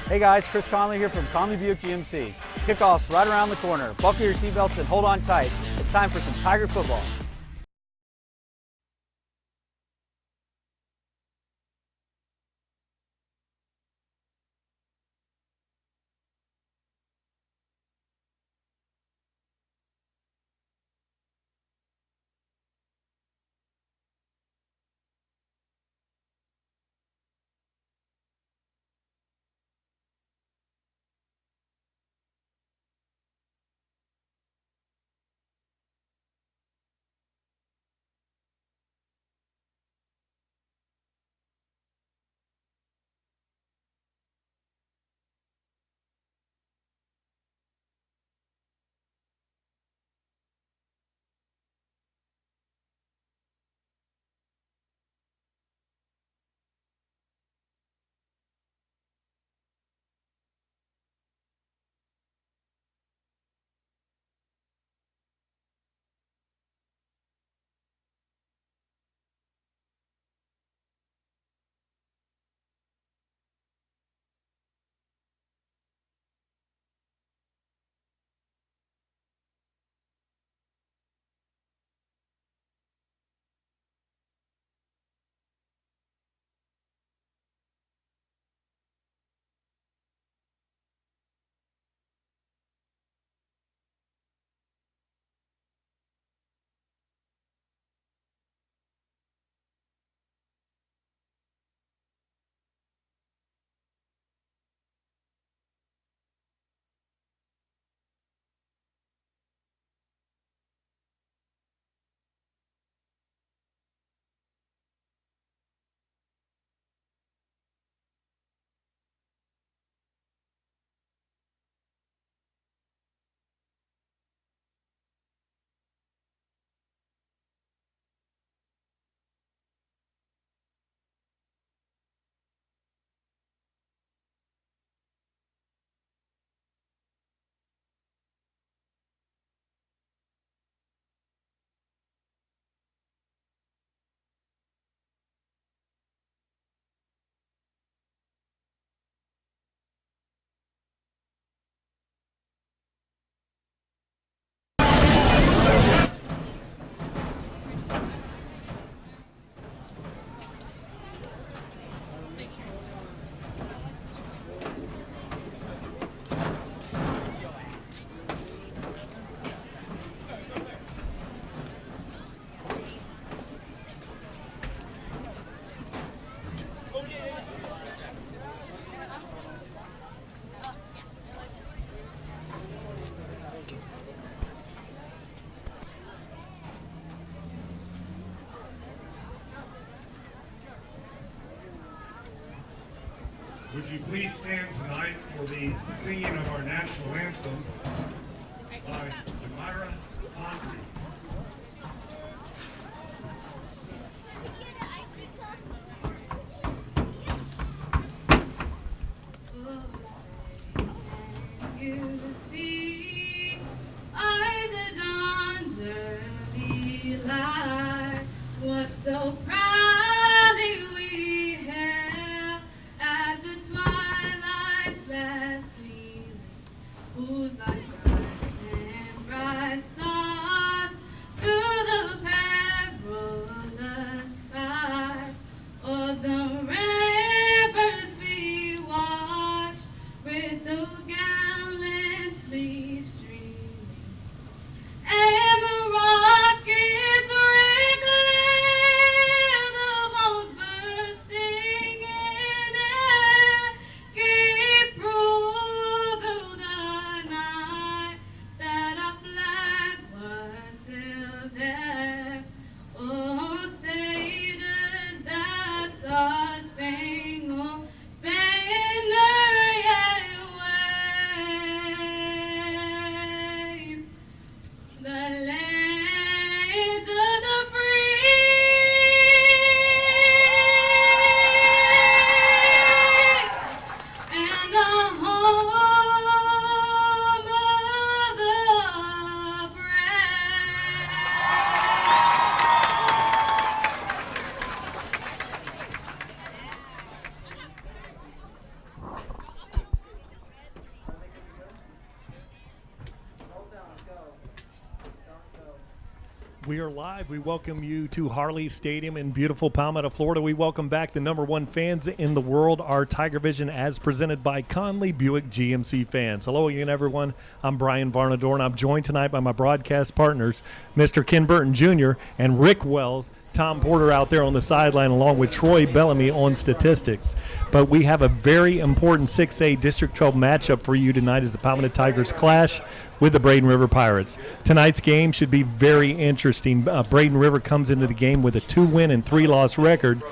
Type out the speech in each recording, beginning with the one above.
Hey guys, Chris Conley here from Conley Buick GMC. Kickoff's right around the corner. Buckle your seatbelts and hold on tight. It's time for some Tiger football. Would you please stand tonight for the singing of our national anthem by Demira Andre. We are live. We welcome you to Harley Stadium in beautiful Palmetto, Florida. We welcome back the #1 fans in the world, our TigerVision, as presented by Conley Buick GMC fans. Hello again, everyone. I'm Brian Varnador, and I'm joined tonight by my broadcast partners, Mr. Ken Burton Jr. and Rick Wells, Tom Porter out there on the sideline, along with Troy Bellamy on statistics. But we have a very important 6A District 12 matchup for you tonight as the Palmetto Tigers clash with the Braden River Pirates. Tonight's game should be very interesting. Braden River comes into the game with a 2-win and 3-loss record.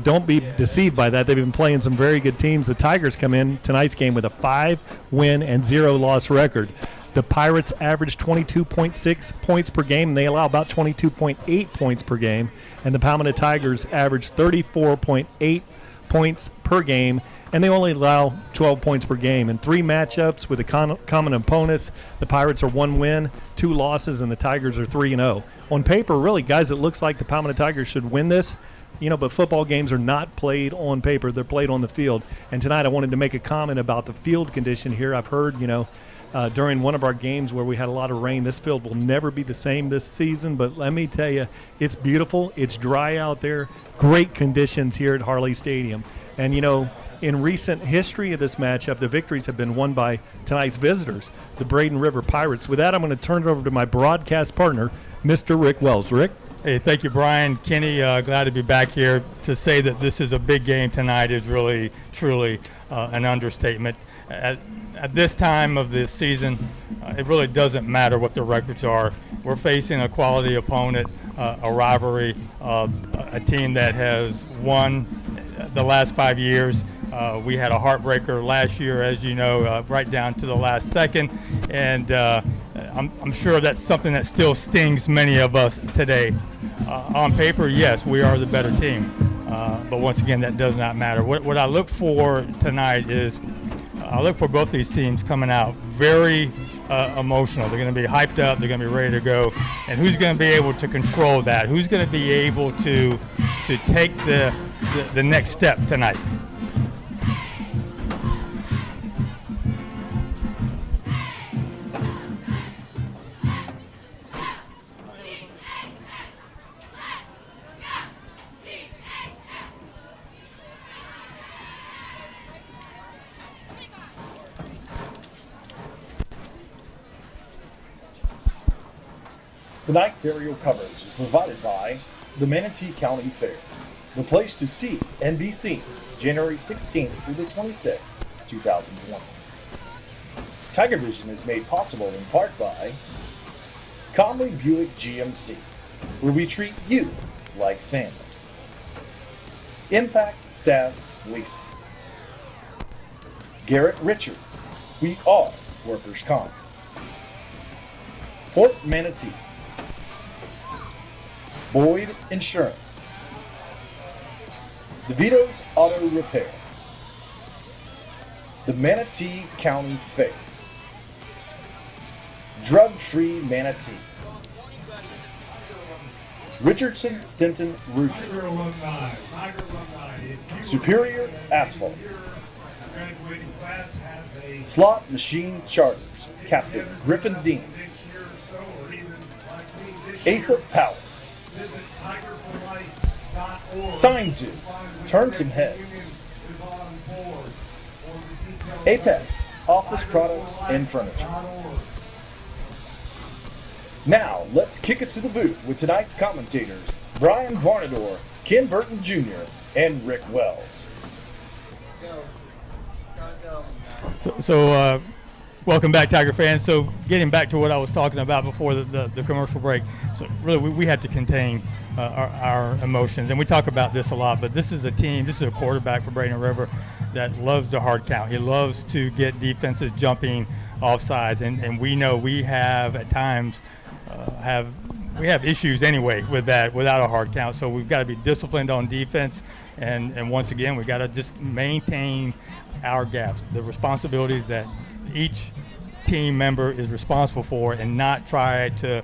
Don't be deceived by that. They've been playing some very good teams. The Tigers come in tonight's game with a 5-win and 0-loss record. The Pirates average 22.6 points per game, and they allow about 22.8 points per game. And the Palmetto Tigers average 34.8 points per game, and they only allow 12 points per game. In 3 matchups with the common opponents, the Pirates are 1 win, 2 losses, and the Tigers are 3-0. On paper, really, guys, it looks like the Palmetto Tigers should win this. But football games are not played on paper. They're played on the field. And tonight I wanted to make a comment about the field condition here. I've heard, during one of our games where we had a lot of rain, this field will never be the same this season. But let me tell you, it's beautiful. It's dry out there. Great conditions here at Harley Stadium. And, in recent history of this matchup, the victories have been won by tonight's visitors, the Braden River Pirates. With that, I'm going to turn it over to my broadcast partner, Mr. Rick Wells. Rick? Hey, thank you, Brian. Kenny, glad to be back here. To say that this is a big game tonight is really, truly an understatement. At this time of the season, it really doesn't matter what the records are. We're facing a quality opponent, a rivalry, a team that has won the last 5 years. We had a heartbreaker last year, as you know, right down to the last second, and I'm sure that's something that still stings many of us today. On paper, yes, we are the better team, but once again, that does not matter. What I look for tonight is I look for both these teams coming out very emotional. They're going to be hyped up. They're going to be ready to go. And who's going to be able to control that? Who's going to be able to take the next step tonight? Tonight's aerial coverage is provided by the Manatee County Fair, the place to see and be seen, January 16th through the 26th, 2020. TigerVision is made possible in part by Conley Buick GMC, where we treat you like family. Impact Staff Leasing. Garrett Richard, we are workers' comp. Port Manatee. Boyd Insurance, DeVito's Auto Repair, the Manatee County Fair, Drug Free Manatee, Richardson Stinton Roofing, Superior Asphalt, Slot Machine Charters, Captain Griffin Deans, Asa Power, Sign Zoo, turn some heads. Apex, office products and furniture. Now, let's kick it to the booth with tonight's commentators, Brian Varnador, Ken Burton Jr., and Rick Wells. So welcome back, Tiger fans. So getting back to what I was talking about before the commercial break, so really we have to contain our emotions, and we talk about this a lot, but this is a team, this is a quarterback for Braden River that loves the hard count. He loves to get defenses jumping off sides, and we know we have at times we have issues anyway with that without a hard count, so we've got to be disciplined on defense, and once again we've got to just maintain our gaps, the responsibilities that each team member is responsible for, and not try to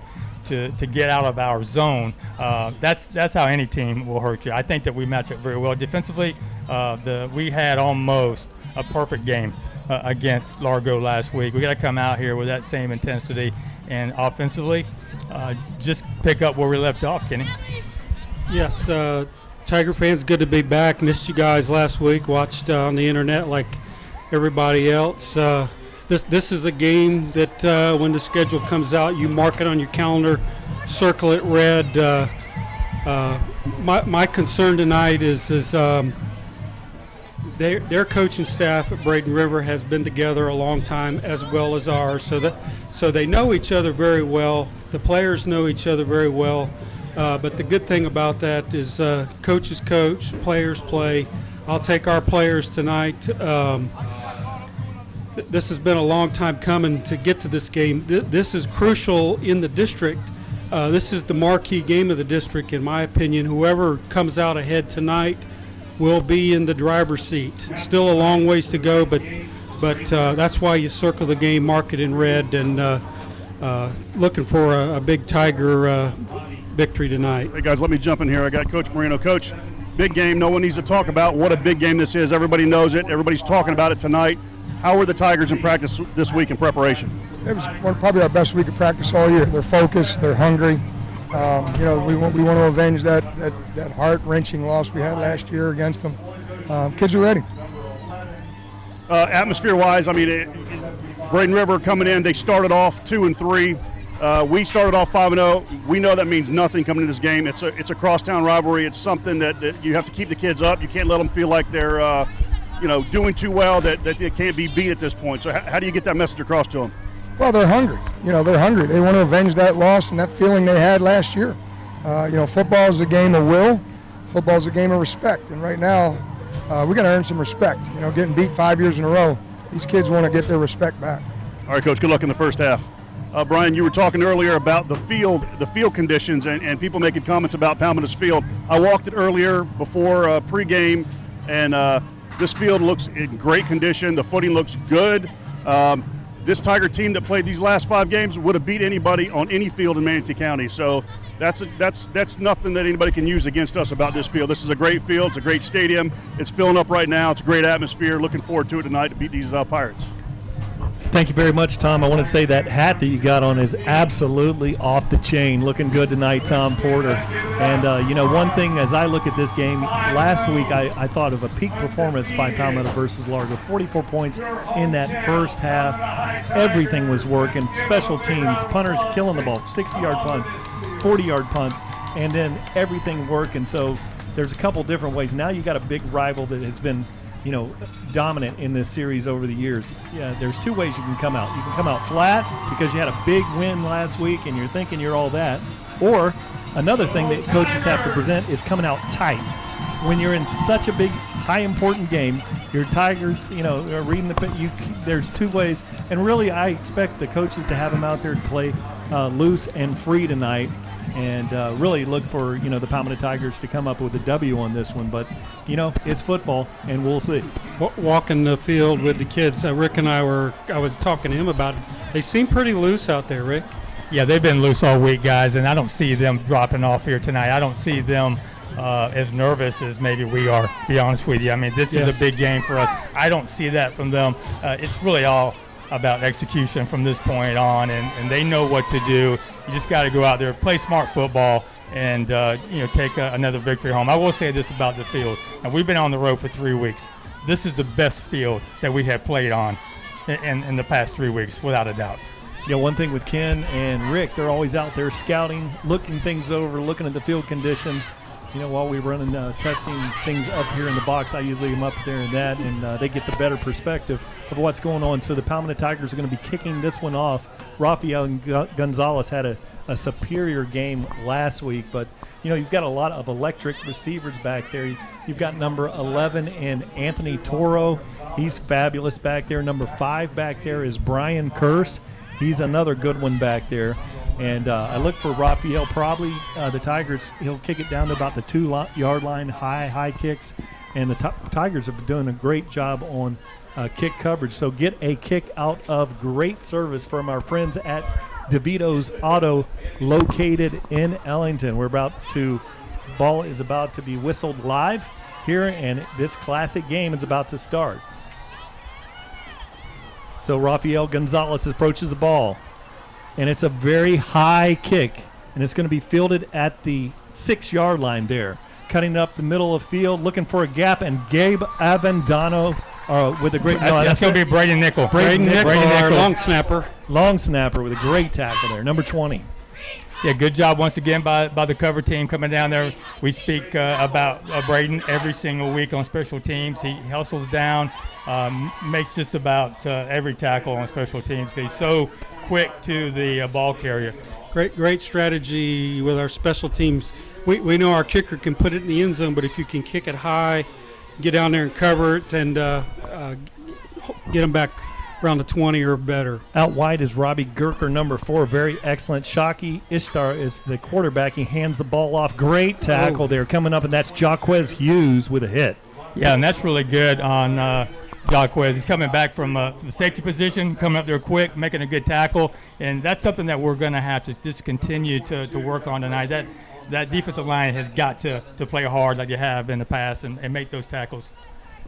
get out of our zone. That's how any team will hurt you. I think that we match up very well defensively. We had almost a perfect game against Largo last week. We got to come out here with that same intensity, and offensively, just pick up where we left off, Kenny. Yes, Tiger fans, good to be back. Missed you guys last week. Watched on the internet like everybody else. This is a game that when the schedule comes out, you mark it on your calendar, circle it red. My concern tonight is their coaching staff at Braden River has been together a long time, as well as ours, so they know each other very well. The players know each other very well. But the good thing about that is coaches coach, players play. I'll take our players tonight. This has been a long time coming to get to this game. This is crucial in the district. This is the marquee game of the district, in my opinion. Whoever comes out ahead tonight will be in the driver's seat. Still a long ways to go, but that's why you circle the game, mark it in red, and looking for a big Tiger victory tonight. Hey guys, let me jump in here. I got Coach Marino. Coach, big game. No one needs to talk about what a big game this is. Everybody knows it. Everybody's talking about it tonight. How were the Tigers in practice this week in preparation? It was probably our best week of practice all year. They're focused. They're hungry. We want to avenge that heart-wrenching loss we had last year against them. Kids are ready. Atmosphere-wise, I mean, Braden River coming in, they started off 2-3. We started off 5-0. We know that means nothing coming into this game. It's a crosstown rivalry. It's something that you have to keep the kids up. You can't let them feel like they're doing too well, that they can't be beat at this point. So how do you get that message across to them? Well, they're hungry. They're hungry. They want to avenge that loss and that feeling they had last year. Football is a game of will. Football is a game of respect. And right now, we got to earn some respect. Getting beat 5 years in a row, these kids want to get their respect back. All right, Coach, good luck in the first half. Brian, you were talking earlier about the field conditions and people making comments about Palmetto's field. I walked it earlier before pregame, and this field looks in great condition. The footing looks good. This Tiger team that played these last 5 games would have beat anybody on any field in Manatee County. So that's nothing that anybody can use against us about this field. This is a great field. It's a great stadium. It's filling up right now. It's a great atmosphere. Looking forward to it tonight to beat these Pirates. Thank you very much, Tom. I want to say that hat that you got on is absolutely off the chain. Looking good tonight, Tom Porter. And, one thing as I look at this game, last week I thought of a peak performance by Palmetto versus Largo. 44 points in that first half. Everything was working. Special teams, punters killing the ball, 60-yard punts, 40-yard punts, and then everything working. So there's a couple different ways. Now you got a big rival that has been dominant in this series over the years. Yeah, there's 2 ways you can come out. You can come out flat because you had a big win last week and you're thinking you're all that. Or another thing that coaches have to present is coming out tight. When you're in such a big, high important game, your Tigers, are reading there's 2 ways. And really, I expect the coaches to have them out there to play loose and free tonight. And really look for, the Palmetto Tigers to come up with a W on this one. But, it's football, and we'll see. Walking the field with the kids, Rick and I was talking to him about it. They seem pretty loose out there, Rick. Yeah, they've been loose all week, guys, and I don't see them dropping off here tonight. I don't see them as nervous as maybe we are, to be honest with you. I mean, this is a big game for us. I don't see that from them. It's really all about execution from this point on, and they know what to do. You just got to go out there, play smart football, and take another victory home. I will say this about the field, and we've been on the road for 3 weeks. This is the best field that we have played on in the past 3 weeks, without a doubt. One thing with Ken and Rick, they're always out there scouting, looking things over, looking at the field conditions. While we're running testing things up here in the box, I usually am up there in that, and they get the better perspective of what's going on. So the Palmetto Tigers are going to be kicking this one off. Rafael Gonzalez had a superior game last week, but you've got a lot of electric receivers back there. You've got number 11 and Anthony Toro. He's fabulous back there. Number 5 back there is Brian Curse. He's another good one back there. And I look for Rafael, probably the Tigers. He'll kick it down to about the 2-yard line, high kicks. And the Tigers have been doing a great job on kick coverage. So get a kick out of great service from our friends at DeVito's Auto, located in Ellington. Ball is about to be whistled live here, and this classic game is about to start. So Rafael Gonzalez approaches the ball. And it's a very high kick. and it's going to be fielded at the 6-yard line there. Cutting up the middle of field, looking for a gap, and Gabe Avendano with a great... That's going to be Braden Nickel. Braden Nickel, our long snapper. Long snapper with a great tackle there, number 20. Yeah, good job once again by the cover team coming down there. We speak about Braden every single week on special teams. He hustles down, makes just about every tackle on special teams. He's so quick to the ball carrier. Great strategy with our special teams. We know our kicker can put it in the end zone, but if you can kick it high, get down there and cover it, and get them back around the 20 or better. Out wide is Robbie Gurker, number 4. Very excellent. Shockey Ishtar is the quarterback. He hands the ball off. Great tackle there coming up, and that's Jaquez Hughes with a hit. Yeah, and that's really good on Jaquez. He's coming back from the safety position, coming up there quick, making a good tackle, and that's something that we're going to have to just continue to work on tonight. That defensive line has got to play hard like you have in the past and make those tackles.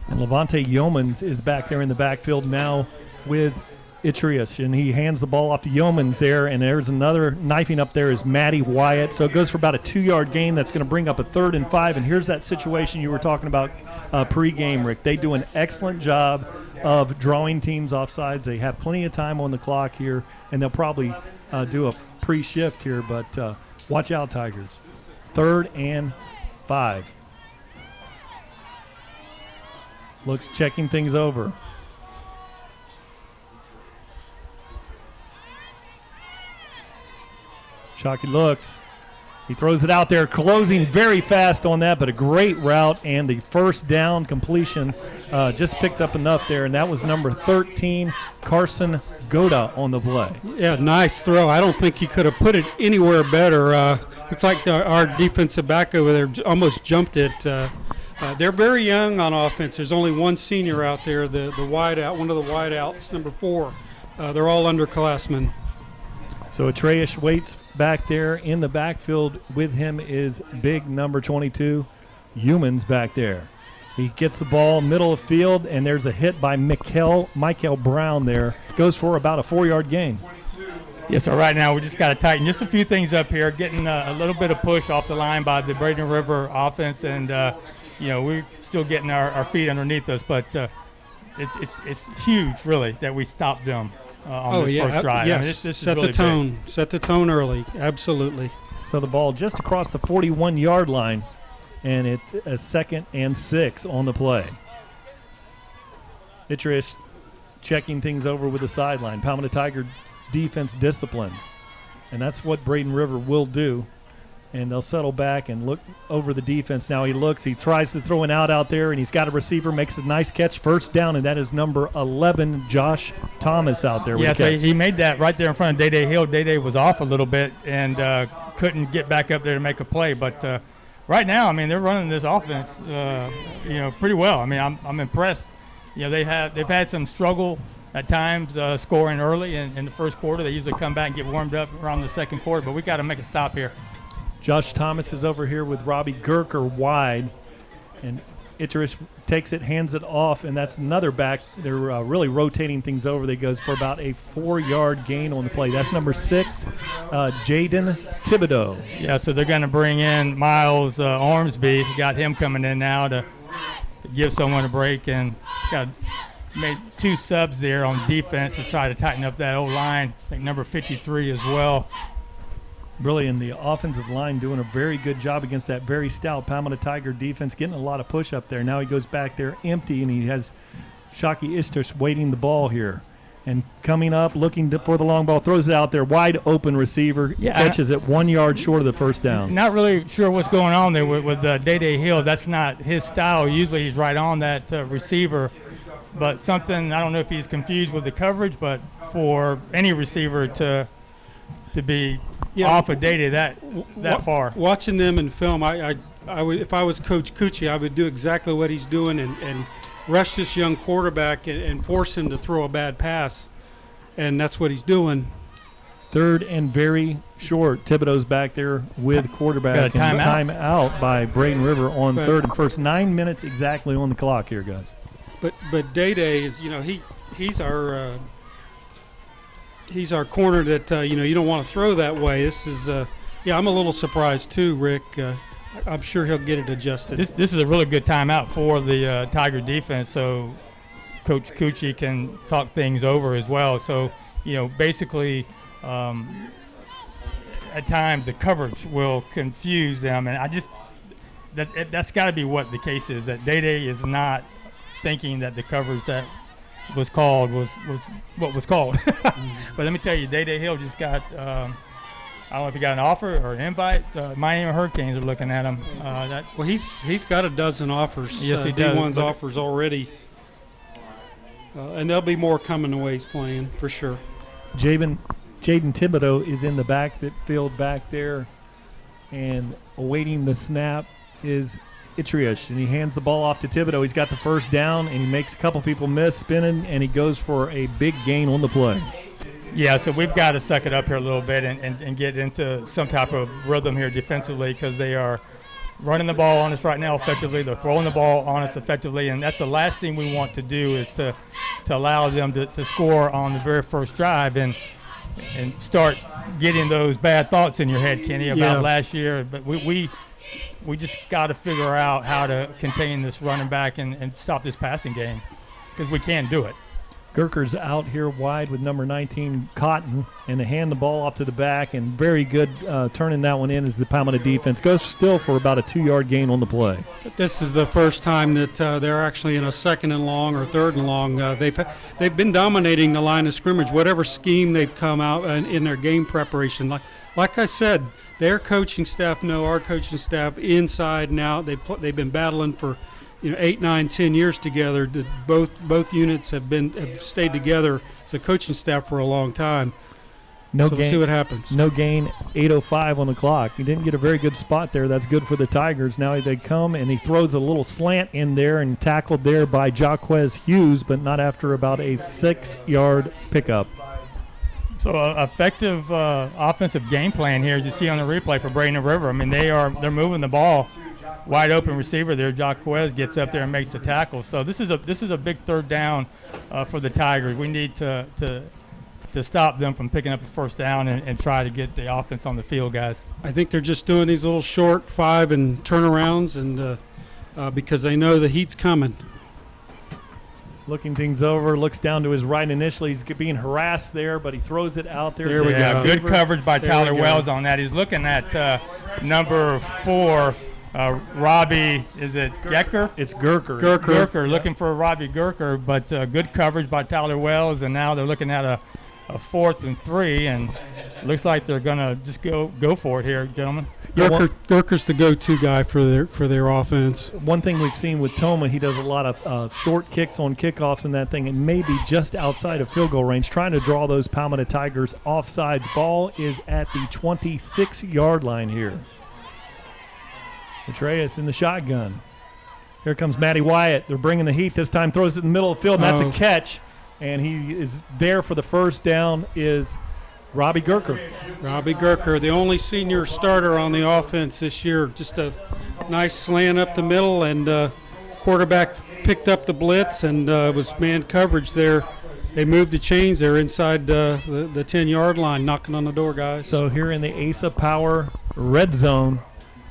And Levante Yeomans is back there in the backfield now with Itrius, and he hands the ball off to Yeomans there, and there's another knifing up there is Matty Wyatt. So it goes for about a 2-yard gain. That's going to bring up a 3rd and 5, and here's that situation you were talking about pregame, Rick. They do an excellent job of drawing teams off sides. They have plenty of time on the clock here, and they'll probably do a pre-shift here, but watch out, Tigers. 3rd and 5. Looks checking things over. Shockey looks. He throws it out there, closing very fast on that, but a great route, and the first down completion just picked up enough there, and that was number 13, Carson Goda on the play. Yeah, nice throw. I don't think he could have put it anywhere better. Looks like our defensive back over there almost jumped it. They're very young on offense. There's only one senior out there, the wideout, one of the wideouts, number 4. They're all underclassmen. So Atreus waits back there in the backfield. With him is big number 22, Humans back there. He gets the ball middle of field, and there's a hit by Michael Brown there. Goes for about a 4-yard gain. Yes, so right now we just got to tighten just a few things up here, getting a little bit of push off the line by the Braden River offense, and we're still getting our feet underneath us, but it's huge, really, that we stopped them on this first drive. Yes, I mean, this set really the tone. Big. Set the tone early, absolutely. So the ball just across the 41-yard line, and it's a 2nd and 6 on the play. Itrius checking things over with the sideline. Palmetto Tiger defense discipline, and that's what Braden River will do. And they'll settle back and look over the defense. Now he looks, he tries to throw an out there, and he's got a receiver, makes a nice catch, first down, and that is number 11, Josh Thomas out there. Yeah, so he made that right there in front of Day Hill. Day was off a little bit and couldn't get back up there to make a play. But right now, I mean, they're running this offense, pretty well. I mean, I'm impressed. They've had some struggle at times scoring early in the first quarter. They usually come back and get warmed up around the second quarter, but we got to make a stop here. Josh Thomas is over here with Robbie Gurker wide, and Itrius takes it, hands it off, and that's another back. They're really rotating things over. That goes for about a 4-yard gain on the play. That's number 6, Jaden Thibodeau. Yeah, so they're going to bring in Miles Ormsby. Got him coming in now to give someone a break, and made 2 subs there on defense to try to tighten up that old line. I think number 53 as well. Really, in the offensive line, doing a very good job against that very stout Palmetto Tiger defense, getting a lot of push up there. Now he goes back there empty, and he has Shockey Istus waiting the ball here. And coming up, looking for the long ball, throws it out there, wide open receiver, catches it 1 yard short of the first down. Not really sure what's going on there with Day Hill. That's not his style. Usually he's right on that receiver. But something, I don't know if he's confused with the coverage, but for any receiver to be off a Day that far. Watching them in film, I would, if I was Coach Cucci, I would do exactly what he's doing and rush this young quarterback and force him to throw a bad pass, and that's what he's doing. 3rd and very short. Thibodeau's back there with quarterback. Got a timeout by Braden River on 3rd and first. 9 minutes exactly on the clock here, guys. But Day is, he's our corner that you don't want to throw that way. This is Yeah, I'm a little surprised too, Rick. I'm sure he'll get it adjusted. This is a really good timeout for the Tiger defense, so Coach Cucci can talk things over as well. So, basically, at times the coverage will confuse them, and that's got to be what the case is. That Day is not thinking that the coverage that was called was what was called. But let me tell you, Day Hill just got. I don't know if he got an offer or an invite. Miami Hurricanes are looking at him. Well, he's got a dozen offers. Yes, he does. D1's offers already, and there'll be more coming the way he's playing for sure. Jaden Thibodeau is in the field back there, and awaiting the snap is Itriush, and he hands the ball off to Thibodeau. He's got the first down, and he makes a couple people miss spinning, and he goes for a big gain on the play. Yeah, so we've got to suck it up here a little bit and get into some type of rhythm here defensively, because they are running the ball on us right now effectively. They're throwing the ball on us effectively, and that's the last thing we want to do is to allow them to score on the very first drive and start getting those bad thoughts in your head, Kenny, about last year. But we just got to figure out how to contain this running back and stop this passing game, because we can do it. Gurker's out here wide with number 19, Cotton, and they hand the ball off to the back, and very good turning that one in as the Palmetto defense goes still for about a 2-yard gain on the play. This is the first time that they're actually in a second and long or third and long. They've been dominating the line of scrimmage, whatever scheme they've come out in their game preparation. Like I said, their coaching staff know our coaching staff inside and out. They've been battling for 8, 9, 10 years together. Both units have stayed together as a coaching staff for a long time. We'll see what happens. No gain, 8:05 on the clock. He didn't get a very good spot there. That's good for the Tigers. Now they come, and he throws a little slant in there and tackled there by Jaquez Hughes, but not after about a 6-yard pickup. So effective offensive game plan here, as you see on the replay for Braden River. I mean, they're moving the ball. Wide open receiver there, Jaquez gets up there and makes the tackle. So this is a big third down for the Tigers. We need to stop them from picking up a first down and try to get the offense on the field, guys. I think they're just doing these little short 5 and turnarounds, and because they know the heat's coming. Looking things over, looks down to his right initially. He's being harassed there, but he throws it out there. There we go. Good coverage by Tyler Wells on that. He's looking at number 4. Robbie, is it Gecker? It's Gurker. Gurker, looking for Robbie Gurker, but good coverage by Tyler Wells, and now they're looking at a 4th and 3, and it looks like they're going to just go for it here, gentlemen. Gurker's the go-to guy for their offense. One thing we've seen with Toma, he does a lot of short kicks on kickoffs and that thing, and maybe just outside of field goal range, trying to draw those Palmetto Tigers offsides. Ball is at the 26-yard line here. Petraeus in the shotgun. Here comes Matty Wyatt. They're bringing the heat this time. Throws it in the middle of the field, and that's a catch. And he is there for the first down is Robbie Gurker. Robbie Gurker, the only senior starter on the offense this year. Just a nice slant up the middle, and quarterback picked up the blitz, and was man coverage there. They moved the chains there inside the 10-yard line, knocking on the door, guys. So here in the Asa Power red zone,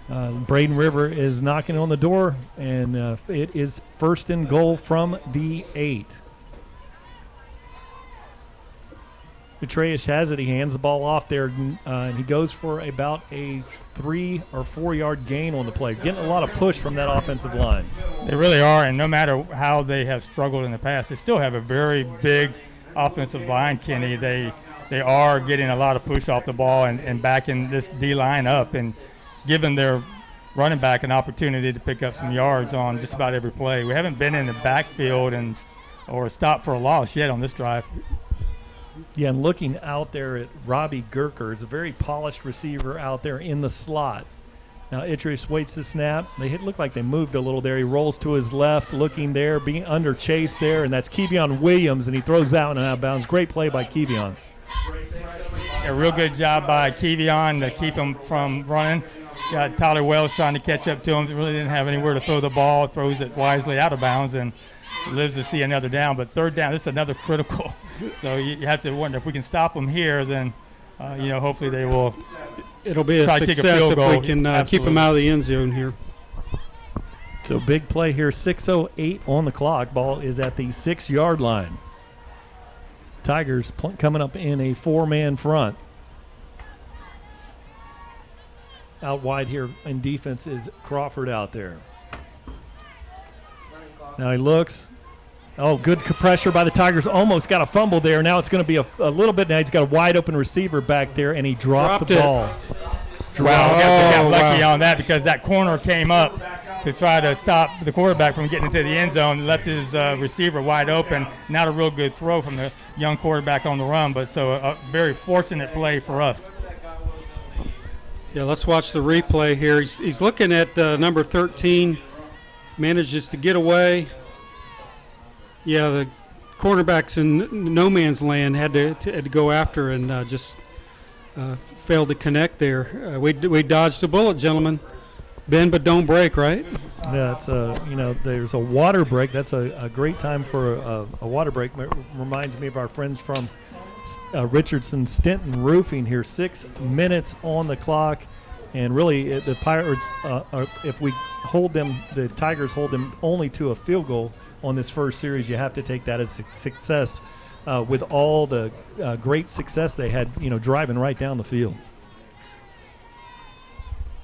Braden River is knocking on the door, and it is 1st and goal from the 8. Petraeus has it. He hands the ball off there, and he goes for about a 3 or 4 yard gain on the play. Getting a lot of push from that offensive line. They really are, and no matter how they have struggled in the past, they still have a very big offensive line, Kenny. They are getting a lot of push off the ball and backing this D-line up and giving their running back an opportunity to pick up some yards on just about every play. We haven't been in the backfield or a stop for a loss yet on this drive. Yeah, and looking out there at Robbie Gurker, it's a very polished receiver out there in the slot. Now Itrius waits the snap. They look like they moved a little there. He rolls to his left, looking there, being under chase there, and that's Kevion Williams, and he throws that one out of bounds. Great play by Kevion. A real good job by Kevion to keep him from running. Got Tyler Wells trying to catch up to him. Really didn't have anywhere to throw the ball. Throws it wisely out of bounds and lives to see another down. But third down, this is another critical. So you have to wonder if we can stop them here, then hopefully they will It'll be a try to kick a success field if goal. we can keep Absolutely. them out of the end zone here. So big play here, 6:08 on the clock. Ball is at the 6-yard line. Tigers coming up in a 4-man front. Out wide here in defense is Crawford out there. Now he looks. Oh, good pressure by the Tigers. Almost got a fumble there. Now it's going to be a little bit. Now he's got a wide open receiver back there, and he dropped the ball. Wow, we got lucky on that because that corner came up to try to stop the quarterback from getting into the end zone, left his receiver wide open. Not a real good throw from the young quarterback on the run, but so a very fortunate play for us. Yeah, let's watch the replay here. He's looking at number 13, manages to get away. Yeah, the quarterback's in no man's land, had to go after and just failed to connect there. We dodged a bullet, gentlemen. Bend but don't break, right? Yeah, it's there's a water break. That's a great time for a water break. Reminds me of our friends from Richardson Stinton Roofing here. 6 minutes on the clock, and really the Pirates, if we hold them, the Tigers hold them only to a field goal on this first series. You have to take that as a success with all the great success they had, driving right down the field.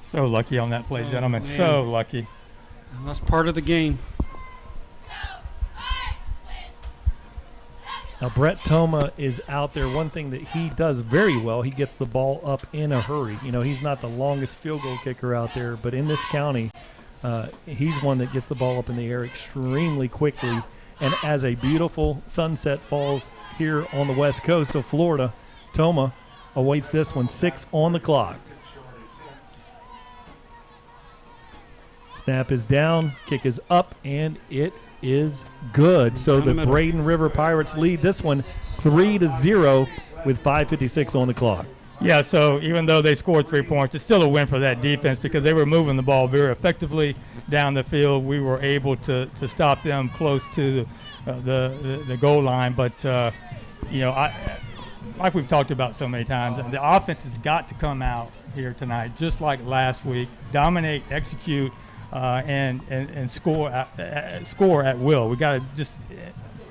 So lucky on that play, gentlemen. So lucky. That's part of the game. Now, Brett Toma is out there. One thing that he does very well, he gets the ball up in a hurry. He's not the longest field goal kicker out there, but in this county, he's one that gets the ball up in the air extremely quickly. And as a beautiful sunset falls here on the west coast of Florida, Toma awaits this one. 6 on the clock. Snap is down, kick is up, and it is good. So the Braden River Pirates lead this one 3-0 with 5:56 on the clock. Yeah, so even though they scored 3 points, it's still a win for that defense because they were moving the ball very effectively down the field. We were able to stop them close to the goal line. But, like we've talked about so many times, the offense has got to come out here tonight, just like last week, dominate, execute, and score at will. We got to just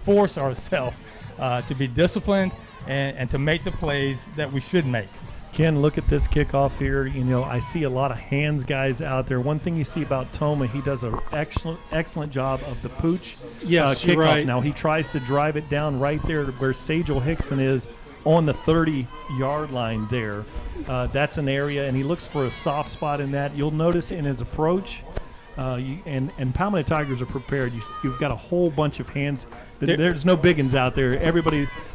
force ourselves to be disciplined and to make the plays that we should make. Ken, look at this kickoff here. I see a lot of hands guys out there. One thing you see about Toma, he does an excellent job of the pooch Yes, kickoff. you're right. Now he tries to drive it down right there where Sajel Hickson is on the 30-yard line there. That's an area, and he looks for a soft spot in that. You'll notice in his approach, and Palmetto Tigers are prepared. You've got a whole bunch of hands. There's no biggins out there.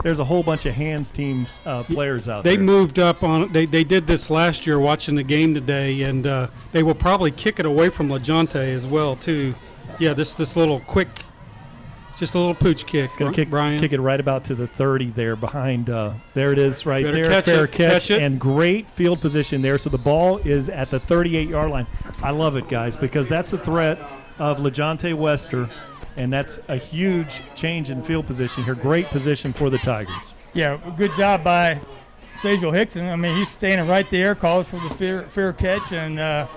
There's a whole bunch of hands team players out there. They moved up on it. They did this last year watching the game today, and they will probably kick it away from LaJonte as well, too. Yeah, this little quick, just a little pooch kick. It's going to kick it right about to the 30 there behind. There it is right Better there. Fair catch it. And great field position there. So the ball is at the 38-yard line. I love it, guys, because that's the threat of LaJonte Wester, and that's a huge change in field position here. Great position for the Tigers. Yeah, good job by Sajel Hickson. I mean, he's standing right there, calls for the fair catch, and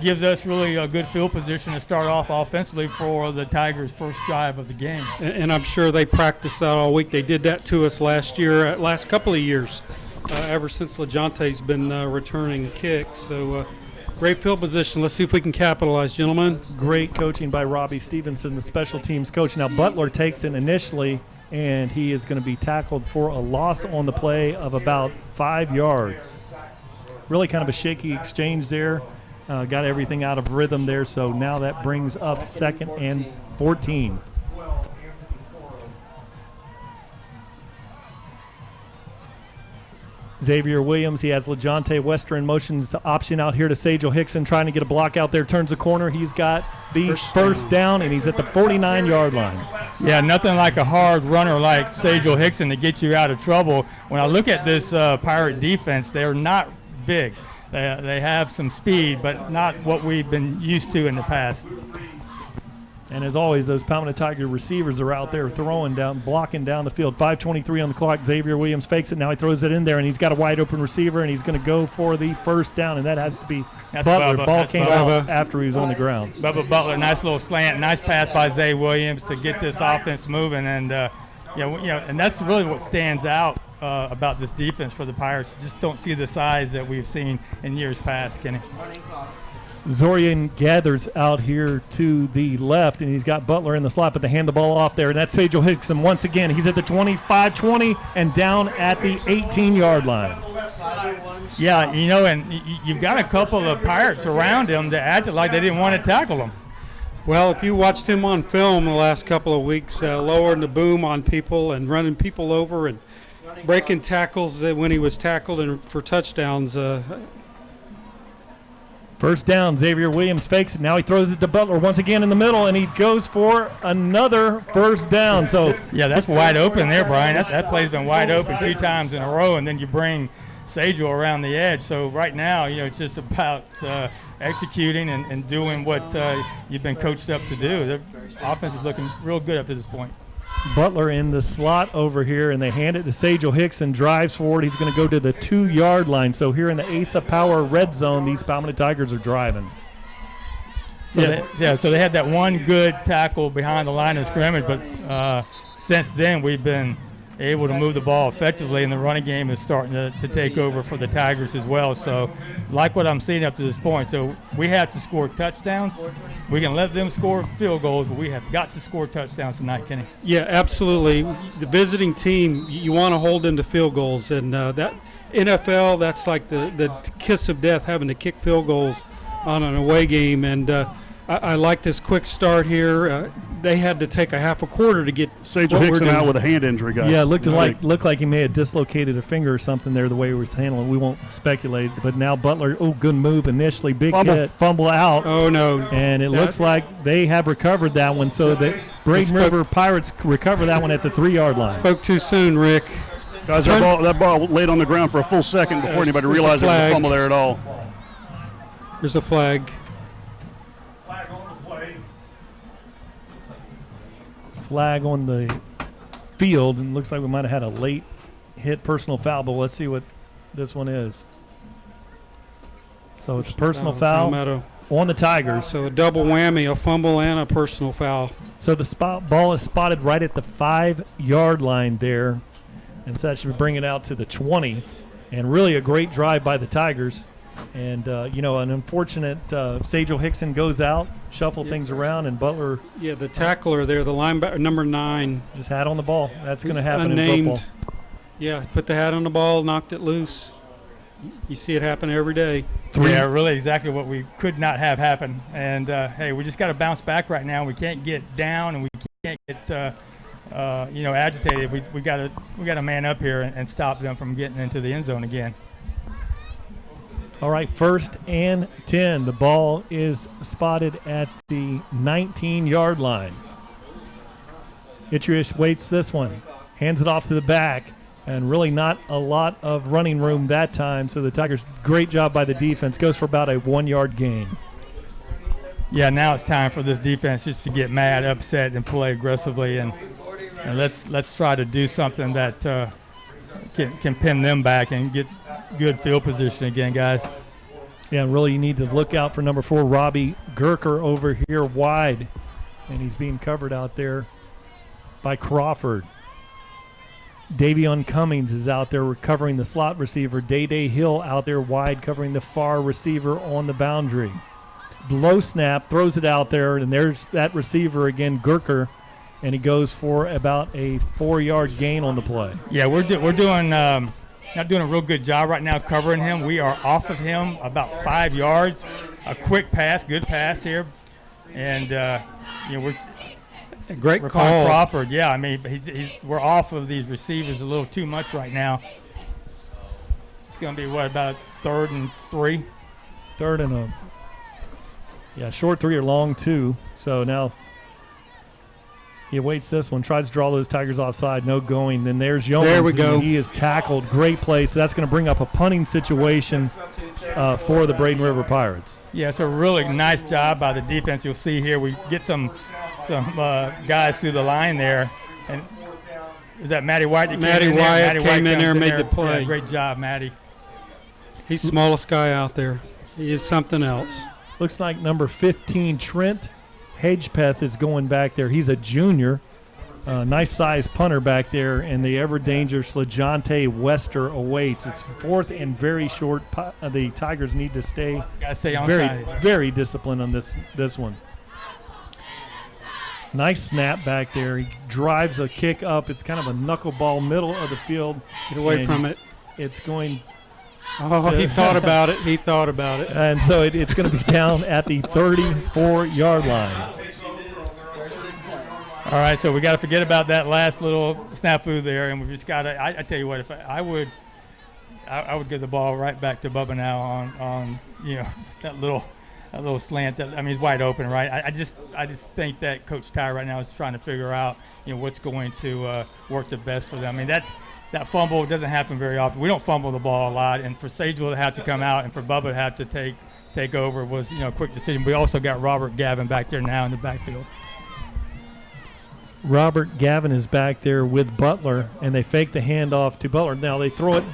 gives us really a good field position to start off offensively for the Tigers' first drive of the game. And I'm sure they practiced that all week. They did that to us last couple of years, ever since LaJonte's been returning kicks. So great field position. Let's see if we can capitalize, gentlemen. Great coaching by Robbie Stevenson, the special teams coach. Now Butler takes it initially, and he is going to be tackled for a loss on the play of about 5 yards. Really kind of a shaky exchange there. Got everything out of rhythm there, so now that brings up 2nd and 14. Xavier Williams, he has LaJonte Wester in motion, option out here to Sajel Hickson, trying to get a block out there, turns the corner. He's got the first down, and he's at the 49-yard line. Yeah, nothing like a hard runner like Sajel Hickson to get you out of trouble. When I look at this Pirate defense, they're not big. They have some speed, but not what we've been used to in the past. And as always, those Palmetto Tiger receivers are out there blocking down the field. 5:23 on the clock. Xavier Williams fakes it. Now he throws it in there, and he's got a wide open receiver, and he's going to go for the first down, and that has to be Butler. Ball came out after he was on the ground. Bubba Butler, nice little slant, nice pass by Zay Williams to get this offense moving, and and that's really what stands out about this defense for the Pirates. Just don't see the size that we've seen in years past, Kenny. Zorian gathers out here to the left, and he's got Butler in the slot, but they hand the ball off there, and that's Sajal Hickson once again. He's at the 25-20 and down at the 18-yard line. Yeah, and you've got a couple of Pirates around him that acted like they didn't want to tackle him. Well, if you watched him on film the last couple of weeks, lowering the boom on people and running people over and breaking tackles when he was tackled and for touchdowns. First down, Xavier Williams fakes it. Now he throws it to Butler once again in the middle, and he goes for another first down. So yeah, that's wide open there, Brian. That play's been wide open 2 times in a row, and then you bring Sajal around the edge. So right now, it's just about executing and doing what you've been coached up to do. The offense is looking real good up to this point. Butler in the slot over here, and they hand it to Sajal Hickson, drives forward. He's going to go to the 2-yard line. So here in the Asa Power red zone, these Palmetto Tigers are driving. So they had that one good tackle behind the line of scrimmage, but since then we've been able to move the ball effectively, and the running game is starting to take over for the Tigers as well. So like what I'm seeing up to this point. So we have to score touchdowns. We can let them score field goals, but we have got to score touchdowns tonight, Kenny. Yeah, absolutely. The visiting team, you want to hold them to field goals, and that NFL, that's like the kiss of death, having to kick field goals on an away game. And I like this quick start here. They had to take a half a quarter to get Sajal Hickson out with a hand injury, guys. Yeah, it looked like he may have dislocated a finger or something there the way he was handling. We won't speculate. But now Butler, good move initially. Big hit, fumble out. Oh, no. And it looks like they have recovered that one. So the Braden River Pirates recover that one at the 3-yard line. Spoke too soon, Rick. Guys, that ball laid on the ground for a full second before anybody realized there was a fumble there at all. There's a flag. Flag on the field, and looks like we might have had a late hit personal foul, but let's see what this one is. So it's a personal foul Palmetto on the Tigers. So a double whammy, a fumble and a personal foul. So the ball is spotted right at the 5-yard line there, and so that should bring it out to the 20. And really a great drive by the Tigers. And, an unfortunate Sajal Hickson goes out, shuffle things around, and Butler. Yeah, the tackler there, the linebacker, number 9. Just hat on the ball. That's going to happen unnamed. in football. Yeah, put the hat on the ball, knocked it loose. You see it happen every day. Yeah, really exactly what we could not have happen. And, hey, we just got to bounce back right now. We can't get down, and we can't get, agitated. We got to man up here and stop them from getting into the end zone again. All right, 1st and 10. The ball is spotted at the 19-yard line. Itcherish waits this one, hands it off to the back, and really not a lot of running room that time. So the Tigers, great job by the defense, goes for about a 1-yard gain. Yeah, now it's time for this defense just to get mad, upset, and play aggressively, and let's try to do something that can pin them back and get good field position again, guys. Yeah, really you need to look out for number 4, Robbie Gurker, over here wide, and he's being covered out there by Crawford. Davion Cummings is out there covering the slot receiver. Day Hill out there wide covering the far receiver on the boundary. Low snap, throws it out there, and there's that receiver again, Gurker, and he goes for about a 4-yard gain on the play. Yeah, we're doing not doing a real good job right now covering him. We are off of him about 5 yards. A quick pass, good pass here, and we're a great call. Crawford, yeah, I mean we're off of these receivers a little too much right now. It's going to be about 3rd and 3. 3rd and short 3 or long 2. So now he awaits this one, tries to draw those Tigers offside, no going. Then there's Yeomans. There we go. He is tackled. Great play. So that's going to bring up a punting situation for the Braden River Pirates. Yeah, it's a really nice job by the defense. You'll see here we get some guys through the line there. And is that Matty White that Matty came in there? Wyatt Matty came in there and made the Yeah, play. great job, Matty. He's the smallest guy out there. He is something else. Looks like number 15, Trent Hedgepeth, is going back there. He's a junior. Nice size punter back there, and the ever dangerous LeJonte Wester awaits. It's fourth and very short. The Tigers need to stay Gotta stay on very, side. very disciplined on this one. Nice snap back there. He drives a kick up. It's kind of a knuckleball middle of the field. Get away and from it. It's going. Oh, he thought about it. He thought about it. And so it's going to be down at the 34-yard line. All right, so we got to forget about that last little snafu there, and we just got to. I tell you what, if I would give the ball right back to Bubba now on that little slant. He's wide open, right? I just think that Coach Ty right now is trying to figure out what's going to work the best for them. I mean that fumble doesn't happen very often. We don't fumble the ball a lot, and for Sageville to have to come out and for Bubba to have to take over was a quick decision. We also got Robert Gavin back there now in the backfield. Robert Gavin is back there with Butler, and they fake the handoff to Butler. Now they throw it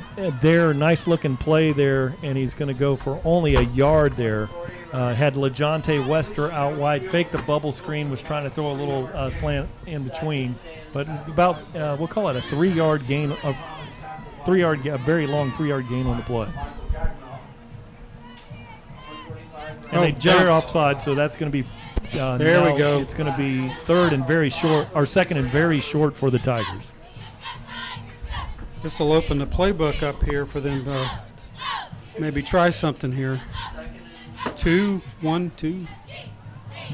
there, nice-looking play there, and he's going to go for only a yard there. Had LeJonte Wester out wide, faked the bubble screen, was trying to throw a little slant in between. But about, we'll call it a 3-yard gain, a very long 3-yard gain on the play. And they're offside, so that's going to be there we go. It's going to be second and very short for the Tigers. This will open the playbook up here for them to maybe try something here. 2, 1, 2.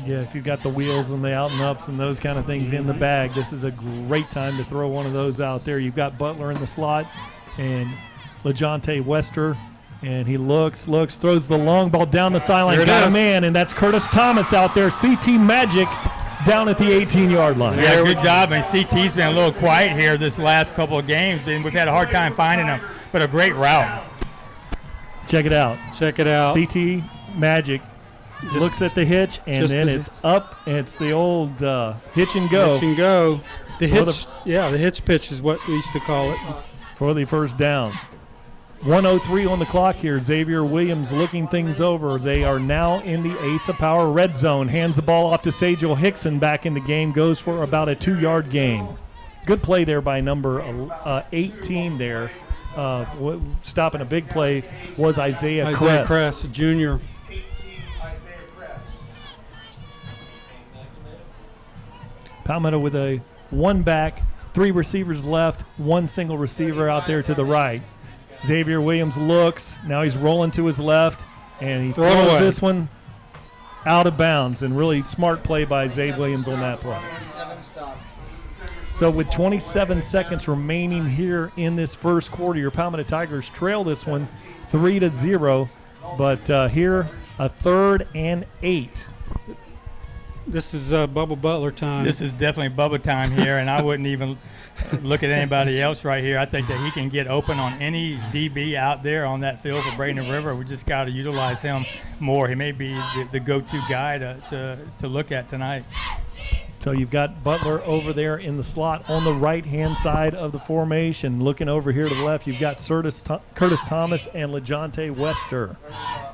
Yeah, if you've got the wheels and the out and ups and those kind of things in the bag, this is a great time to throw one of those out there. You've got Butler in the slot and LeJonte Wester. And he looks, throws the long ball down the sideline, got a man, and that's Curtis Thomas out there. CT Magic down at the 18-yard line. Yeah, good job. And CT's been a little quiet here this last couple of games. We've had a hard time finding him, but a great route. Check it out. CT Magic looks at the hitch, and then it's up. It's the old hitch and go. Hitch and go. The hitch pitch is what we used to call it. For the first down. 1:03 on the clock here. Xavier Williams looking things over. They are now in the Ace of Power red zone. Hands the ball off to Sageville Hickson back in the game. Goes for about a 2-yard gain. Good play there by number 18 there. Stopping a big play was Isaiah Kress, a junior. Palmetto with a 1 back, 3 receivers left, 1 single receiver out there to the right. Xavier Williams looks. Now he's rolling to his left, and he throws this one out of bounds. And really smart play by Xavier Williams on that play. So with 27 seconds remaining here in this first quarter, your Palmetto Tigers trail this one 3-0. But here, a 3rd and 8. This is Bubba Butler time. This is definitely Bubba time here, and I wouldn't even look at anybody else right here. I think that he can get open on any DB out there on that field for Braden River. We just got to utilize him more. He may be the go-to guy to look at tonight. So you've got Butler over there in the slot on the right-hand side of the formation. Looking over here to the left, you've got Curtis Thomas and LeJonte Wester.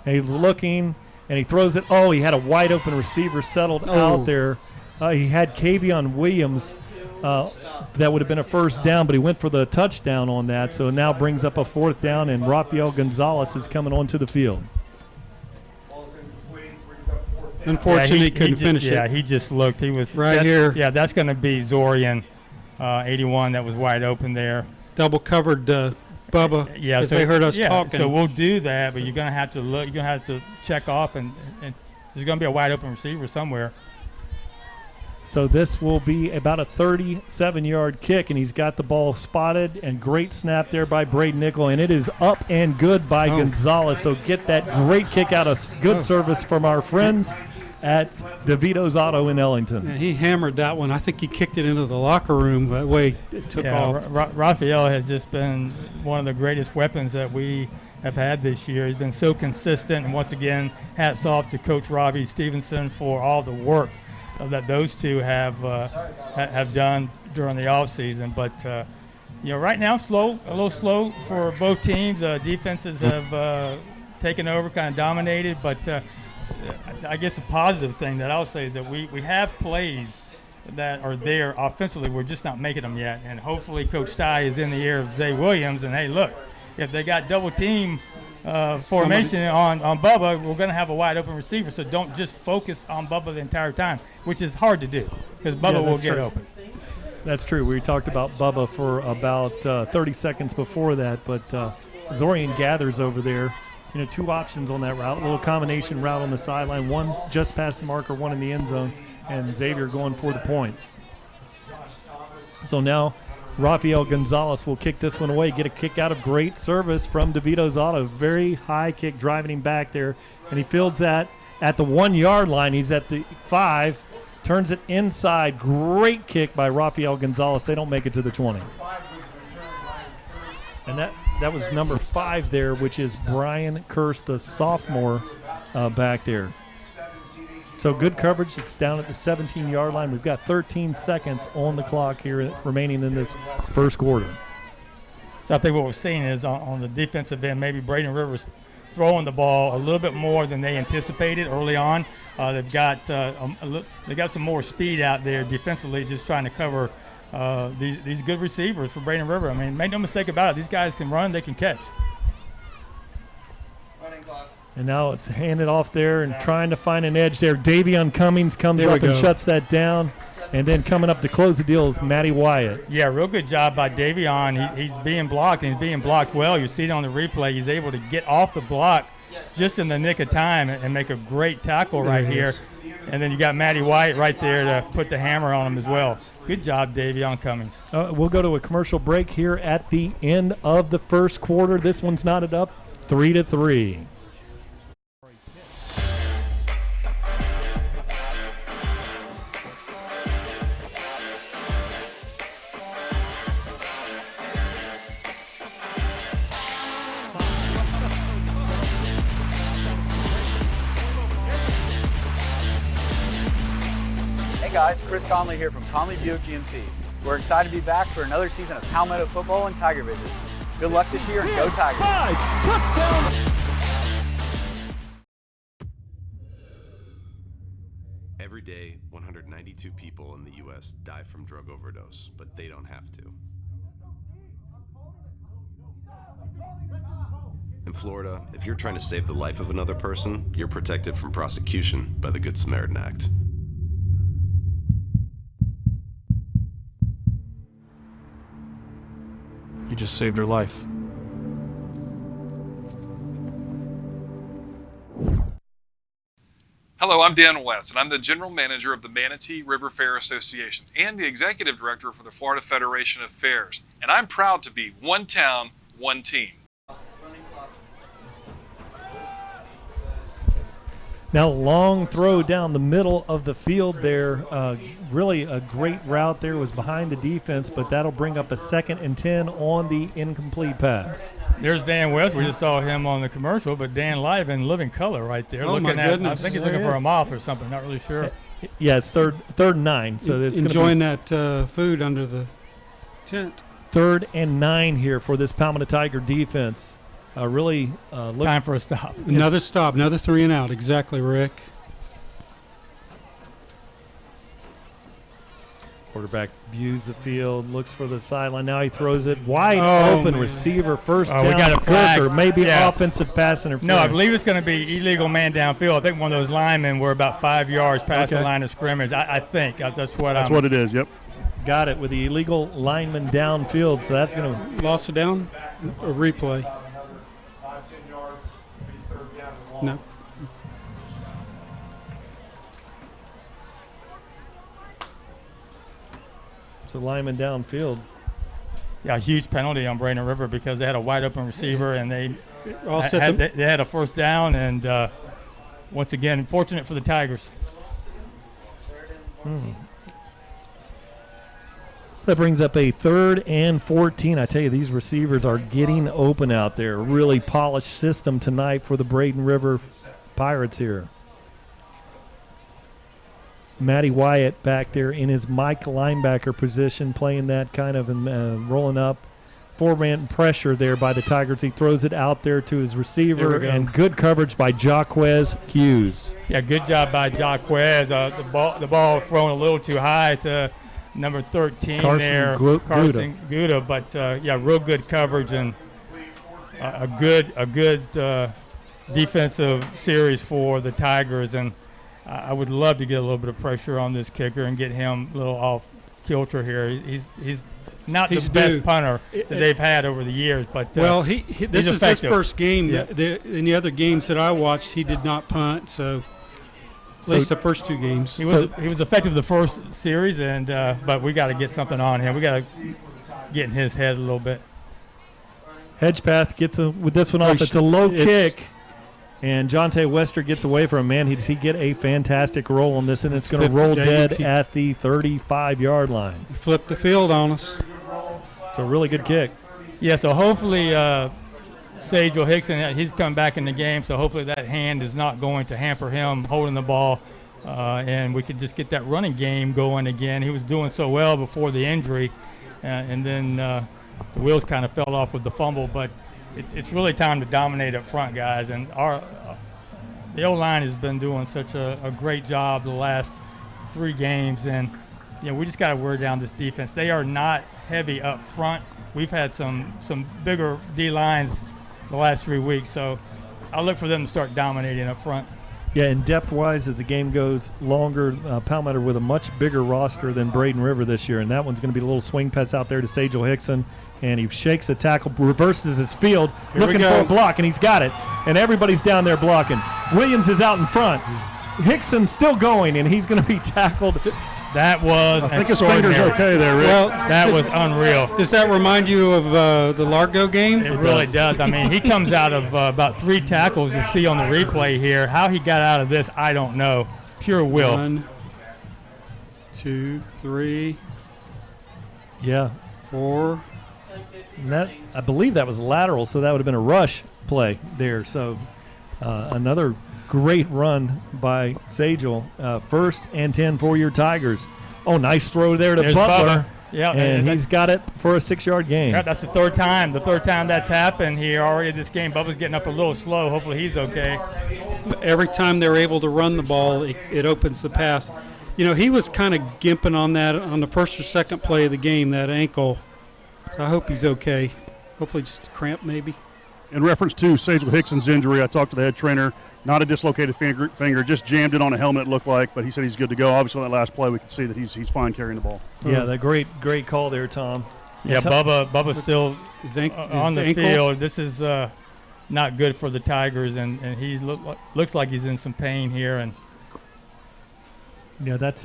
And he's looking, and he throws it. Oh, he had a wide-open receiver settled out there. He had Kavion Williams. That would have been a first down, but he went for the touchdown on that. So it now brings up a 4th down, and Rafael Gonzalez is coming onto the field. Unfortunately, he couldn't finish it. Yeah, he just looked. He was here. Yeah, that's going to be Zorian, 81, that was wide open there. Double covered Bubba. Yeah, because they heard us talking. So we'll do that, but you're going to have to look. You're going to have to check off, and there's going to be a wide open receiver somewhere. So this will be about a 37-yard kick, and he's got the ball spotted, and great snap there by Braden Nickel, and it is up and good by Gonzalez. So get that great kick out of good service from our friends at DeVito's Auto in Ellington. Yeah, he hammered that one. I think he kicked it into the locker room, but way it took off. Raphael has just been one of the greatest weapons that we have had this year. He's been so consistent, and once again, hats off to Coach Robbie Stevenson for all the work that those two have done during the offseason. But right now, a little slow for both teams. Defenses have taken over, kind of dominated. But I guess the positive thing that I'll say is that we have plays that are there offensively. We're just not making them yet. And hopefully Coach Ty is in the ear of Zay Williams. And, hey, look, if they got double team formation on Bubba, we're going to have a wide open receiver. So don't just focus on Bubba the entire time, which is hard to do because Bubba will get open. That's true. We talked about Bubba for about 30 seconds before that, but Zorian gathers over there. Two options on that route, a little combination route on the sideline, one just past the marker, one in the end zone, and Xavier going for the points. So now Rafael Gonzalez will kick this one away, get a kick out of great service from DeVito Zotto. Very high kick driving him back there, and he fields that at the 1 yard line. He's at the 5, turns it inside. Great kick by Rafael Gonzalez. They don't make it to the 20. And that was number 5 there, which is Brian Kearse, the sophomore back there. So good coverage. It's down at the 17-yard line. We've got 13 seconds on the clock here remaining in this first quarter. So I think what we're seeing is on the defensive end, maybe Braden Rivers throwing the ball a little bit more than they anticipated early on. They've got some more speed out there defensively, just trying to cover these good receivers for Braden River. I mean, make no mistake about it. These guys can run, they can catch. And now it's handed off there and trying to find an edge there. Davion Cummings comes up and shuts that down. And then coming up to close the deal is Matty Wyatt. Yeah, real good job by Davion. He's being blocked, and he's being blocked well. You see it on the replay. He's able to get off the block just in the nick of time and make a great tackle right here. And then you got Matty Wyatt right there to put the hammer on him as well. Good job, Davion Cummings. We'll go to a commercial break here at the end of the first quarter. This one's knotted up 3-3. Hey guys, Chris Conley here from Conley Buick GMC. We're excited to be back for another season of Palmetto football and TigerVision. Good luck this year and go Tigers! 5, touchdown! Every day, 192 people in the U.S. die from drug overdose, but they don't have to. In Florida, if you're trying to save the life of another person, you're protected from prosecution by the Good Samaritan Act. You just saved her life. Hello, I'm Dan West, and I'm the General Manager of the Manatee River Fair Association and the Executive Director for the Florida Federation of Fairs. And I'm proud to be one town, one team. Now long throw down the middle of the field there. Really a great route there, was behind the defense, but that'll bring up a 2nd and 10 on the incomplete pass. There's Dan West. We just saw him on the commercial, but Dan live in living color right there. Oh, looking my at, goodness. I think he's looking for a moth or something. Not really sure. Yeah, it's third and 9. So it's enjoying that food under the tent. 3rd and 9 here for this Palmetto Tiger defense. Really time for a stop. Another stop, another 3 and out. Exactly, Rick. Quarterback views the field, looks for the sideline. Now he throws it wide open. Man. Receiver first down. We got a flag. Or maybe offensive pass interference. No, I believe it's going to be illegal man downfield. I think one of those linemen were about 5 yards past the line of scrimmage. I think that's what it is. Yep. Got it with the illegal lineman downfield. So that's going to lost it down. A replay. 10 yards, be 3rd down and long. No. So lineman downfield. Yeah, a huge penalty on Braden River because they had a wide open receiver and they had a first down, and once again, fortunate for the Tigers. So that brings up a 3rd and 14. I tell you, these receivers are getting open out there. Really polished system tonight for the Braden River Pirates here. Matty Wyatt back there in his Mike linebacker position, playing that kind of rolling up. Four-man pressure there by the Tigers. He throws it out there to his receiver, and good coverage by Jaquez Hughes. Yeah, good job by Jaquez. The ball thrown a little too high to number 13 Carson Gouda. But, real good coverage and a good defensive series for the Tigers. And I would love to get a little bit of pressure on this kicker and get him a little off kilter here. He's not the best punter that they've had over the years, but this is his first game. Yeah. In the other games that I watched, he did not punt. So at least the first two games, he was effective the first series, and but we got to get something on him. We got to get in his head a little bit. Hedgepath with this one off. It's a low kick. And Jonte Wester gets away from him. Man, does he get a fantastic roll on this, and it's going to roll dead at the 35-yard line. He flipped the field on us. It's a really good kick. Yeah, so hopefully Sagel Hickson, he's come back in the game, so hopefully that hand is not going to hamper him holding the ball, and we could just get that running game going again. He was doing so well before the injury, and then the wheels kind of fell off with the fumble, but it's really time to dominate up front, guys. And the O-line has been doing such a great job the last 3 games, and we just got to wear down this defense. They are not heavy up front. We've had some bigger D-lines the last 3 weeks, so I'll look for them to start dominating up front. Yeah, and depth-wise, as the game goes longer, Palmetto with a much bigger roster than Braden River this year, and that one's going to be a little swing pass out there to Sagel Hickson, and he shakes a tackle, reverses his field, looking for a block, and he's got it, and everybody's down there blocking. Williams is out in front. Hickson still going, and he's going to be tackled. That was I think his finger's okay there, Rick. Well, that was unreal. Does that remind you of the Largo game? It really does. I mean, he comes out of about 3 tackles you see on the replay here. How he got out of this, I don't know. Pure will. 1, 2, 3. Yeah. 4. And I believe that was lateral, so that would have been a rush play there. So another great run by Sagel. 1st and 10 for your Tigers. Oh, nice throw there to Butler. Yeah, and he's got it for a 6-yard gain. Yeah, that's the third time that's happened here already this game. Bubba's getting up a little slow. Hopefully he's okay. Every time they're able to run the ball, it opens the pass. He was kind of gimping on that on the first or second play of the game, that ankle. So I hope he's okay. Hopefully just a cramp maybe. In reference to Sagel Hickson's injury, I talked to the head trainer. Not a dislocated finger, just jammed it on a helmet, it looked like, but he said he's good to go. Obviously, on that last play, we can see that he's fine carrying the ball. Yeah, that great call there, Tom. Yeah, Bubba's still on the field. This is not good for the Tigers, and he looks like he's in some pain here. And yeah, that's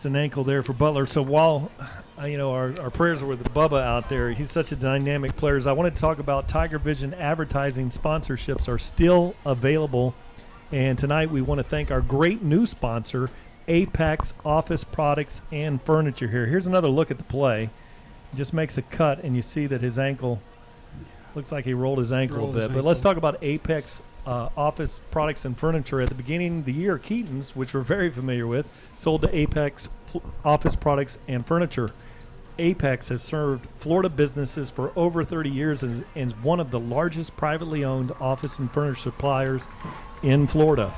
an ankle there for Butler. So while our prayers are with Bubba out there, he's such a dynamic player. I wanted to talk about TigerVision advertising sponsorships are still available, and tonight we want to thank our great new sponsor, Apex Office Products and Furniture. Here's another look at the play. He just makes a cut, and you see that his ankle looks like he rolled his ankle a bit. But let's talk about Apex Office Products and Furniture. At the beginning of the year, Keaton's, which we're very familiar with, sold to Apex Office Products and Furniture. Apex has served Florida businesses for over 30 years and is one of the largest privately owned office and furniture suppliers in Florida.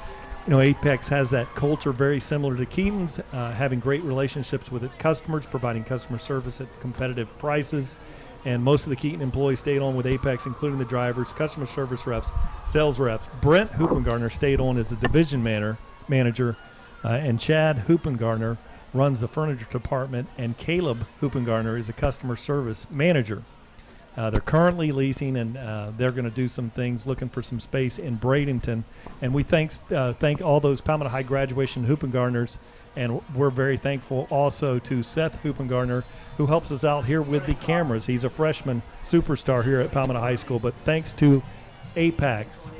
Apex has that culture very similar to Keaton's, having great relationships with its customers, providing customer service at competitive prices. And most of the Keaton employees stayed on with Apex, including the drivers, customer service reps, sales reps. Brent Hoopengartner stayed on as a division manager, and Chad Hoopengartner runs the furniture department, and Caleb Hoopengartner is a customer service manager. They're currently leasing, and they're going to do some things, looking for some space in Bradenton. And we thank all those Palmetto High graduation Hoopengartners, and we're very thankful also to Seth Hoopengartner, who helps us out here with the cameras. He's a freshman superstar here at Palmetto High School, but thanks to Apex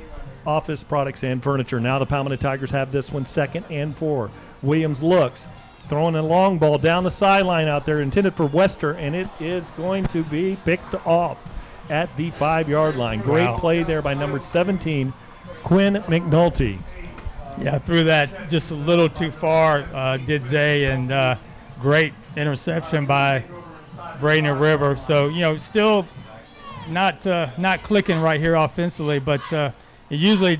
Office Products and Furniture. Now the Palmetto Tigers have this one 2nd and 4. Williams looks, throwing a long ball down the sideline out there, intended for Wester, and it is going to be picked off at the 5-yard line. Great play there by number 17, Quinn McNulty. Yeah, threw that just a little too far, did Zay, and great interception by Braden River. So, still not clicking right here offensively, but usually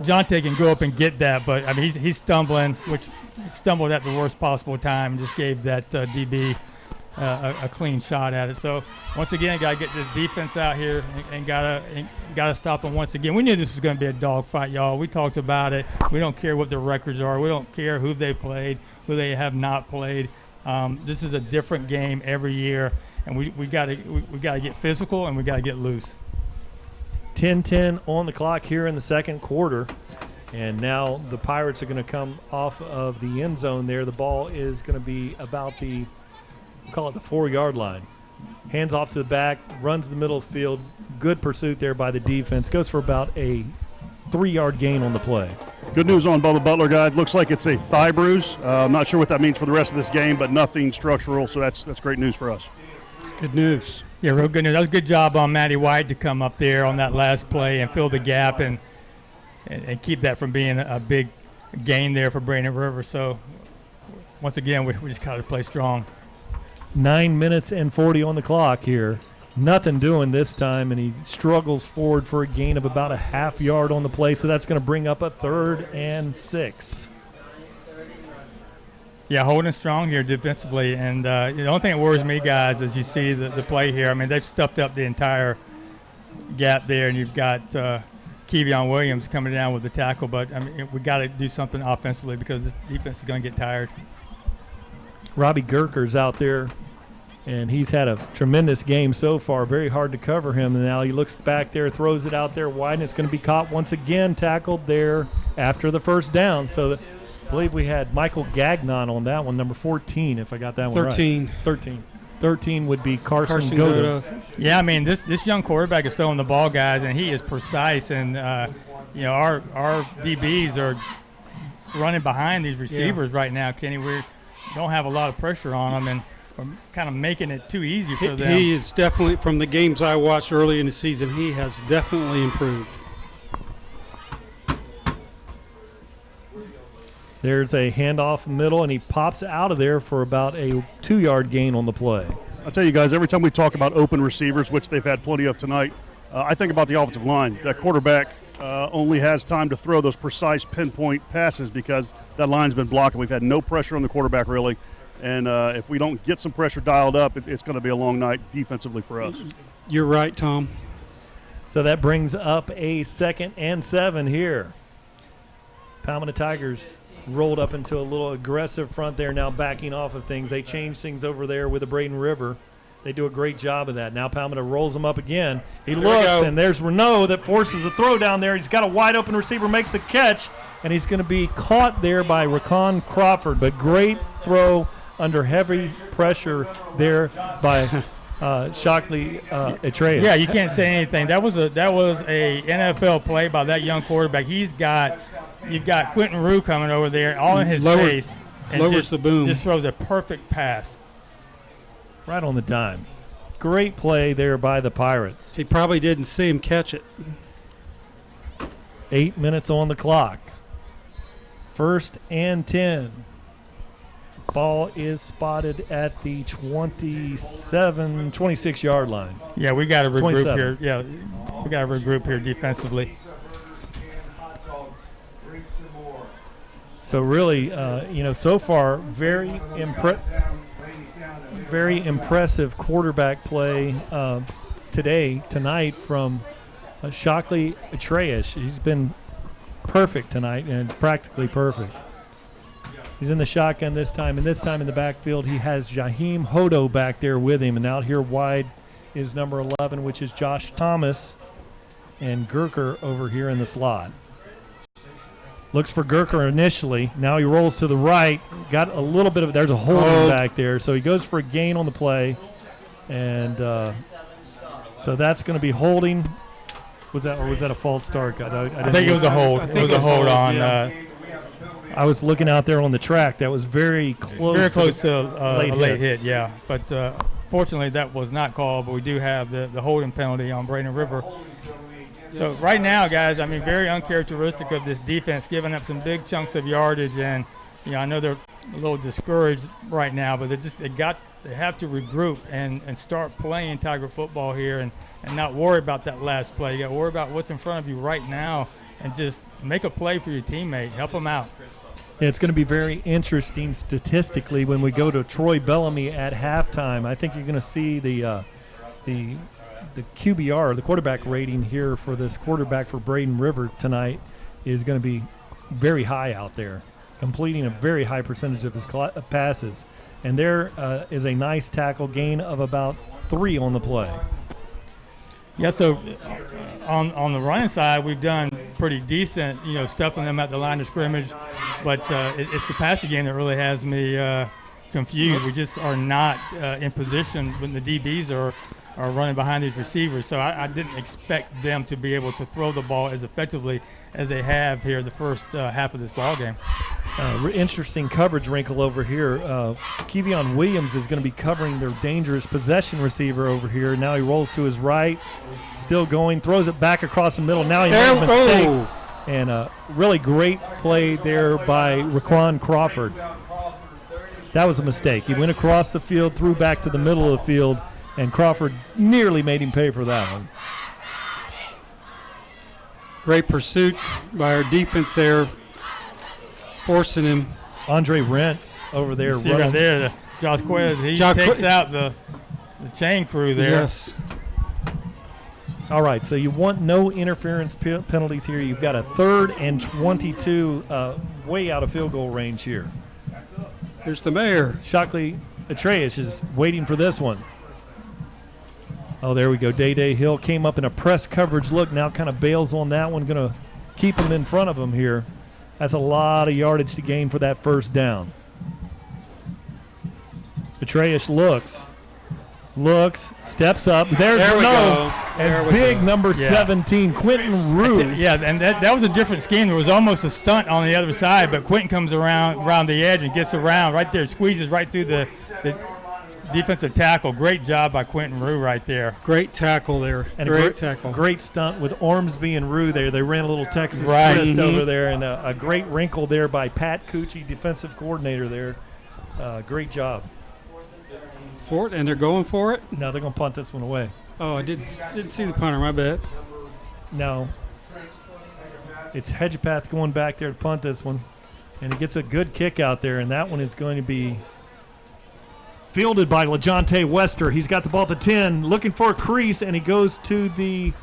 Jonte can go up and get that, but I mean he's stumbling, which stumbled at the worst possible time and just gave that DB a clean shot at it. So once again, got to get this defense out here and gotta stop them once again. We knew this was going to be a dogfight, y'all. We talked about it. We don't care what their records are. We don't care who they played, who they have not played. This is a different game every year, and we got to get physical and we got to get loose. 10-10 on the clock here in the second quarter. And now the Pirates are going to come off of the end zone there. The ball is going to be about the 4-yard line. Hands off to the back, runs the middle of the field. Good pursuit there by the defense. Goes for about a 3-yard gain on the play. Good news on Bubba Butler, guys. Looks like it's a thigh bruise. I'm not sure what that means for the rest of this game, but nothing structural, so that's great news for us. Good news. Yeah, real good news. That was a good job on Matty White to come up there on that last play and fill the gap and keep that from being a big gain there for Braden River. So, once again, we just got to play strong. 9 minutes and 40 on the clock here. Nothing doing this time, and he struggles forward for a gain of about a half yard on the play, so that's going to bring up a 3rd and 6. Yeah, holding strong here defensively. And the only thing that worries me, guys, is you see the play here. I mean, they've stuffed up the entire gap there, and you've got Kevion Williams coming down with the tackle. But, I mean, we got to do something offensively because this defense is going to get tired. Robbie Gurker's out there, and he's had a tremendous game so far. Very hard to cover him. And now he looks back there, throws it out there wide, and it's going to be caught once again, tackled there after the first down. So I believe we had Michael Gagnon on that one, number 14, if I got that one 13. right. 13 would be Carson Goda. Yeah, I mean, this young quarterback is throwing the ball, guys, and he is precise. And, our DBs are running behind these receivers right now, Kenny. We don't have a lot of pressure on them, and we're kind of making it too easy for them. He is definitely, from the games I watched early in the season, he has definitely improved. There's a handoff middle, and he pops out of there for about a 2-yard gain on the play. I'll tell you guys, every time we talk about open receivers, which they've had plenty of tonight, I think about the offensive line. That quarterback only has time to throw those precise pinpoint passes because that line's been blocking. We've had no pressure on the quarterback, really. And if we don't get some pressure dialed up, it's going to be a long night defensively for us. You're right, Tom. So that brings up a 2nd and 7 here. Palmetto Tigers rolled up into a little aggressive front there, now backing off of things. They change things over there with the Braden River. They do a great job of that. Now Palmetto rolls them up again. He looks, and there's Renault that forces a throw down there. He's got a wide open receiver, makes the catch, and he's going to be caught there by Rakon Crawford. But great throw under heavy pressure there by Shockley Atreus. Yeah, you can't say anything. That was a NFL play by that young quarterback. You've got Quentin Rue coming over there, all in his face, and just throws a perfect pass. Right on the dime. Great play there by the Pirates. He probably didn't see him catch it. 8 minutes on the clock. 1st and 10. Ball is spotted at the 26-yard line. Yeah, we got to regroup here. Yeah, we got to regroup here defensively. So really, so far, very impressive quarterback play tonight from Shockley Atreus. He's been perfect tonight, and practically perfect. He's in the shotgun this time, and this time in the backfield he has Jaheim Hodo back there with him, and out here wide is number 11, which is Josh Thomas, and Gurker over here in the slot. Looks for Gurker initially. Now he rolls to the right. Got a little bit of – there's a holding back there. So he goes for a gain on the play. And so that's going to be holding. Was that a false start, guys? I think it was a hold. It was a hold on I was looking out there on the track. That was very close. Very close to a late hit, yeah. But fortunately that was not called. But we do have the holding penalty on Braden River. So right now, guys, I mean, very uncharacteristic of this defense, giving up some big chunks of yardage, and I know they're a little discouraged right now, but they have to regroup and start playing Tiger football here, and not worry about that last play. You got to worry about what's in front of you right now, and just make a play for your teammate, help them out. Yeah, it's going to be very interesting statistically when we go to Troy Bellamy at halftime. I think you're going to see the QBR, the quarterback rating here for this quarterback for Braden River tonight is going to be very high out there, completing a very high percentage of his passes. And there is a nice tackle gain of about 3 on the play. Yeah, so on the running side, we've done pretty decent, stuffing them at the line of scrimmage. But it's the passing game that really has me confused. We just are not in position when the DBs are running behind these receivers. So I didn't expect them to be able to throw the ball as effectively as they have here the first half of this ball game. Interesting coverage wrinkle over here. Kevion Williams is going to be covering their dangerous possession receiver over here. Now he rolls to his right, still going, throws it back across the middle. Now he made a mistake. And a really great play there by Raquan Crawford. That was a mistake. He went across the field, threw back to the middle of the field, and Crawford nearly made him pay for that one. Great pursuit by our defense there, forcing him. Andre Rentz over there. See right there, Josh Quez, he takes out the chain crew there. Yes. All right, so you want no interference penalties here. You've got a 3rd and 22 way out of field goal range here. Here's the mayor. Shockley Atreus is waiting for this one. Oh, there we go. Day Hill came up in a press coverage look, now kind of bails on that one, going to keep him in front of him here. That's a lot of yardage to gain for that first down. Atreus looks, steps up. There we go. And big number 17, Quentin Rue. Yeah, and that was a different scheme. There was almost a stunt on the other side, but Quentin comes around the edge and gets around right there, squeezes right through the defensive tackle. Great job by Quentin Rue right there. Great tackle there. And great tackle. Great stunt with Ormsby and Rue there. They ran a little Texas twist over there, and a great wrinkle there by Pat Cucci, defensive coordinator there. Great job. For it, and they're going for it? No, they're going to punt this one away. Oh, I didn't see the punter, my bad. No. It's Hedgepath going back there to punt this one. And he gets a good kick out there, and that one is going to be fielded by LaJonte Wester. He's got the ball at the 10, looking for a crease, and he goes to the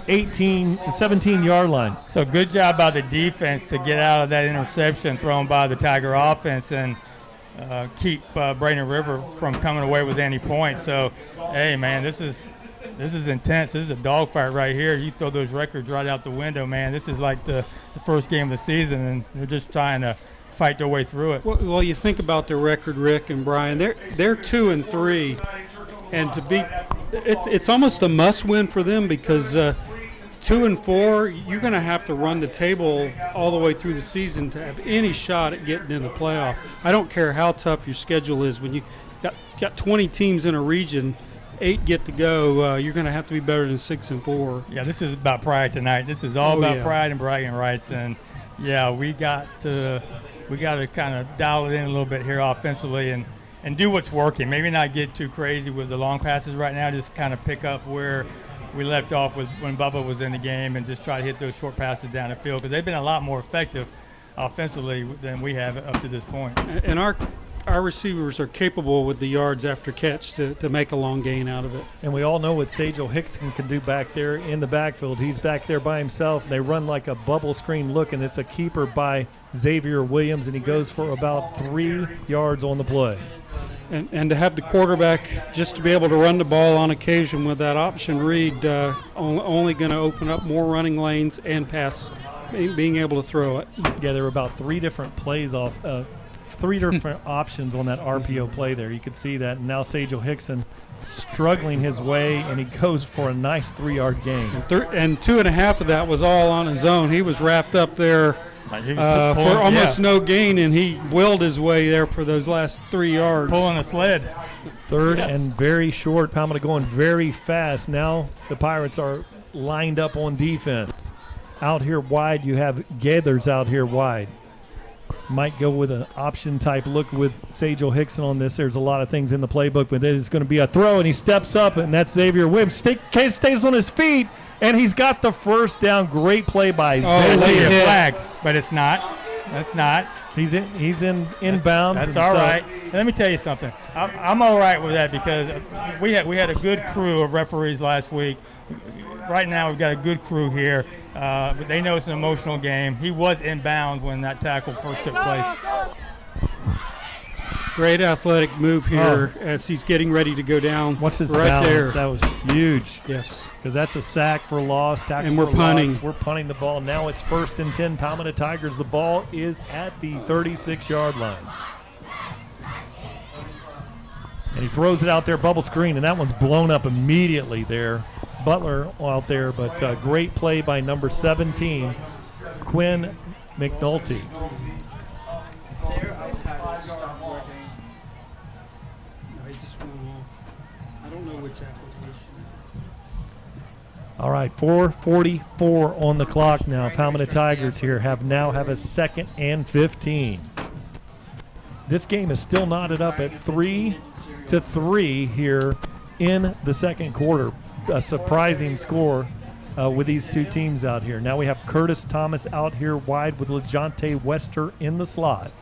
17-yard line. So good job by the defense to get out of that interception thrown by the Tiger offense and keep Braden River from coming away with any points. So, hey, man, this is intense. This is a dogfight right here. You throw those records right out the window, man. This is like the first game of the season, and they're just trying to fight their way through it. Well, you think about the record, Rick and Brian. They're 2-3, and to be, it's almost a must-win for them because 2-4, you're going to have to run the table all the way through the season to have any shot at getting in the playoff. I don't care how tough your schedule is. When you got 20 teams in a region, 8 get to go, you're going to have to be better than 6-4. Yeah, this is about pride tonight. This is all about pride and bragging rights, and yeah, we got to kind of dial it in a little bit here offensively and do what's working. Maybe not get too crazy with the long passes right now. Just kind of pick up where we left off with when Bubba was in the game and just try to hit those short passes down the field because they've been a lot more effective offensively than we have up to this point. And our receivers are capable with the yards after catch to make a long gain out of it. And we all know what Sajel Hickson can do back there in the backfield. He's back there by himself. They run like a bubble screen look, and it's a keeper by Xavier Williams, and he goes for about 3 yards on the play. And to have the quarterback just to be able to run the ball on occasion with that option read, only going to open up more running lanes and pass, being able to throw it. Yeah, there were about 3 different plays off 3 different options on that RPO play there. You could see that. And now Sajel Hickson struggling his way, and he goes for a nice 3-yard gain. And 2.5 of that was all on his own. He was wrapped up there for almost no gain, and he willed his way there for those last 3 yards. Pulling a sled. 3rd and very short. Palmetto going very fast. Now the Pirates are lined up on defense. Out here wide, you have Gathers out here wide. Might go with an option type look with Sajel Hickson on this. There's a lot of things in the playbook, but there's going to be a throw, and he steps up, and that's Xavier Williams. Stays on his feet, and he's got the first down. Great play by Xavier. Flag, but it's not. That's not. He's in inbounds. That's all right. Let me tell you something. I'm all right with that because we had a good crew of referees last week. Right now we've got a good crew here. But they know it's an emotional game. He was inbounds when that tackle first took place. Great athletic move here as he's getting ready to go down. What's his right balance? there? That was huge. Yes. Because that's a sack for loss. Tackle and we're for punting. Loss. We're punting the ball. Now it's 1st and 10. Palmetto Tigers. The ball is at the 36-yard line. And he throws it out there, bubble screen, and that one's blown up immediately there. Butler out there, but great play by number 17, Quinn McNulty. All right, 4:44 on the clock now. Palmetto Tigers here have a 2nd and 15. This game is still knotted up at 3-3 here in the second quarter. A surprising score with these two teams out here. Now we have Curtis Thomas out here wide with LeJonte Wester in the slot.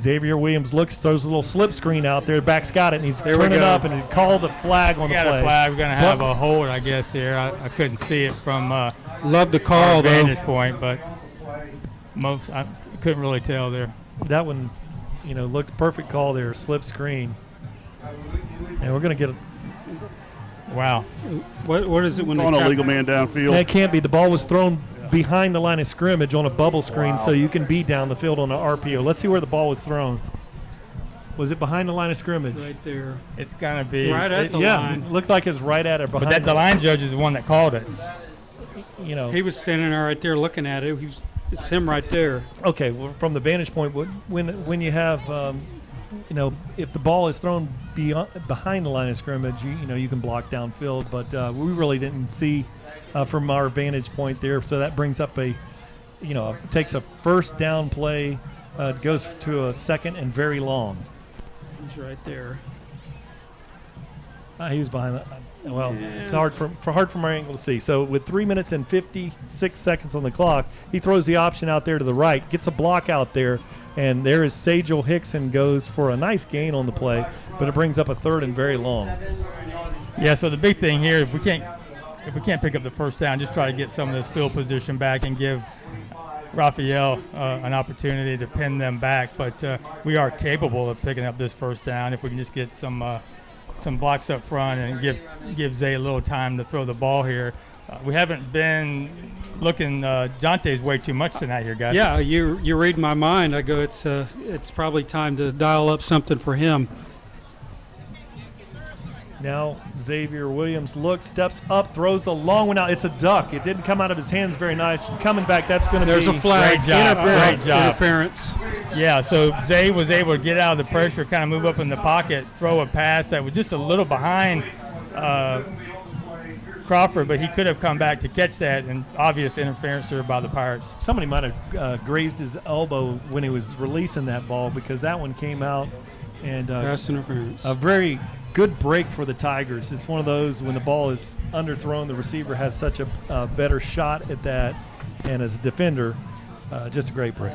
Xavier Williams throws a little slip screen out there. Back's got it, and he's turning it up, and he called the flag on the play. We got a flag. We're going to have a hold, I guess, here. I couldn't see it from love the call, vantage point, but I couldn't really tell there. That one, looked perfect call there, slip screen. And we're going to get a wow. What is it when on a legal man downfield? That can't be. The ball was thrown behind the line of scrimmage on a bubble screen, so you can be down the field on an RPO. Let's see where the ball was thrown. Was it behind the line of scrimmage? Right there. It's going to be. Right at the line. Yeah, looked like it was right at it. But the line judge is the one that called it. He was standing there right there looking at it. It's him right there. Okay, well, from the vantage point, when you have if the ball is thrown behind the line of scrimmage, you can block downfield. But we really didn't see from our vantage point there. So that brings up takes a first down play, goes to a 2nd and very long. He's right there. He was behind that. Well, it's hard from our angle to see. So with 3 minutes and 56 seconds on the clock, he throws the option out there to the right, gets a block out there. And there is Sajel Hickson, goes for a nice gain on the play, but it brings up a 3rd and very long. Yeah, so the big thing here, if we can't pick up the first down, just try to get some of this field position back and give Raphael an opportunity to pin them back. But we are capable of picking up this first down if we can just get some blocks up front and give Zay a little time to throw the ball here. We haven't been looking Jonte's way too much tonight here, guys. Yeah, you read my mind. I go, it's probably time to dial up something for him. Now Xavier Williams steps up, throws the long one out. It's a duck. It didn't come out of his hands very nice. Coming back, that's going to be. There's a flag. Great job. Interference. Yeah, so Zay was able to get out of the pressure, kind of move up in the pocket, throw a pass that was just a little behind Crawford, but he could have come back to catch that, and obvious interference there by the Pirates. Somebody might have grazed his elbow when he was releasing that ball, because that one came out, and pass interference. A very good break for the Tigers. It's one of those when the ball is underthrown, the receiver has such a better shot at that, and as a defender, just a great break.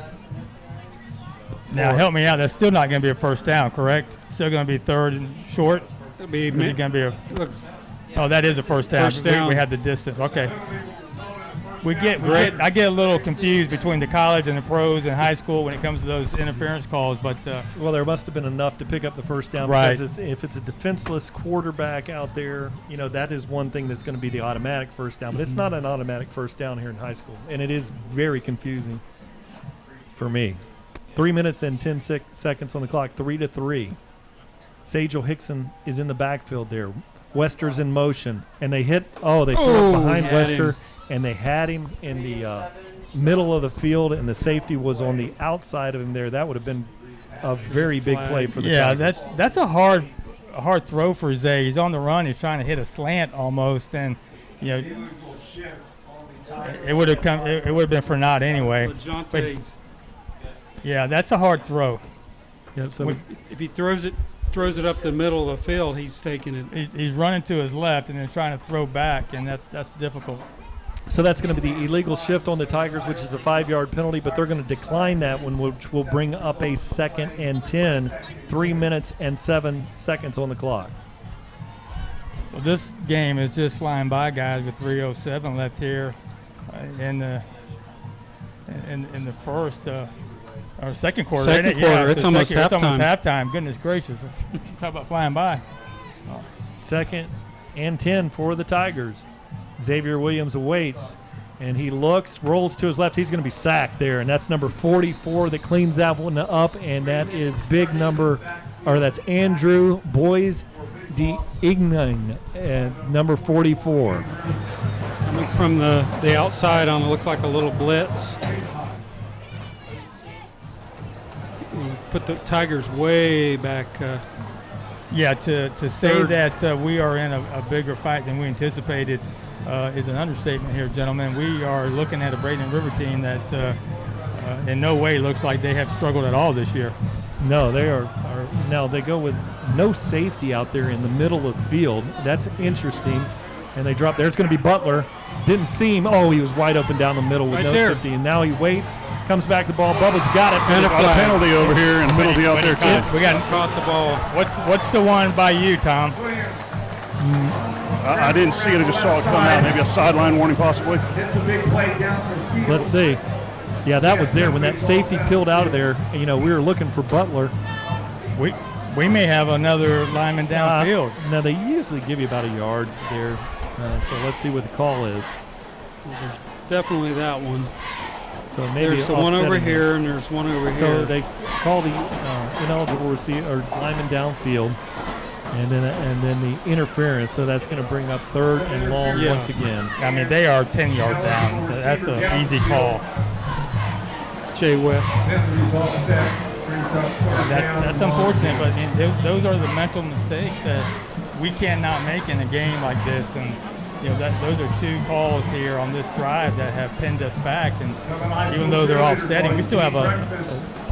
Now help me out. That's still not going to be a first down, correct? Still going to be 3rd and short. It'll be going to be a. Oh, that is a first down. We had the distance. Okay. I get a little confused between the college and the pros and high school when it comes to those interference calls. But well, there must have been enough to pick up the first down. Right. Because if it's a defenseless quarterback out there, that is one thing that's going to be the automatic first down. But it's not an automatic first down here in high school, and it is very confusing for me. 3 minutes and 10 seconds on the clock. 3-3. Sajel Hickson is in the backfield there. Wester's in motion, and they threw it behind Wester, and they had him in the middle of the field, and the safety was on the outside of him there. That would have been a very big play for the Tigers. That's a hard throw for Zay. He's on the run. He's trying to hit a slant almost, and you know, it would have come. It would have been for naught anyway. But, yeah, that's a hard throw. Yep. So if he throws it up the middle of the field, he's taking it. He's running to his left and then trying to throw back, and that's difficult. So that's going to be the illegal shift on the Tigers, which is a 5-yard penalty, but they're going to decline that one, which will bring up a 2nd and 10, 3 minutes and 7 seconds on the clock. Well, this game is just flying by, guys, with 3:07 left here in the first or second quarter. Second quarter. Yeah, it's almost halftime. It's almost halftime. Goodness gracious! Talk about flying by. 2nd and 10 for the Tigers. Xavier Williams awaits, and he looks, rolls to his left. He's going to be sacked there, and that's number 44 that cleans that one up, and that is that's Andrew Boys de Ignan, number 44. Coming from the outside on it looks like a little blitz. Put the Tigers way back. Yeah, to say that we are in a bigger fight than we anticipated is an understatement here, gentlemen. We are looking at a Braden River team that in no way looks like they have struggled at all this year. No, they are now they go with no safety out there in the middle of the field. That's interesting. And they drop there. It's going to be Butler. Didn't seem. Oh, he was wide open down the middle with no safety. And now he waits, comes back the ball. Bubba's got it. And a penalty over here and a penalty out there too. We got across the ball. What's the one by you, Tom? I didn't see it. I just saw it come out. Maybe a sideline warning possibly. Let's see. Yeah, that was there when that safety peeled out of there. You know, we were looking for Butler. We may have another lineman downfield. No, they usually give you about a yard there. So let's see what the call is. There's definitely that one. So maybe there's the one over here and there's one over here. So they call the ineligible receiver or lineman downfield, and then the interference. So that's going to bring up 3rd and long once again. I mean, they are 10 yards down. That's an easy call. Jay West. That's unfortunate, but I mean, those are the mental mistakes that we cannot make in a game like this. And you know, those are 2 calls here on this drive that have pinned us back. And even though they're offsetting, we still have a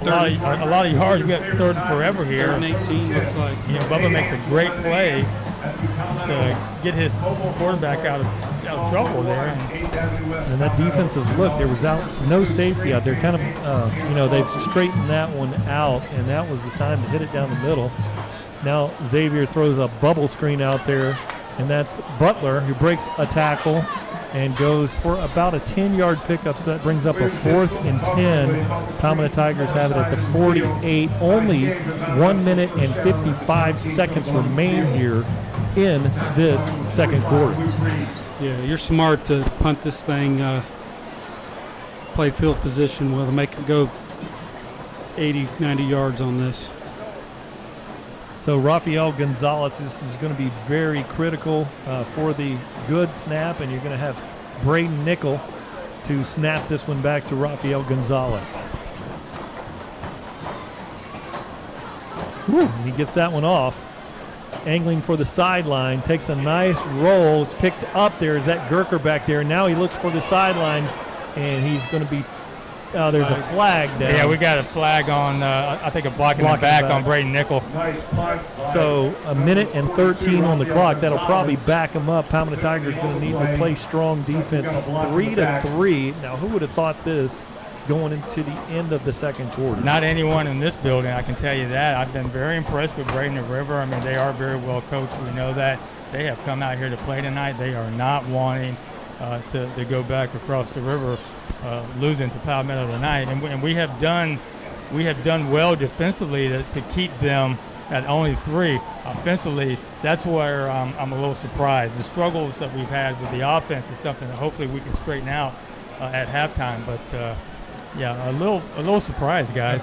lot of yards. We got 3rd and forever here. 3rd and 18 looks like. You know, Bubba makes a great play to get his quarterback out of trouble there. And that defensive look, there was no safety out there. Kind of, they've straightened that one out, and that was the time to hit it down the middle. Now Xavier throws a bubble screen out there, and that's Butler who breaks a tackle and goes for about a 10-yard pickup. So that brings up a 4th and 10. Palmetto Tigers have it at the 48. Only 1 minute and 55 seconds remain here in this second quarter. Yeah, you're smart to punt this thing, play field position with, make it go 80, 90 yards on this. So Rafael Gonzalez is going to be very critical for the good snap, and you're going to have Braden Nickel to snap this one back to Rafael Gonzalez. Woo, he gets that one off. Angling for the sideline, takes a nice roll. It's picked up there. Is that Gurker back there? Now he looks for the sideline, and he's going to be there's a flag down. Yeah, we got a flag on, I think, a blocking the back on Braden Nickel. So a minute and 13 on the clock. That'll probably back him up. Palmetto Tigers going to need to play strong defense. 3-3. Now, who would have thought this going into the end of the second quarter? Not anyone in this building, I can tell you that. I've been very impressed with Braden River. I mean, they are very well coached. We know that. They have come out here to play tonight. They are not wanting to go back across the river, losing to Palmetto tonight. And we have done well defensively to keep them at only 3. Offensively, that's where I'm a little surprised. The struggles that we've had with the offense is something that hopefully we can straighten out at halftime. But yeah, a little surprised, guys.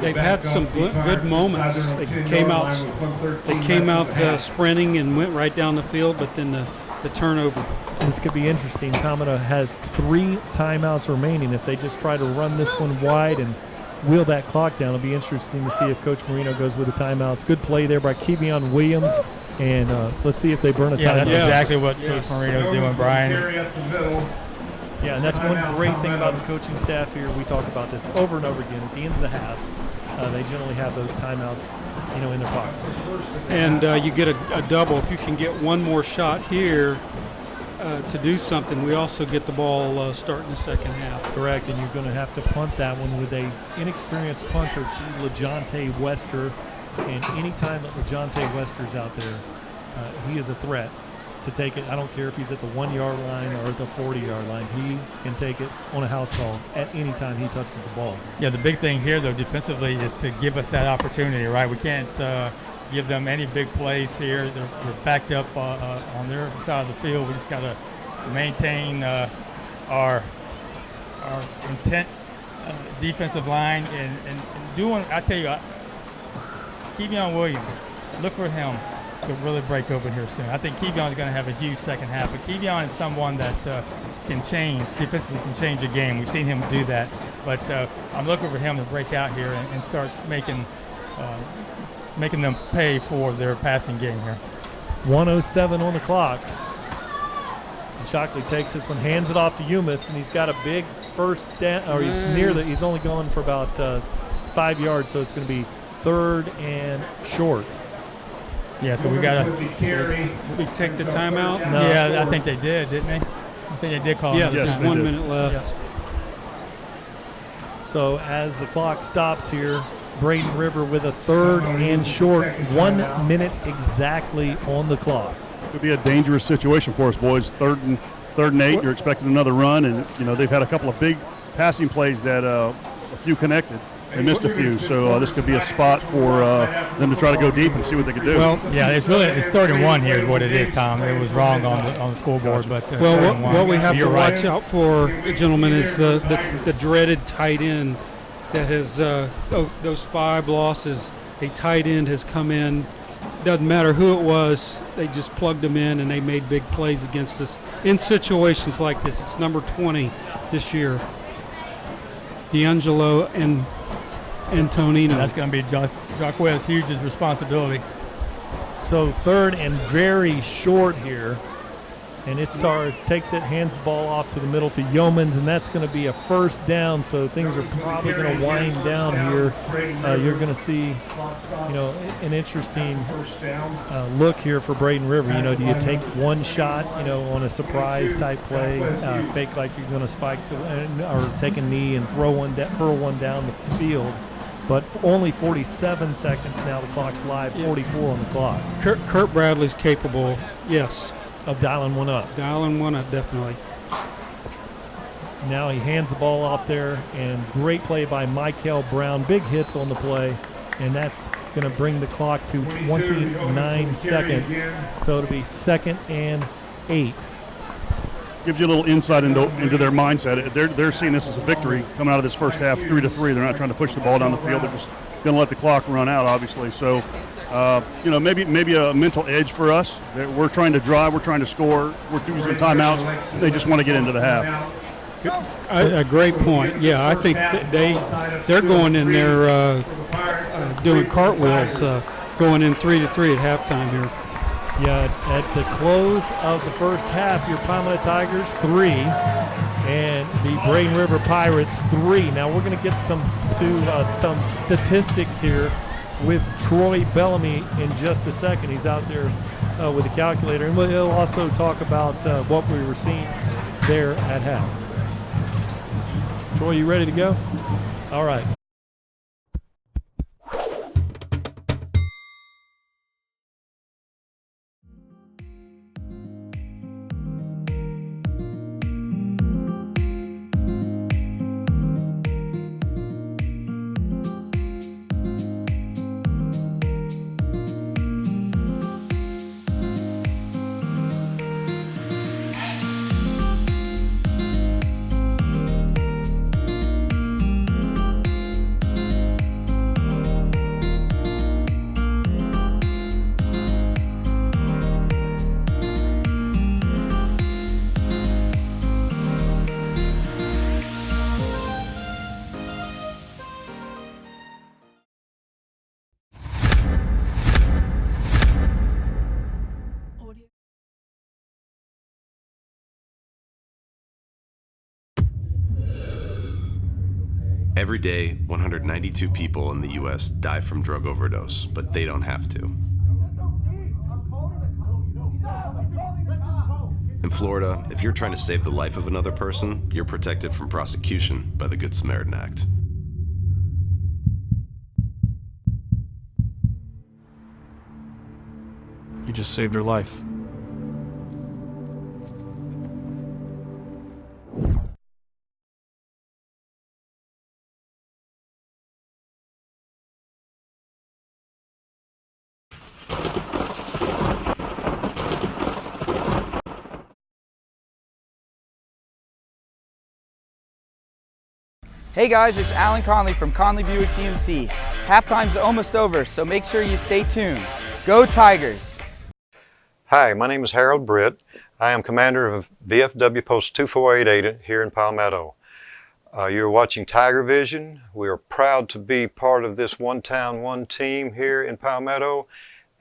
They've had some good moments. They came out sprinting and went right down the field, but then the turnover. This could be interesting. Palmetto has 3 timeouts remaining. If they just try to run this one wide and wheel that clock down. It'll be interesting to see if Coach Marino goes with the timeouts. Good play there by Kevion Williams, and let's see if they burn a timeout. That's exactly what Coach Marino's doing, Brian. Yeah, and that's one great thing about the coaching staff here. We talk about this over and over again. At the end of the halves, they generally have those timeouts, in their pocket. And you get a double. If you can get one more shot here to do something, we also get the ball starting the second half. Correct, and you're going to have to punt that one with a inexperienced punter to LeJontay Wester. And anytime that LeJontay Wester's out there, he is a threat to take it. I don't care if he's at the 1-yard line or the 40-yard line. He can take it on a house call at any time he touches the ball. Yeah, the big thing here, though, defensively is to give us that opportunity, right? We can't give them any big plays here. They're backed up on their side of the field. We just got to maintain our intense defensive line and doing, I tell you, Kevion Williams, look for him to really break open here soon. I think Kevion is going to have a huge second half, but Kevion is someone that can change, defensively can change a game. We've seen him do that, but I'm looking for him to break out here and start making them pay for their passing game here. 1:07 on the clock. And Shockley takes this one, hands it off to Umis, and he's got a big first down, or he's only going for about 5 yards, so it's going to be 3rd and short. Yeah, so we got to we take the timeout. No. Yeah, I think they did, didn't they? I think they did call. Yes, there's 1 minute left. Yeah. So as the clock stops here, Braden River with a 3rd and short, 1 minute exactly on the clock. Could be a dangerous situation for us, boys. Third and 8. You're expecting another run, and they've had a couple of big passing plays that a few connected. They missed a few, so this could be a spot for them to try to go deep and see what they can do. Well, yeah, it's 3rd and 1 here is what it is, Tom. It was wrong on the scoreboard, but what we have to watch out for, gentlemen, is the dreaded tight end that has those 5 losses. A tight end has come in. Doesn't matter who it was, they just plugged them in and they made big plays against us in situations like this. It's number 20 this year, D'Angelo and Antonino. That's going to be Jacquez Hughes' responsibility. So 3rd and very short here. And Ishtar takes it, hands the ball off to the middle to Yeomans, and that's going to be a 1st down. So things are probably going to wind down here. You're going to see, an interesting look here for Braden River. Do you take one shot, on a surprise type play, fake like you're going to spike or take a knee and hurl one down the field? But only 47 seconds now. The clock's live. 44 on the clock. Kurt Bradley's capable, yes, of dialing one up. Definitely. Now he hands the ball off there, and great play by Michael Brown. Big hits on the play, and that's going to bring the clock to 29 seconds. So it'll be 2nd and 8. Gives you a little insight into their mindset. They're seeing this as a victory coming out of this first half, 3-3. They're not trying to push the ball down the field. They're just going to let the clock run out, obviously. So, maybe a mental edge for us. We're trying to drive. We're trying to score. We're using timeouts. They just want to get into the half. A great point. Yeah, I think they're going in there doing cartwheels, going in 3-3 at halftime here. Yeah, at the close of the first half, your Palmetto Tigers 3 and the Braden River Pirates 3. Now we're going to get some statistics here with Troy Bellamy in just a second. He's out there with a calculator, and he'll also talk about what we were seeing there at half. Troy, you ready to go? All right. Every day, 192 people in the U.S. die from drug overdose, but they don't have to. In Florida, if you're trying to save the life of another person, you're protected from prosecution by the Good Samaritan Act. You just saved her life. Hey guys, it's Alan Conley from Conley Buick GMC. Halftime's almost over, so make sure you stay tuned. Go Tigers! Hi, my name is Harold Britt. I am commander of VFW Post 2488 here in Palmetto. You're watching TigerVision. We are proud to be part of this one town, one team here in Palmetto,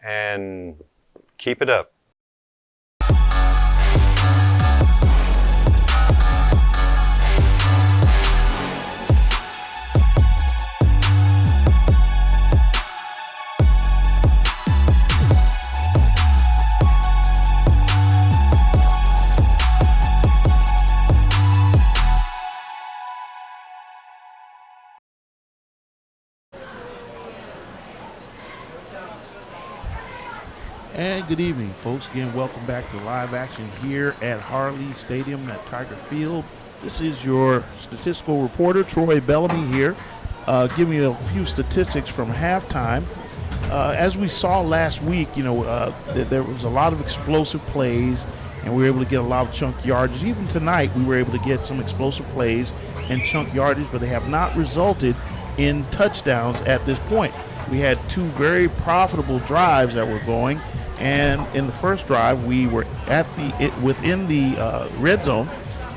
and keep it up. And good evening, folks. Again, welcome back to live action here at Harley Stadium at Tiger Field. This is your statistical reporter, Troy Bellamy here, giving you a few statistics from halftime. As we saw last week, there was a lot of explosive plays, and we were able to get a lot of chunk yardage. Even tonight, we were able to get some explosive plays and chunk yardage, but they have not resulted in touchdowns at this point. We had two very profitable drives that were going. And in the first drive, we were within the red zone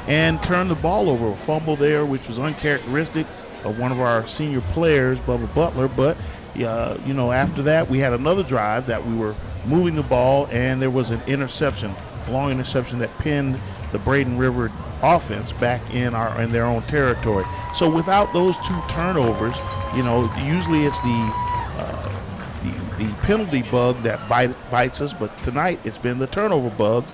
and turned the ball over. A fumble there, which was uncharacteristic of one of our senior players, Bubba Butler. But, after that, we had another drive that we were moving the ball, and there was an interception, a long interception that pinned the Braden River offense back in their own territory. So without those two turnovers, usually it's the penalty bug that bites us, but tonight it's been the turnover bug.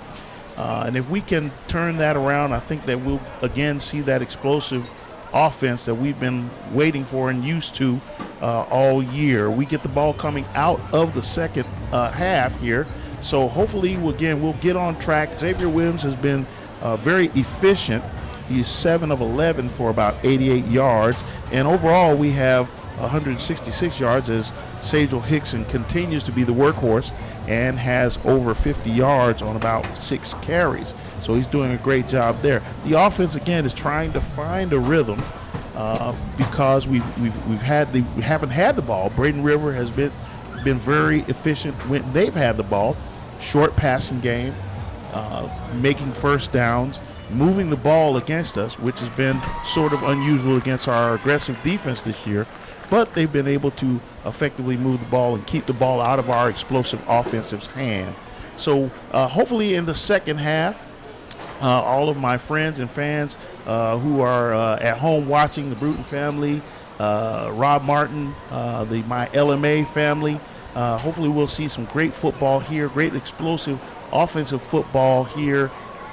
And if we can turn that around, I think that we'll again see that explosive offense that we've been waiting for and used to all year. We get the ball coming out of the second half here, so hopefully we'll get on track. Xavier Williams has been very efficient. He's 7 of 11 for about 88 yards, and overall we have 166 yards as Sajel Hickson continues to be the workhorse and has over 50 yards on about 6 carries. So he's doing a great job there. The offense again is trying to find a rhythm because we haven't had the ball. Braden River has been very efficient when they've had the ball. Short passing game, making first downs, moving the ball against us, which has been sort of unusual against our aggressive defense this year. But they've been able to effectively move the ball and keep the ball out of our explosive offensive hand. So hopefully in the second half, all of my friends and fans who are at home watching, the Bruton family, Rob Martin, my LMA family, hopefully we'll see some great football here, great explosive offensive football here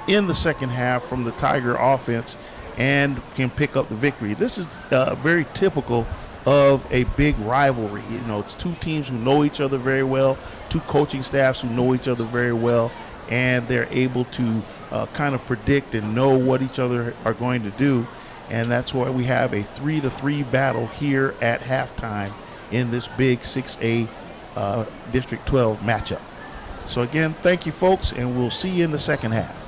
in the second half from the Tiger offense, and can pick up the victory. This is very typical of a big rivalry. It's two teams who know each other very well, two coaching staffs who know each other very well, and they're able to kind of predict and know what each other are going to do. And that's why we have a 3-3 battle here at halftime in this big 6A District 12 matchup. So again, thank you folks, and we'll see you in the second half.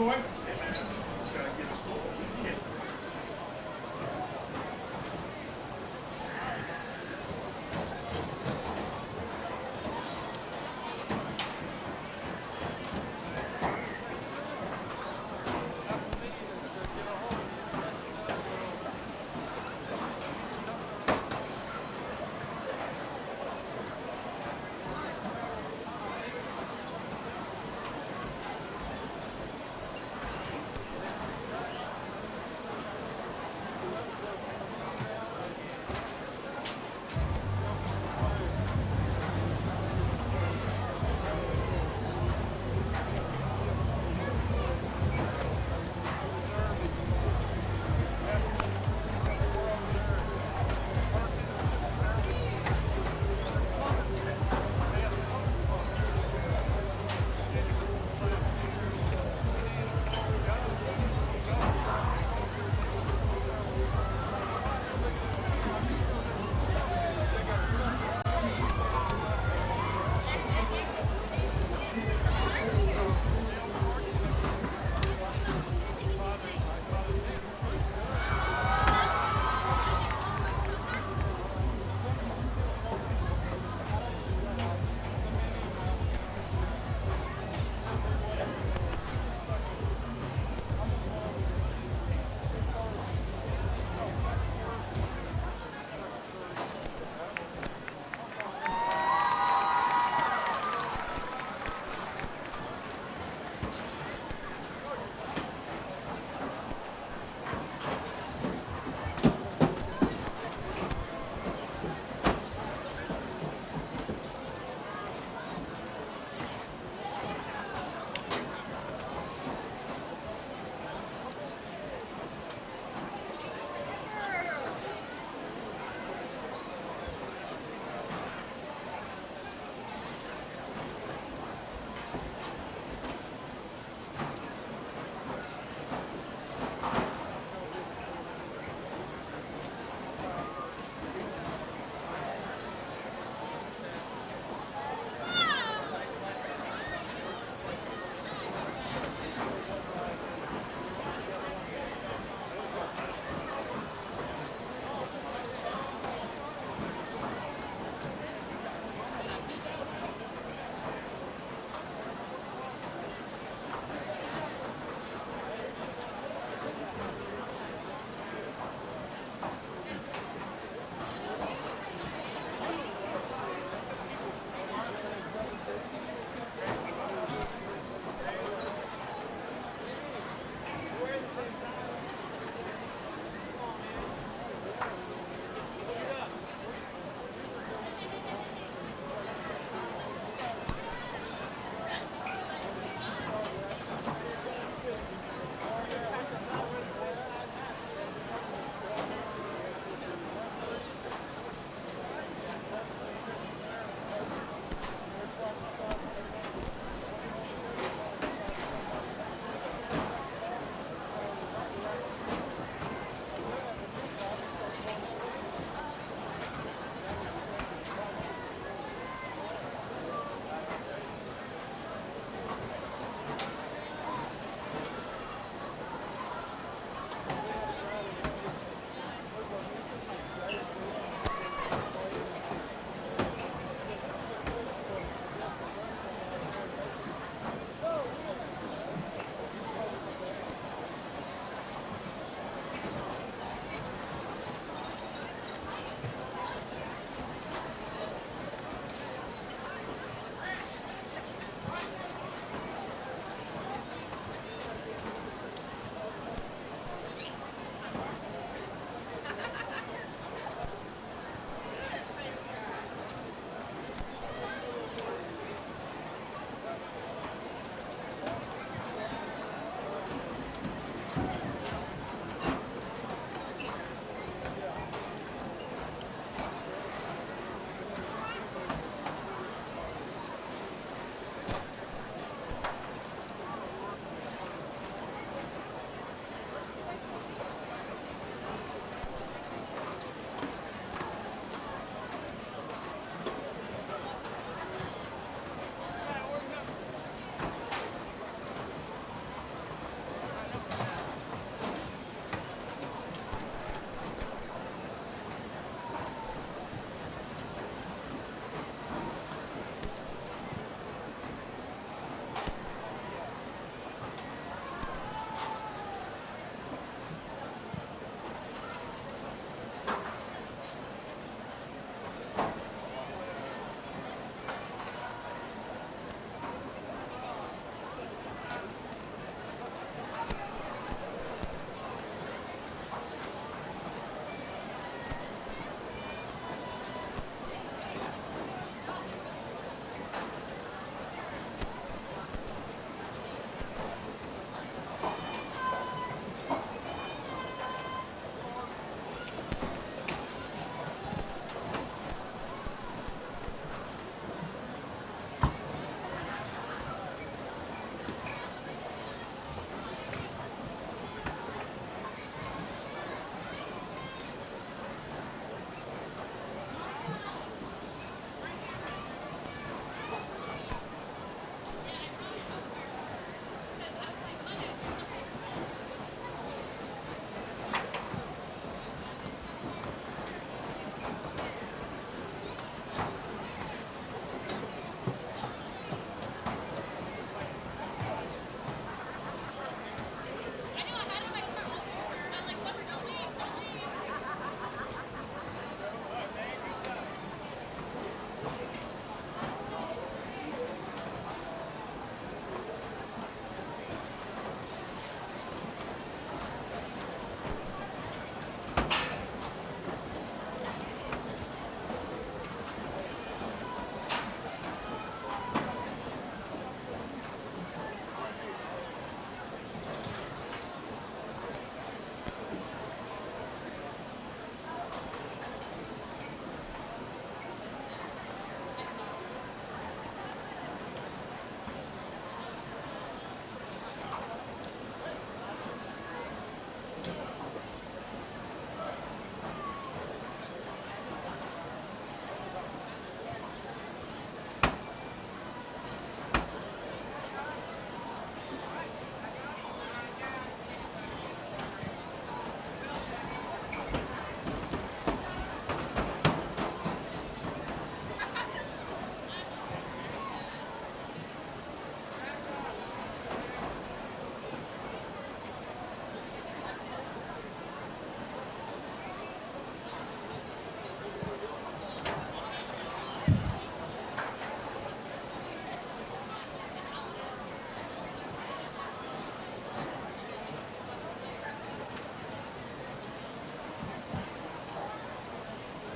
going.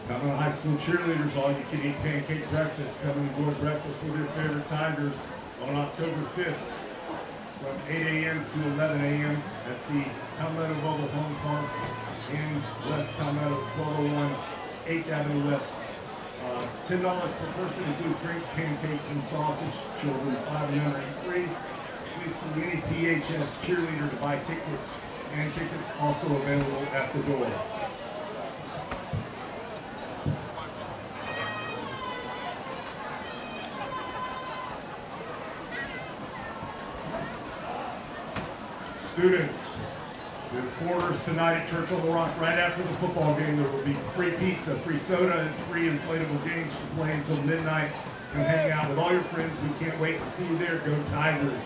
Palmetto High School cheerleaders, all you can eat pancake breakfast. Come and enjoy breakfast with your favorite Tigers on October 5th from 8 a.m. to 11 a.m. at the Palmetto Mobile Home Park in West Palmetto, 1201 8th Avenue West. $10 per person includes drinks, pancakes, and sausage. Children 5 and under eat free. Please see any PHS cheerleader to buy tickets, and tickets also available at the door. Students, the quarters tonight at Church on the Rock. Right after the football game, there will be free pizza, free soda, and free inflatable games to play until midnight. Come hang out with all your friends. We can't wait to see you there. Go Tigers.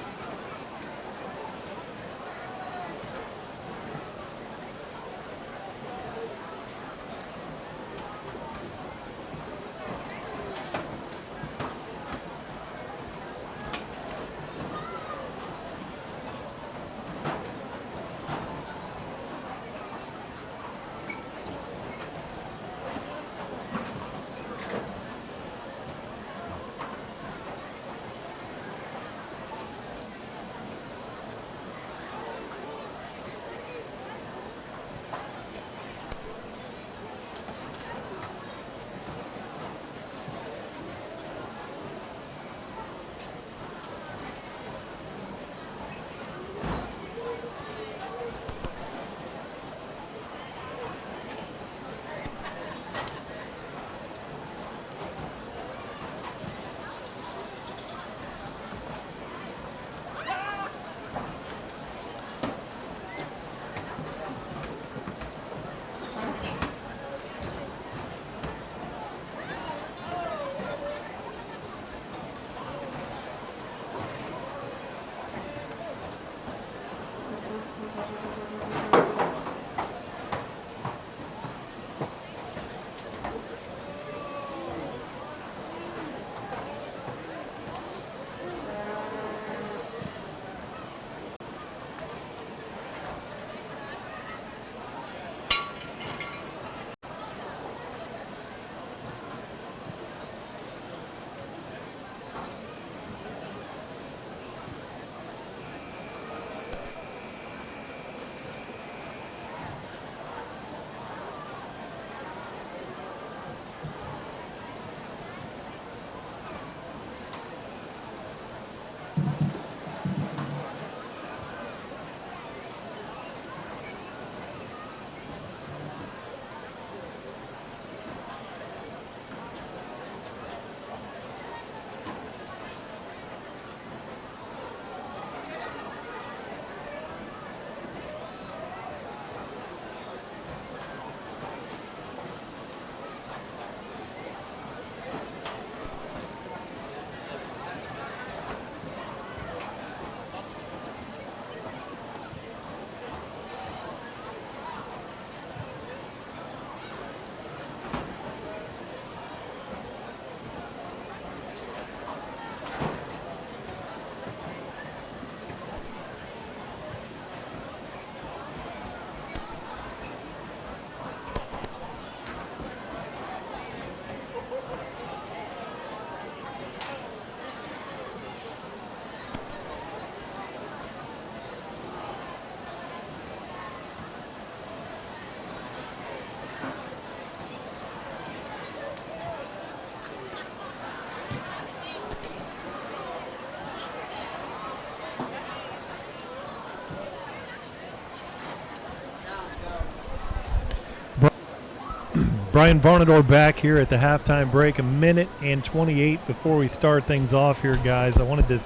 Brian Varnador back here at the halftime break, a minute and 28 before we start things off here, guys. I wanted to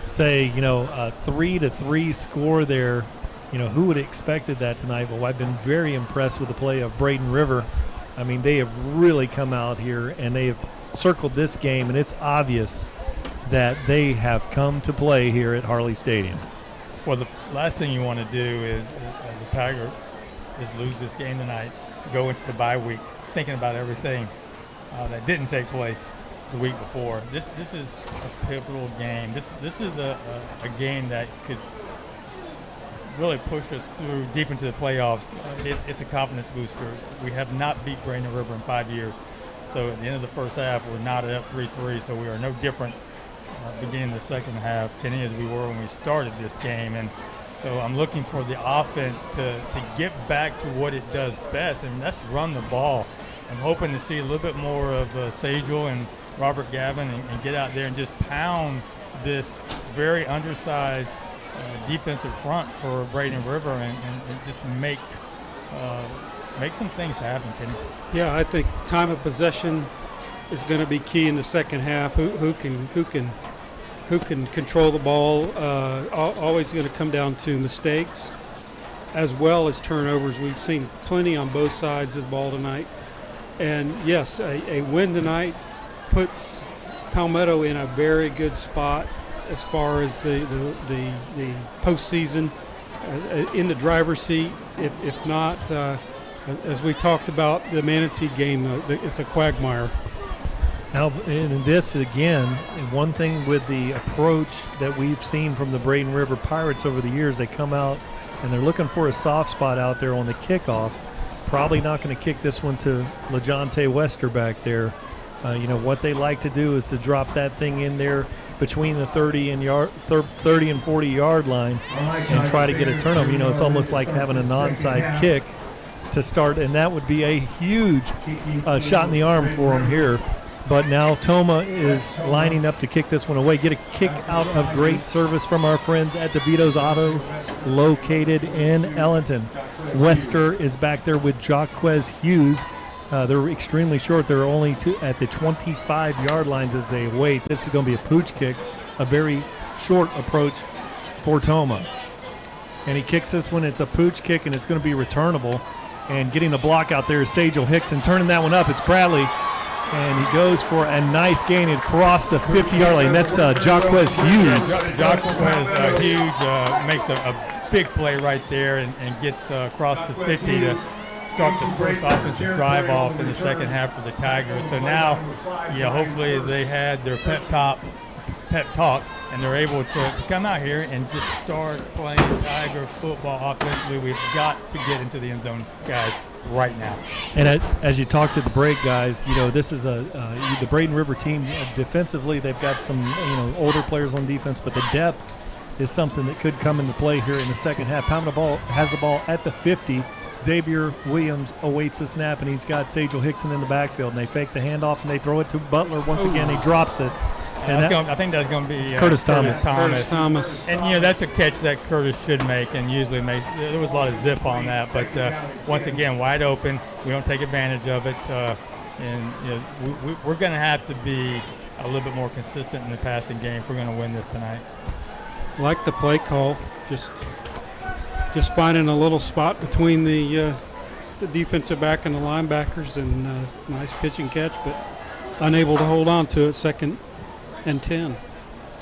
say, a 3-3 score there. Who would have expected that tonight? Well, I've been very impressed with the play of Braden River. I mean, they have really come out here and they have circled this game, and it's obvious that they have come to play here at Harley Stadium. Well, the last thing you want to do is, as a Tiger, is lose this game tonight, go into the bye week thinking about everything that didn't take place the week before. This is a pivotal game. This is a game that could really push us through deep into the playoffs. It's a confidence booster. We have not beat Braden River in 5 years. So at the end of the first half, we're knotted up 3-3, so we are no different beginning the second half, Kenny, as we were when we started this game. And so I'm looking for the offense to get back to what it does best, and that's run the ball. I'm hoping to see a little bit more of Sajel and Robert Gavin and get out there and just pound this very undersized defensive front for Braden River and just make some things happen, Kenny. Yeah, I think time of possession is going to be key in the second half. Who can control the ball? Always going to come down to mistakes as well as turnovers. We've seen plenty on both sides of the ball tonight. And yes, a win tonight puts Palmetto in a very good spot as far as the postseason, in the driver's seat. If not, as we talked about the Manatee game, it's a quagmire. Now, in this, again, one thing with the approach that we've seen from the Braden River Pirates over the years, they come out and they're looking for a soft spot out there on the kickoff. Probably not going to kick this one to LeJontay Wester back there. What they like to do is to drop that thing in there between the 30 and 40-yard line and try to get a turnover. It's almost like having an onside kick to start, and that would be a huge shot in the arm for them here. But now Toma is lining up to kick this one away. Get a kick out of great service from our friends at DeVito's Auto, located in Ellington. Wester is back there with Jaquez Hughes. They're extremely short. They're only at the 25-yard lines as they wait. This is going to be a pooch kick, a very short approach for Toma. And he kicks this one. It's a pooch kick, and it's going to be returnable. And getting the block out there is Sajel Hickson. Turning that one up, it's Bradley. And he goes for a nice gain across the 50-yard line. That's Jaquez Hughes. Jaquez Hughes makes a big play right there and gets across the 50 to start the first offensive drive off in the second half for the Tigers. So now, hopefully they had their pep talk, and they're able to come out here and just start playing Tiger football offensively. We've got to get into the end zone, guys, right now. And as you talked at the break, guys, this is the Braden River team. Defensively, they've got some older players on defense, but the depth is something that could come into play here in the second half. Palmetto has the ball at the 50. Xavier Williams awaits the snap, and he's got Sajel Hickson in the backfield. And they fake the handoff, and they throw it to Butler once again. He drops it. And I think that's going to be Curtis Thomas. Curtis Thomas. And, that's a catch that Curtis should make and usually makes. There was a lot of zip on that. But, once again, wide open. We don't take advantage of it. We're going to have to be a little bit more consistent in the passing game if we're going to win this tonight. Like the play call, just finding a little spot between the defensive back and the linebackers, and nice pitching catch, but unable to hold on to it. 2nd and 10.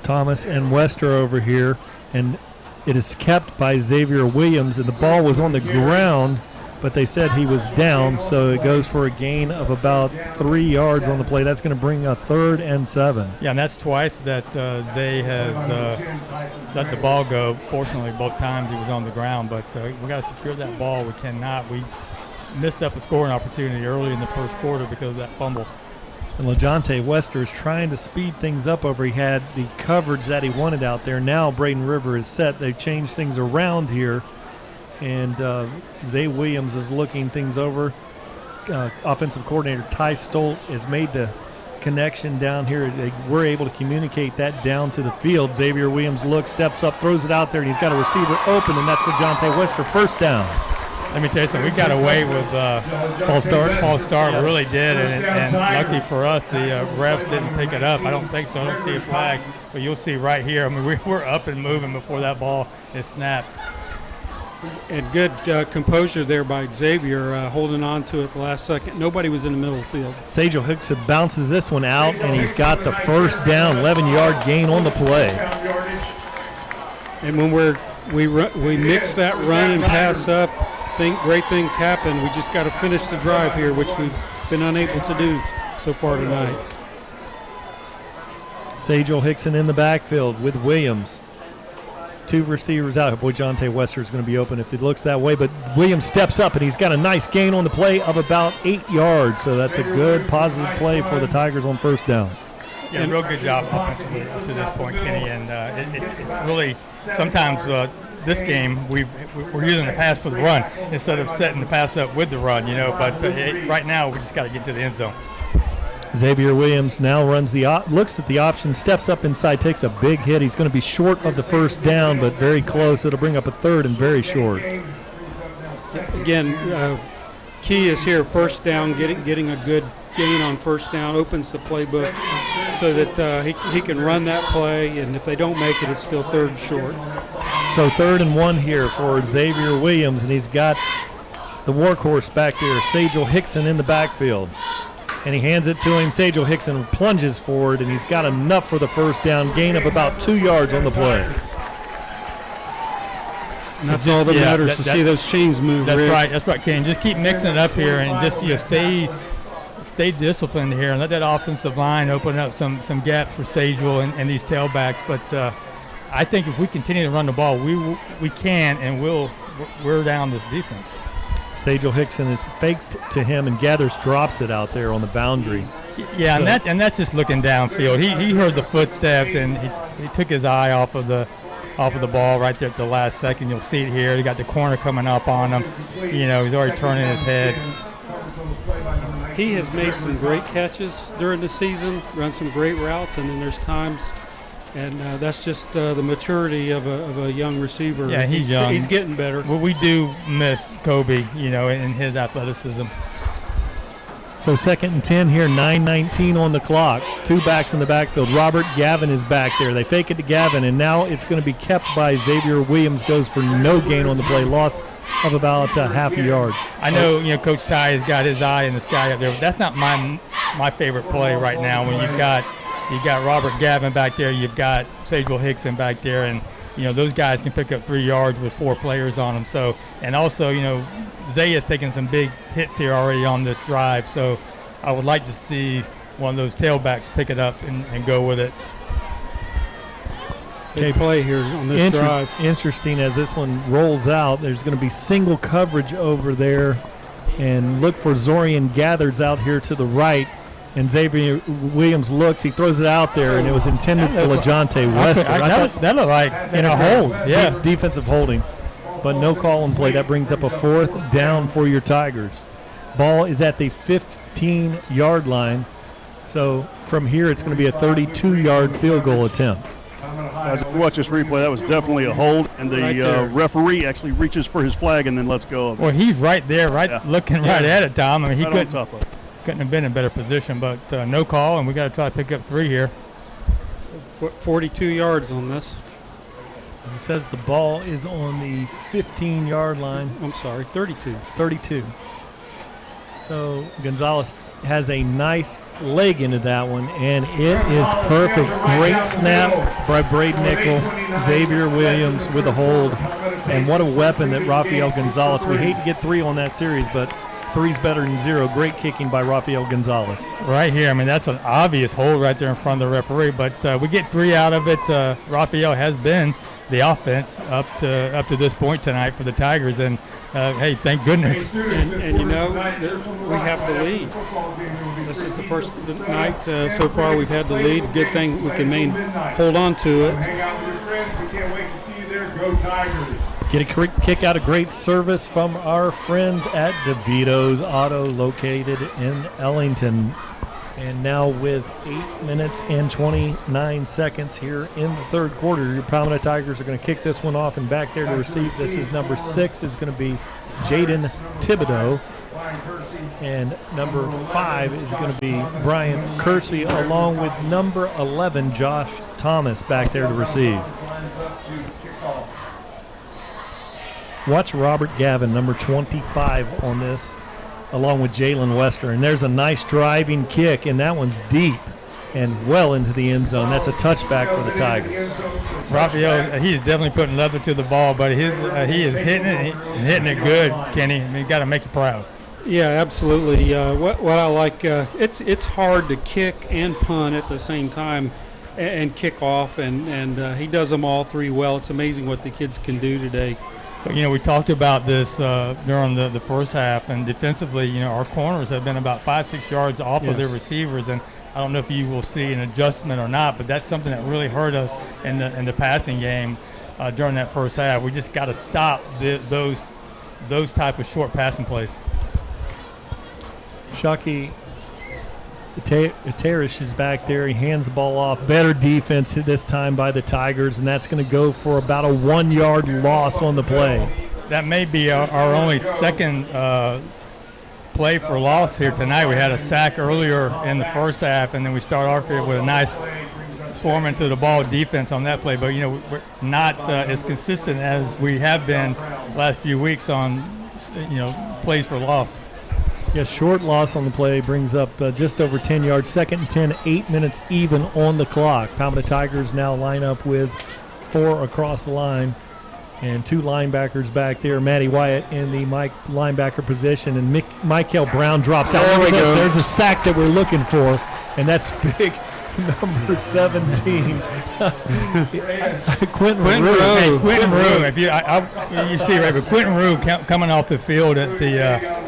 Thomas and Wester over here, and it is kept by Xavier Williams, and the ball was on the ground, but they said he was down, so it goes for a gain of about 3 yards on the play. That's going to bring a 3rd and 7. Yeah, and that's twice that they have let the ball go. Fortunately, both times he was on the ground, but we got to secure that ball. We cannot. We missed up a scoring opportunity early in the first quarter because of that fumble. And LeJontay Wester is trying to speed things up over. He had the coverage that he wanted out there. Now Braden River is set. They've changed things around here. And Zay Williams is looking things over. Offensive coordinator Ty Stolt has made the connection down here. We're able to communicate that down to the field. Xavier Williams looks, steps up, throws it out there, and he's got a receiver open, and that's LeJontay Wester. First down. Let me tell you something. We got away with false start. We really did, and lucky for us, the refs didn't pick it up. I don't think so. I don't see a flag, but you'll see right here. I mean, we're up and moving before that ball is snapped. And good composure there by Xavier, holding on to it the last second. Nobody was in the middle of the field. Sajel Hickson bounces this one out, and he's got the first down, 11-yard gain on the play. And when we mix that run and pass up, great things happen. We just got to finish the drive here, which we've been unable to do so far tonight. Sajel Hickson in the backfield with Williams. 2 receivers out. Boy, Jonte Wester is going to be open if it looks that way. But Williams steps up, and he's got a nice gain on the play of about 8 yards. So that's a good, positive play for the Tigers on first down. Yeah, real good job offensively up to this point, Kenny. And it's really sometimes this game we're using the pass for the run instead of setting the pass up with the run, But right now we just got to get to the end zone. Xavier Williams now runs looks at the option, steps up inside, takes a big hit. He's going to be short of the first down, but very close. It'll bring up a third and very short. Again, key is here, first down, getting a good gain on first down, opens the playbook so that he can run that play, and if they don't make it, it's still third and short. So 3rd and 1 here for Xavier Williams, and he's got the workhorse back there, Sajel Hickson, in the backfield. And he hands it to him. Sajel Hickson plunges forward, and he's got enough for the first down, gain of about 2 yards on the play. And that's all that matters, to see those chains move. That's right, Ken. Just keep mixing it up here and just stay disciplined here and let that offensive line open up some gaps for Sajel and these tailbacks. But I think if we continue to run the ball, we can and will wear down this defense. Sajel Hickson is faked to him, and Gathers drops it out there on the boundary. Yeah, so, and that's just looking downfield. He heard the footsteps, and he took his eye off of the ball right there at the last second. You'll see it here. He got the corner coming up on him. He's already turning his head. He has made some great catches during the season, run some great routes, and then there's times. And that's just the maturity of a young receiver. Yeah, he's young. He's getting better. Well, we do miss Kobe, in his athleticism. So 2nd and 10 here, 9:19 on the clock. 2 backs in the backfield. Robert Gavin is back there. They fake it to Gavin, and now it's going to be kept by Xavier Williams. Goes for no gain on the play, loss of about half a yard. I know, Coach Ty has got his eye in the sky up there, but that's not my favorite play right now when you've got Robert Gavin back there, you've got Sajel Hickson back there, and those guys can pick up 3 yards with 4 players on them. So, and also, Zaya's taking some big hits here already on this drive. So, I would like to see one of those tailbacks pick it up and go with it. Big play here on this drive. Interesting as this one rolls out. There's going to be single coverage over there, and look for Zorian Gathers out here to the right. And Xavier Williams looks, he throws it out there, and it was intended for LaJonte Wester. That looked like in a hold, defensive holding, but no call on play. That brings up a 4th down for your Tigers. Ball is at the 15-yard line, so from here it's going to be a 32-yard field goal attempt. As we watch this replay, that was definitely a hold, and the referee actually reaches for his flag and then lets go of it. Well, he's right there, looking right at it, Tom. I mean, he right on top of it. Couldn't have been in a better position, but no call, and we got to try to pick up 3 here. So 42 yards on this. He says the ball is on the 15-yard line. I'm sorry, 32. 32. So Gonzalez has a nice leg into that one, and it is perfect. Great snap by Braden Nickel, Xavier Williams with a hold, and what a weapon that Rafael Gonzalez. We hate to get 3 on that series, but 3's better than 0. Great kicking by Rafael Gonzalez. Right here. I mean, that's an obvious hold right there in front of the referee, but we get 3 out of it. Rafael has been the offense up to this point tonight for the Tigers, and hey, thank goodness. And we have the lead. This is the first night so far we've had the lead. Good thing we can hold on to it. Hang out with your friends. We can't wait to see you there. Go Tigers. Get a kick out of great service from our friends at DeVito's Auto, located in Ellington. And now with 8 minutes and 29 seconds here in the 3rd quarter, your Palmetto Tigers are going to kick this one off, and back there to receive this is number 6 is going to be Jaden Thibodeau. And number 5 is going to be Brian Kersey, along with number 11, Josh Thomas, back there to receive. Watch Robert Gavin, number 25 on this, along with Jalen Wester. And there's a nice driving kick, and that one's deep and well into the end zone. That's a touchback for the Tigers. Rafael, he's definitely putting leather to the ball, but he is hitting it good, Kenny. I mean, you got to make you proud. Yeah, absolutely. What I like, it's hard to kick and punt at the same time. and Kickoff, and he does them all three well. It's amazing what the kids can do today. So, we talked about this during the first half, and defensively, our corners have been about 5-6 yards off of their receivers, and I don't know if you will see an adjustment or not, but that's something that really hurt us in the passing game during that first half. We just got to stop those type of short passing plays. Shockey Terrish is back there. He hands the ball off. Better defense this time by the Tigers, and that's going to go for about a 1-yard loss on the play. That may be our only second play for loss here tonight. We had a sack earlier in the first half, and then we start off here with a nice swarm into the ball defense on that play. But, we're not as consistent as we have been last few weeks on, plays for loss. Yes, short loss on the play brings up just over 10 yards. 2nd and 10, 8 minutes even on the clock. Palmetto Tigers now line up with 4 across the line and 2 linebackers back there. Matty Wyatt in the linebacker position, and Michael Brown drops out. There we go. There's a sack that we're looking for, and that's big. Number 17, Quentin Rue. Hey, Quentin Rue. If you see right, but Quentin Rue coming off the field at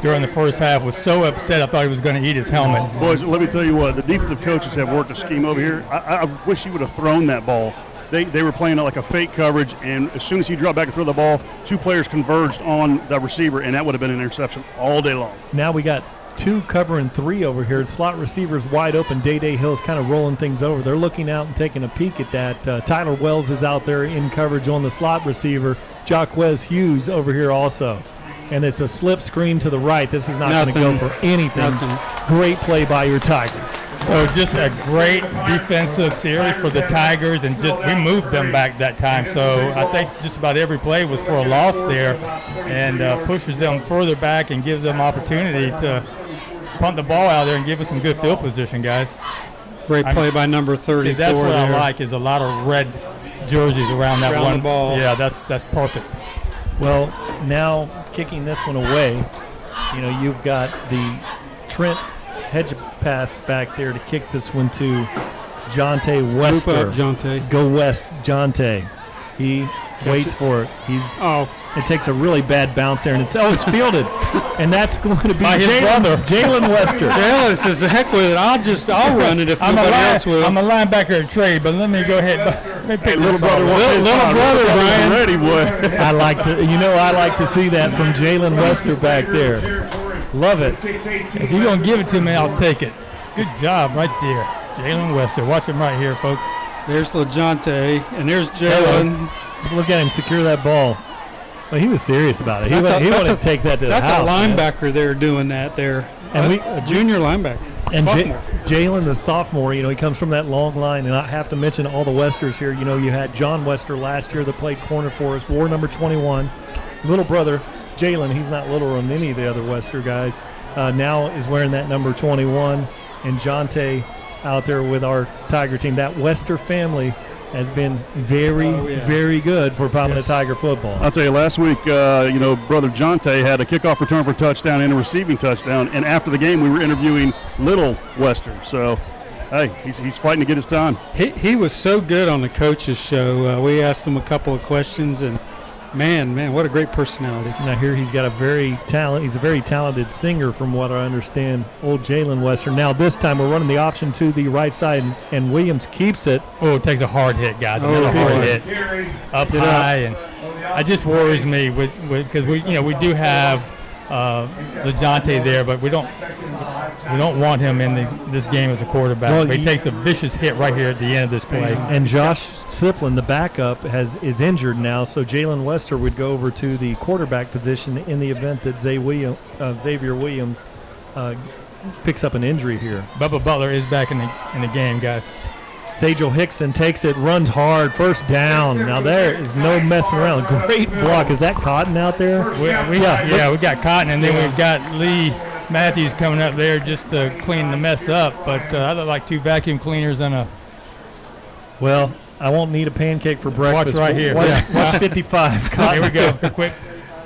during the first half was so upset. I thought he was going to eat his helmet. Boys, let me tell you what, the defensive coaches have worked a scheme over here. I wish he would have thrown that ball. They were playing like a fake coverage, and as soon as he dropped back and threw the ball, 2 players converged on the receiver, and that would have been an interception all day long. Now we got 2 covering 3 over here. The slot receivers wide open. Day Hill's kind of rolling things over. They're looking out and taking a peek at that. Tyler Wells is out there in coverage on the slot receiver. Jaquez Hughes over here also. And it's a slip screen to the right. This is not going to go for anything. Great play by your Tigers. So just a great defensive series for the Tigers, and we moved them back that time. So I think just about every play was for a loss there, and pushes them further back and gives them opportunity to punt the ball out there and give us some good field position, guys. Great play by number 34. See, that's what I like, is a lot of red jerseys around that one. The ball. Yeah, that's perfect. Well, now kicking this one away, you've got the Trent Hedgepath back there to kick this one to Jonte Wester. Group up, Jonte. Go West, Jonte. He waits for it. It takes a really bad bounce there, and it's fielded, and that's going to be Jalen Wester. Jalen says, "The heck with it! I'll run it if nobody else will." I'm a linebacker at trade, but let me go ahead. Little brother, Brian. Ready, boy. I like to see that from Jalen Wester back there. Love it. If you're gonna give it to me, I'll take it. Good job right there, Jalen Wester. Watch him right here, folks. There's LaJonte, and there's Jalen. Look at him secure that ball. Well, he was serious about it. He wanted to take that to the house. That's a linebacker there doing that there. And a junior linebacker. And Jalen, the sophomore, he comes from that long line. And I have to mention all the Westers here. You had John Wester last year that played corner for us, wore number 21. Little brother, Jalen, he's not littler than any of the other Wester guys, now is wearing that number 21. And Jonte out there with our Tiger team. That Wester family has been very good for Palmetto Tiger football. I'll tell you, last week, brother Jonte had a kickoff return for a touchdown and a receiving touchdown, and after the game we were interviewing little Wester. So, hey, he's fighting to get his time. He was so good on the coach's show. We asked him a couple of questions, and man, what a great personality. Now here he's got he's a very talented singer from what I understand, old Jalen Wester. Now this time we're running the option to the right side, and Williams keeps it. Oh, it takes a hard hit, guys. Another hard hit up high, and it just worries me because we do have LaJonte there, but we don't want him in this game as a quarterback. Well, he takes a vicious hit right here at the end of this play. And Josh Siplin, the backup, is injured now, so Jalen Wester would go over to the quarterback position in the event that Xavier Williams picks up an injury here. Bubba Butler is back in the game, guys. Sajel Hickson takes it, runs hard, first down. Now there is no messing around. Great block. Is that Cotton out there? We got Cotton, and then we've got Lee Matthews coming up there just to clean the mess up. But I look like 2 vacuum cleaners and a. Well, I won't need a pancake for breakfast. Watch right here. Watch 55. Here we go. Quick.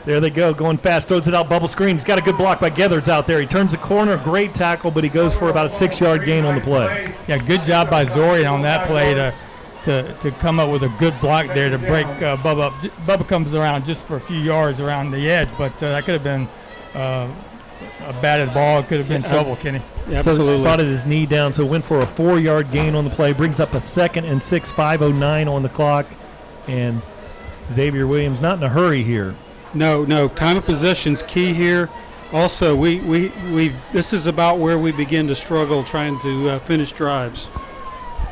There they go, going fast, throws it out, bubble screen. He's got a good block by Gethers out there. He turns the corner, great tackle, but he goes for about a 6-yard gain on the play. Yeah, good job by Zorian on that play to come up with a good block there to break Bubba up. Bubba comes around just for a few yards around the edge, but that could have been a batted ball. It could have been trouble, Kenny. Absolutely. So spotted his knee down, so went for a 4-yard gain on the play, brings up a 2nd and 6, 5:09 on the clock, and Xavier Williams not in a hurry here. No. Time of possession's key here. Also, we this is about where we begin to struggle trying to finish drives.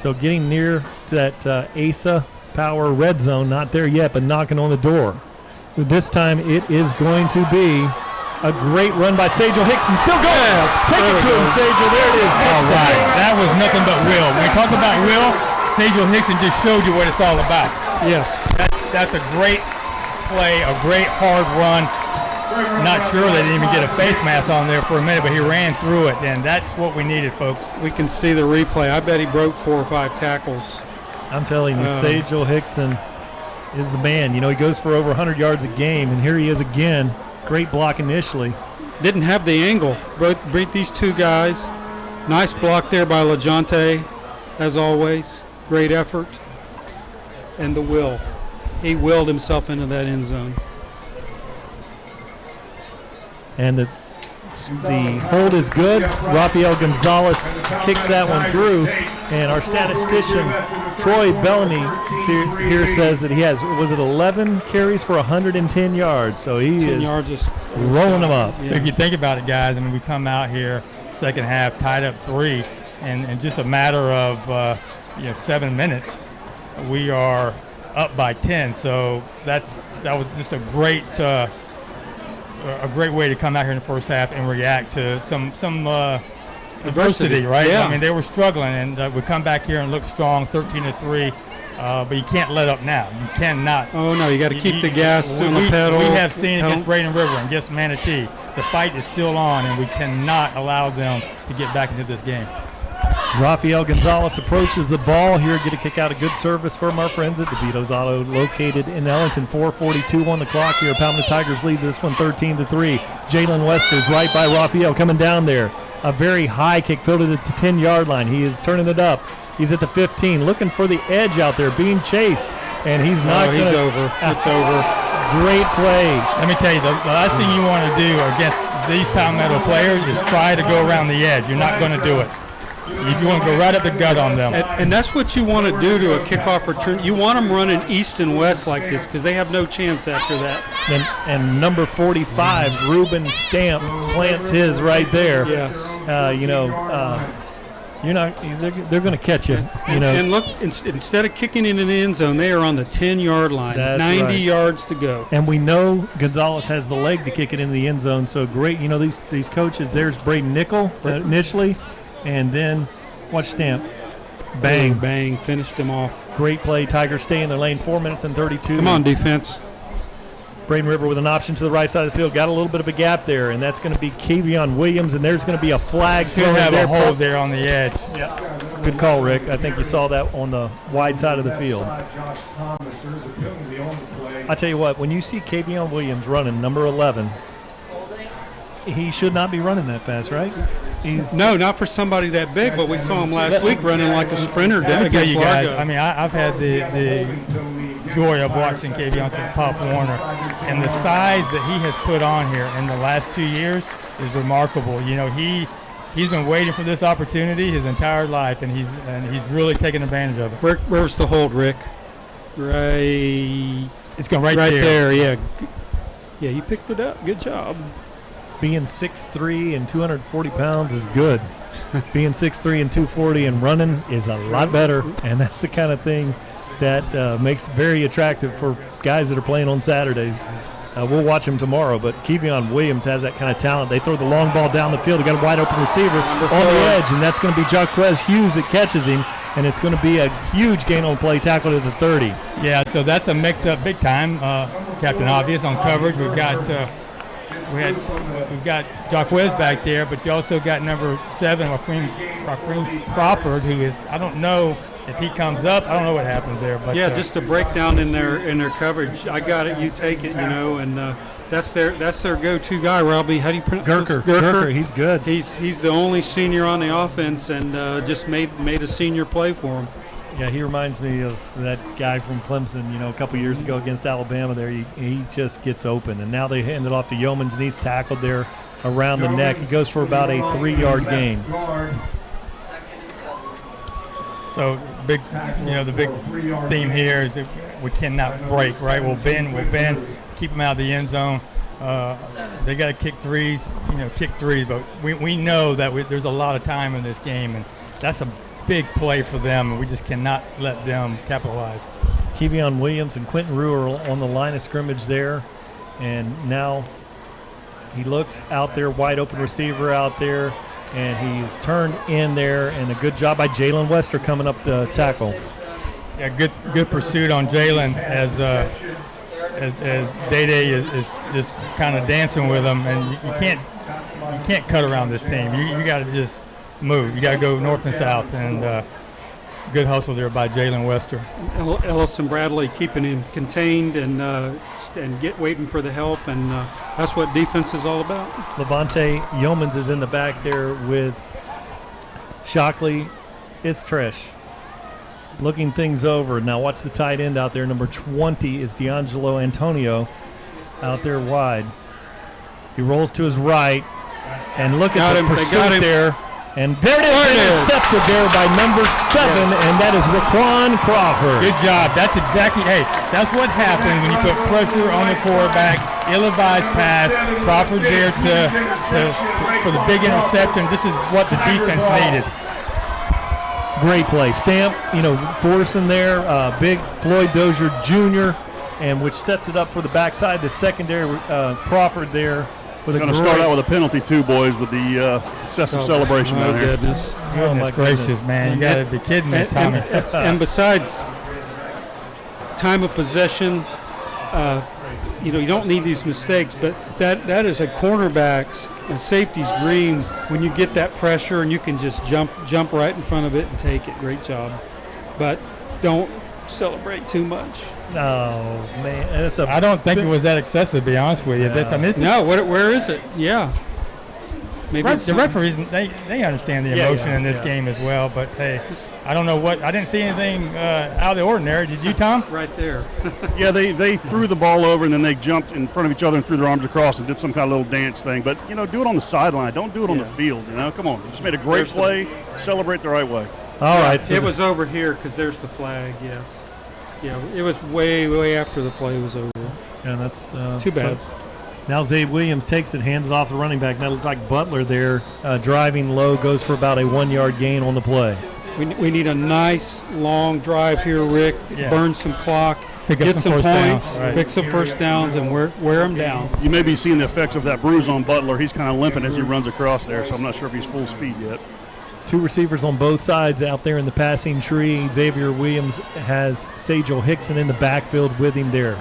So getting near to that ASA power red zone, not there yet, but knocking on the door. This time it is going to be a great run by Sajel Hickson. Still going. Yes, Take it to him, Sajel. There it is. All right. That was nothing but will. When we talk about will, Sajel Hickson just showed you what it's all about. Yes. That's a great play, a great hard run. Not sure they didn't even get a face mask on there for a minute, but he ran through it, and that's what we needed, folks. We can see the replay. I bet he broke 4 or 5 tackles. I'm telling you, Sajel Hickson is the man. You know, he goes for over 100 yards a game, and here he is again. Great block initially. Didn't have the angle. Beat these two guys. Nice block there by LaJonte, as always. Great effort. And the will. He willed himself into that end zone. And the hold is good. Rafael Gonzalez kicks that one through. And our statistician, Troy Bellamy, here says that he has, was it 11 carries for 110 yards? So he is rolling them up. So if you think about it, guys, I mean, we come out here, second half, tied up 3, and in just a matter of 7 minutes, we are up by 10. So that was just a great way to come out here in the first half and react to some adversity, right? Yeah. I mean, they were struggling, and we come back here and look strong, 13-3. But you can't let up now. You cannot. Oh no, you got to keep the gas on the pedal. We have seen against Braden River and against Manatee, the fight is still on, and we cannot allow them to get back into this game. Rafael Gonzalez approaches the ball here. Get a kick out, a good service from our friends at DeVito's Auto, located in Ellington. 4:42 on the clock here. Palmetto Tigers lead this one 13-3. Jalen Westers right by Rafael coming down there. A very high kick fielded at the 10-yard line. He is turning it up. He's at the 15, looking for the edge out there, being chased, and he's not. He's over. It's over. Great play. Let me tell you, the last thing you want to do against these Palmetto players is try to go around the edge. You're not going to do it. You want to go right up the gut on them. And that's what you want to do to a kickoff return. You want them running east and west like this because they have no chance after that. And number 45, Ruben Stamp, plants his right there. Yes. You're not. They're going to catch you. And look, instead of kicking into the end zone, they are on the 10-yard line. That's 90 right. yards to go. And we know Gonzalez has the leg to kick it into the end zone. So great. These coaches. There's Braden Nickel initially. And then, watch Stamp. Bang. Bang. Finished him off. Great play. Tigers stay in their lane. 4 minutes and 32. Come on, defense. Braden River with an option to the right side of the field. Got a little bit of a gap there, and that's going to be Kavion Williams, and there's going to be a flag. Should have a hold there on the edge. Yeah. Good call, Rick. I think you saw that on the wide side of the field. I tell you what, when you see Kavion Williams running, number 11, he should not be running that fast, right? No, not for somebody that big, but we saw him last week running like a sprinter against Largo. I mean, I've had the joy of watching Kavion since Pop Warner, and the size that he has put on here in the last 2 years is remarkable. He's been waiting for this opportunity his entire life, and he's really taking advantage of it. Where's the hold, Rick? Right. It's going right there. Yeah, you picked it up. Good job. Being 6'3" and 240 pounds is good. Being 6'3" and 240 and running is a lot better, and that's the kind of thing that makes it very attractive for guys that are playing on Saturdays. We'll watch him tomorrow, but Kavion Williams has that kind of talent. They throw the long ball down the field. They got a wide open receiver on the edge, and that's going to be Jaquez Hughes that catches him, and it's going to be a huge gain on play, tackle to the 30. Yeah, so that's a mix-up big time. Captain Obvious on coverage. We've got Jaquez back there, but you also got number 7, Raqueen Crawford, who is, I don't know if he comes up, I don't know what happens there. But just a breakdown in their coverage. I got it, you take it, and That's their go-to guy, Robbie. How do you pronounce Gurker. Gurker, he's good. He's the only senior on the offense, and just made a senior play for him. Yeah, he reminds me of that guy from Clemson, a couple years ago against Alabama there. He just gets open. And now they hand it off to Yeomans, and he's tackled there around the neck. He goes for about a 3-yard gain. So big, the big theme here is that we cannot break, right? We'll bend, keep them out of the end zone. They got to kick threes, but we know that there's a lot of time in this game, and that's a big play for them, and we just cannot let them capitalize. Kevion Williams and Quentin Rue are on the line of scrimmage there, and now he looks out there, wide open receiver out there, and he's turned in there, and a good job by Jalen Wester coming up the tackle. Yeah, good pursuit on Jalen as Day is just kind of dancing with him, and you can't cut around this team. You got to just move. You got to go north and south, and good hustle there by Jalen Wester. Ellison Bradley keeping him contained and waiting for the help, and that's what defense is all about. Levante Yeomans is in the back there with Shockley. It's Trish looking things over. Now watch the tight end out there. Number 20 is D'Angelo Antonio out there wide. He rolls to his right, and look at the pursuit there. And there it is, intercepted there by number 7, and that is Raquan Crawford. Good job. That's that's what happens when you put pressure on the quarterback. Ill-advised pass. Crawford there for the big interception. This is what the defense needed. Great play. Stamp, forcing there. Big Floyd Dozier Jr., and which sets it up for the backside. The secondary, Crawford there. We're going to start out with a penalty too, boys, with the excessive celebration down here. Goodness. Goodness gracious, man. You got to be kidding me, Tommy. And besides time of possession, you don't need these mistakes, but that is a cornerback's and safety's dream when you get that pressure and you can just jump right in front of it and take it. Great job. But don't celebrate too much. Oh, man. I don't think it was that excessive, to be honest with you. Where is it? Yeah. Maybe the referees, they understand the emotion in this game as well, but hey, I don't know I didn't see anything out of the ordinary. Did you, Tom? Right there. Yeah, they threw the ball over, and then they jumped in front of each other and threw their arms across and did some kind of little dance thing. But, do it on the sideline. Don't do it on the field, Come on. You just made a great play. Celebrate the right way. All right. So it was over here because there's the flag, yes. Yeah, it was way after the play was over. Yeah, that's too bad. Now Zabe Williams takes it, hands it off the running back. That looked like Butler there, driving low, goes for about a 1-yard gain on the play. We need a nice long drive here, Rick. Burn some clock, get some points, pick some first downs, and wear them down. You may be seeing the effects of that bruise on Butler. He's kind of limping as he runs across there, so I'm not sure if he's full speed yet. 2 receivers on both sides out there in the passing tree. Xavier Williams has Sajel Hickson in the backfield with him there.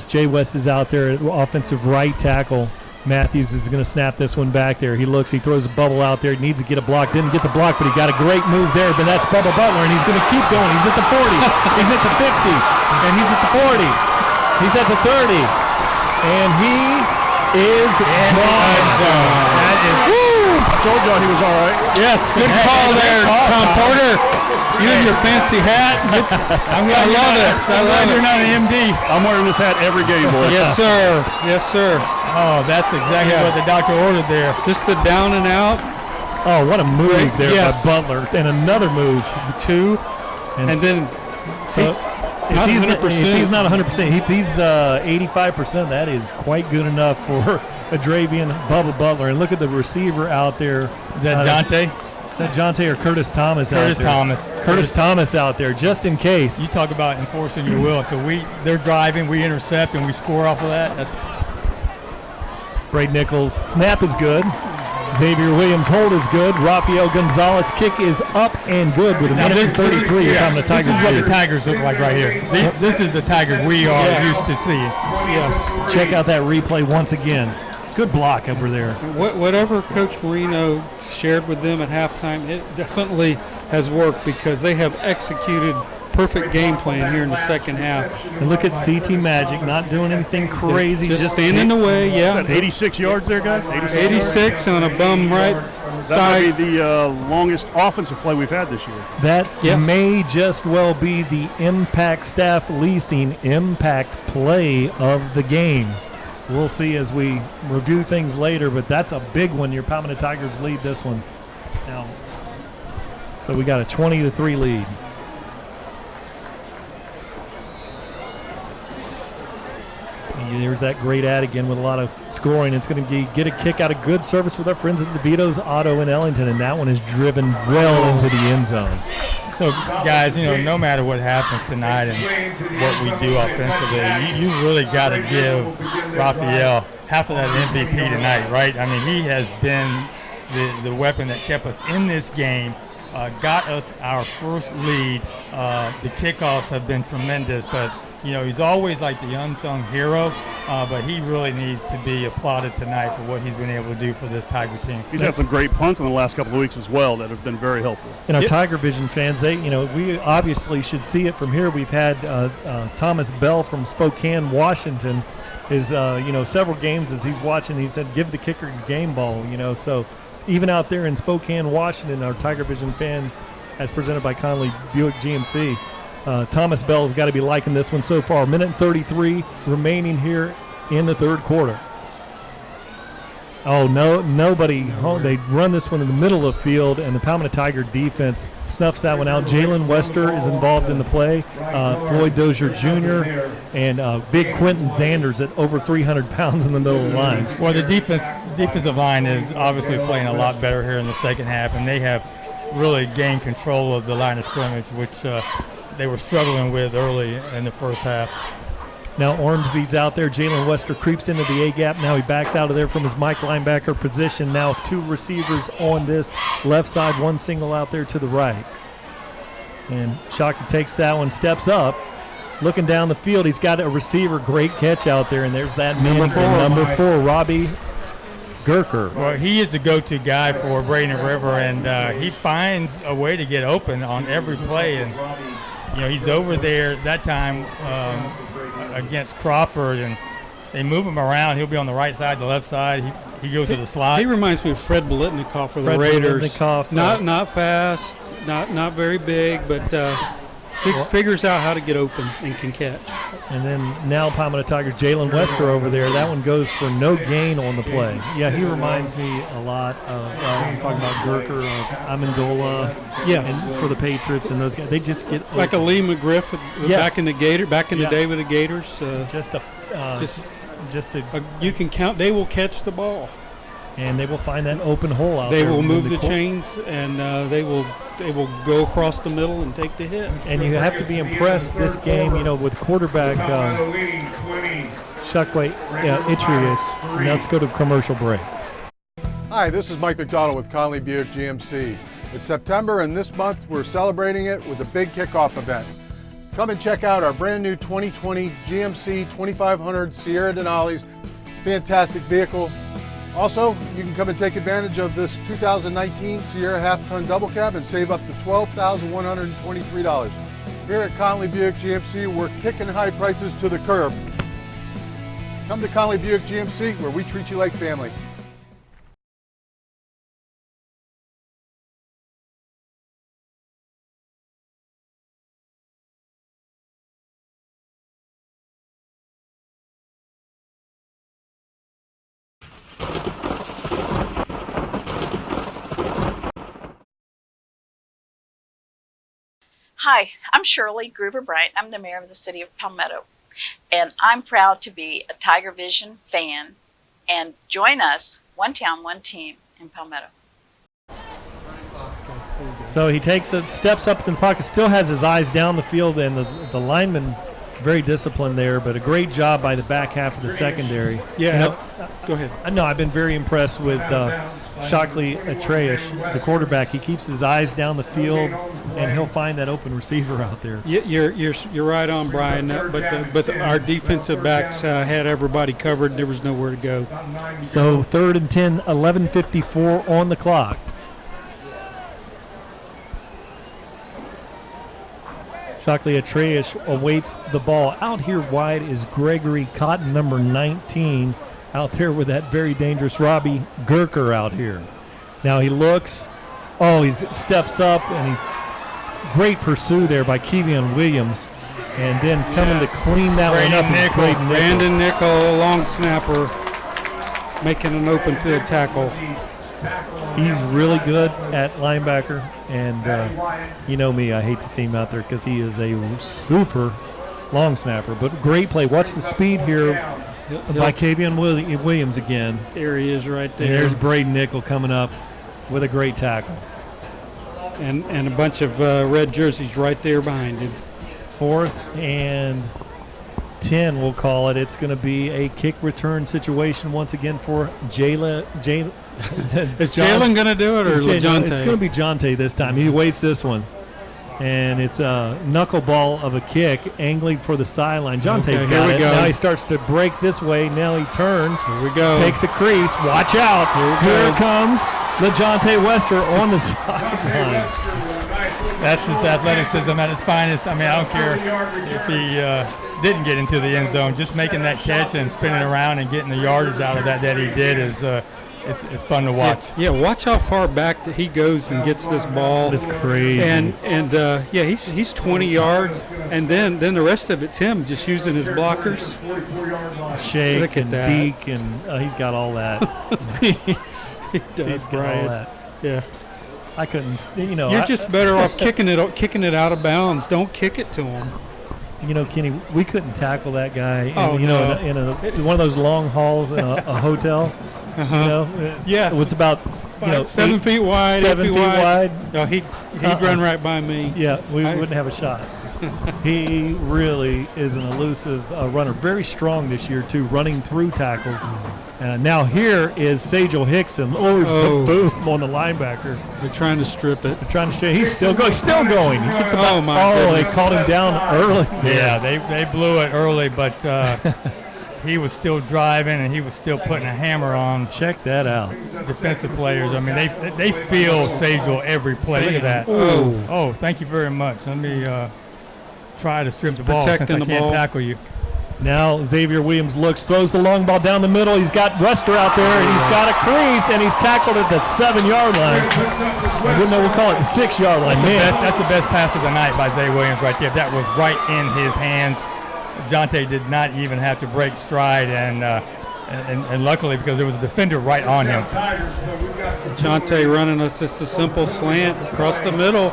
Jay West is out there, offensive right tackle. Matthews is going to snap this one back there. He looks, he throws a bubble out there. He needs to get a block. Didn't get the block, but he got a great move there. But that's Bubba Butler, and he's going to keep going. He's at the 40. He's at the 50. And he's at the 40. He's at the 30. And he is gone. Told y'all he was all right. Yes, good call there, Tom Porter. You and your fancy hat. I love it. I love You're not an MD. I'm wearing this hat every game, boys. Yes, sir. Yes, sir. Oh, that's exactly what the doctor ordered there. Just a down and out. Oh, what a move there by Butler. And another move. 2. And then if he's not 100%, if he's 85%, that is quite good enough for a Dravian Bubba Butler. And look at the receiver out there. Is that Jonte? Is that Jonte or Curtis Thomas out there? Curtis Thomas out there, just in case. You talk about enforcing your will. So they're driving, we intercept, and we score off of that. That's Braden Nichols' snap is good. Xavier Williams' hold is good. Rafael Gonzalez' kick is up and good with a minute 33 on the Tigers. This is what the Tigers look like right here. This is the Tigers we are used to seeing. Yes. Check out that replay once again. Good block over there. Whatever Coach Marino shared with them at halftime, it definitely has worked because they have executed perfect game plan here in the second half. And look at CT Magic, not doing anything crazy. Just standing in the way, yeah. That's 86 yards there, guys? 86 on a bum right That thigh. might be the longest offensive play we've had this year. That may just well be the Impact Staff Leasing impact play of the game. We'll see as we review things later, but that's a big one. Your Palmetto Tigers lead this one now. So we got a 20-3 lead. And there's that great ad again with a lot of scoring. It's going to get a kick out of good service with our friends at DeVito's Auto in Ellington, and that one is driven well into the end zone. So, guys, no matter what happens tonight and what we do offensively, you really got to give Raphael half of that MVP tonight, right? I mean, he has been the weapon that kept us in this game, got us our first lead. The kickoffs have been tremendous, but he's always like the unsung hero, but he really needs to be applauded tonight for what he's been able to do for this Tiger team. He's had some great punts in the last couple of weeks as well that have been very helpful. And our TigerVision fans, we obviously should see it from here. We've had Thomas Bell from Spokane, Washington, is several games as he's watching. He said, "Give the kicker a game ball." So even out there in Spokane, Washington, our TigerVision fans, as presented by Conley Buick GMC. Thomas Bell's got to be liking this one so far. 1:33 remaining here in the third quarter. Oh, nobody. They run this one in the middle of the field, and the Palmetto Tiger defense snuffs that one out. Jalen Wester is involved in the play. Floyd Dozier Jr. and big Quentin Zanders at over 300 pounds in the middle of the line. Well, the defensive line is obviously playing a lot better here in the second half, and they have really gained control of the line of scrimmage, which they were struggling with early in the first half. Now Ormsby's out there. Jalen Wester creeps into the A-gap. Now he backs out of there from his Mike linebacker position. Now two receivers on this left side, one single out there to the right. And Shockey takes that one, steps up. Looking down the field, he's got a receiver. Great catch out there, and there's that number four, Robbie Gurker. Well, he is the go-to guy for Braden River, and he finds a way to get open on every play. And he's over there that time against Crawford, and they move him around. He'll be on the right side, the left side. He goes to the slot. He reminds me of Fred Biletnikoff for the Raiders. Not fast, not very big, but figures out how to get open and can catch. And then now Palmetto Tigers, Jalen Wester over there. That one goes for no gain on the play. Yeah, he reminds me a lot of, I'm talking about Gurker, Amendola, and for the Patriots and those guys. They just get open. Like a Lee McGriff back in the day with the Gators. You can count. They will catch the ball. And they will find that open hole out there. They will move the chains, and they will go across the middle and take the hit. And you have to be impressed this game, with quarterback Shockway Itrius. Now let's go to commercial break. Hi, this is Mike McDonald with Conley Buick GMC. It's September, and this month we're celebrating it with a big kickoff event. Come and check out our brand new 2020 GMC 2500 Sierra Denali's fantastic vehicle. Also, you can come and take advantage of this 2019 Sierra half-ton double cab and save up to $12,123. Here at Conley Buick GMC, we're kicking high prices to the curb. Come to Conley Buick GMC, where we treat you like family. Hi, I'm Shirley Gruber-Bryant. I'm the mayor of the city of Palmetto, and I'm proud to be a TigerVision fan and join us, one town, one team in Palmetto. So he steps up in the pocket, still has his eyes down the field, and the lineman very disciplined there, but a great job by the back half of the secondary. Yeah, go ahead. No, I've been very impressed with Shockley Atreus, the quarterback. He keeps his eyes down the field, and he'll find that open receiver out there. You're right on, Brian. But our defensive backs had everybody covered. There was nowhere to go. So 3rd and 10, 11:54 on the clock. Shockley Atreus awaits the ball. Out here wide is Gregory Cotton, number 19, out there with that very dangerous Robbie Gurker out here. Now he looks. Oh, he steps up, and great pursuit there by Kevion Williams. And then coming to clean that one up is Braden River. Brandon Nickel, long snapper, making an open field tackle. He's really good at linebacker, and you know me, I hate to see him out there because he is a super long snapper. But great play. Watch the speed here by Kevion Williams again. There he is right there. And there's Braden Nickel coming up with a great tackle. And a bunch of red jerseys right there behind him. 4th and 10, we'll call it. It's going to be a kick return situation once again for Jayla. Is Jalen going to do it, or Jonte? It's going to be Jonte this time. He waits this one. And it's a knuckleball of a kick, angling for the sideline. Jonte's got it. Now he starts to break this way. Now he turns. Here we go. Takes a crease. Watch out. Here comes LeJonte Wester on the sideline. That's his athleticism at its finest. I mean, I don't care if he didn't get into the end zone. Just making that catch and spinning around and getting the yardage out of that he did is it's fun to watch. Yeah, watch how far back that he goes and gets this ball. It's crazy. And yeah, he's 20 yards, and then the rest of it's him just using his blockers. Shake and deke, and he's got all that. He does, he's got all that. Yeah. I couldn't, You're just better off kicking it out of bounds. Don't kick it to him. Kenny, we couldn't tackle that guy. In one of those long halls in a hotel. Yes. It's about 7 feet wide. 7 feet wide. No, he'd run right by me. Yeah, we wouldn't have a shot. He really is an elusive runner. Very strong this year too, running through tackles. Now here is Sajel Hickson. Lowers the boom on the linebacker. They're trying to strip it. He's still going. Still going. He gets about, goodness. They called him down early. Yeah, they blew it early, but he was still driving and he was still putting a hammer on. Check that out. Defensive players. I mean, they feel Sajel every play. Look at that. Oh, thank you very much. Let me try to strip the ball since I can't tackle you. Now Xavier Williams looks, throws the long ball down the middle. He's got Wester out there, and he's got a crease, and he's tackled at the 7-yard line. We'll call it the 6-yard line. That's the best pass of the night by Zay Williams right there. That was right in his hands. Jonte did not even have to break stride, and luckily because there was a defender right on him. Jonte running just a simple slant across the middle.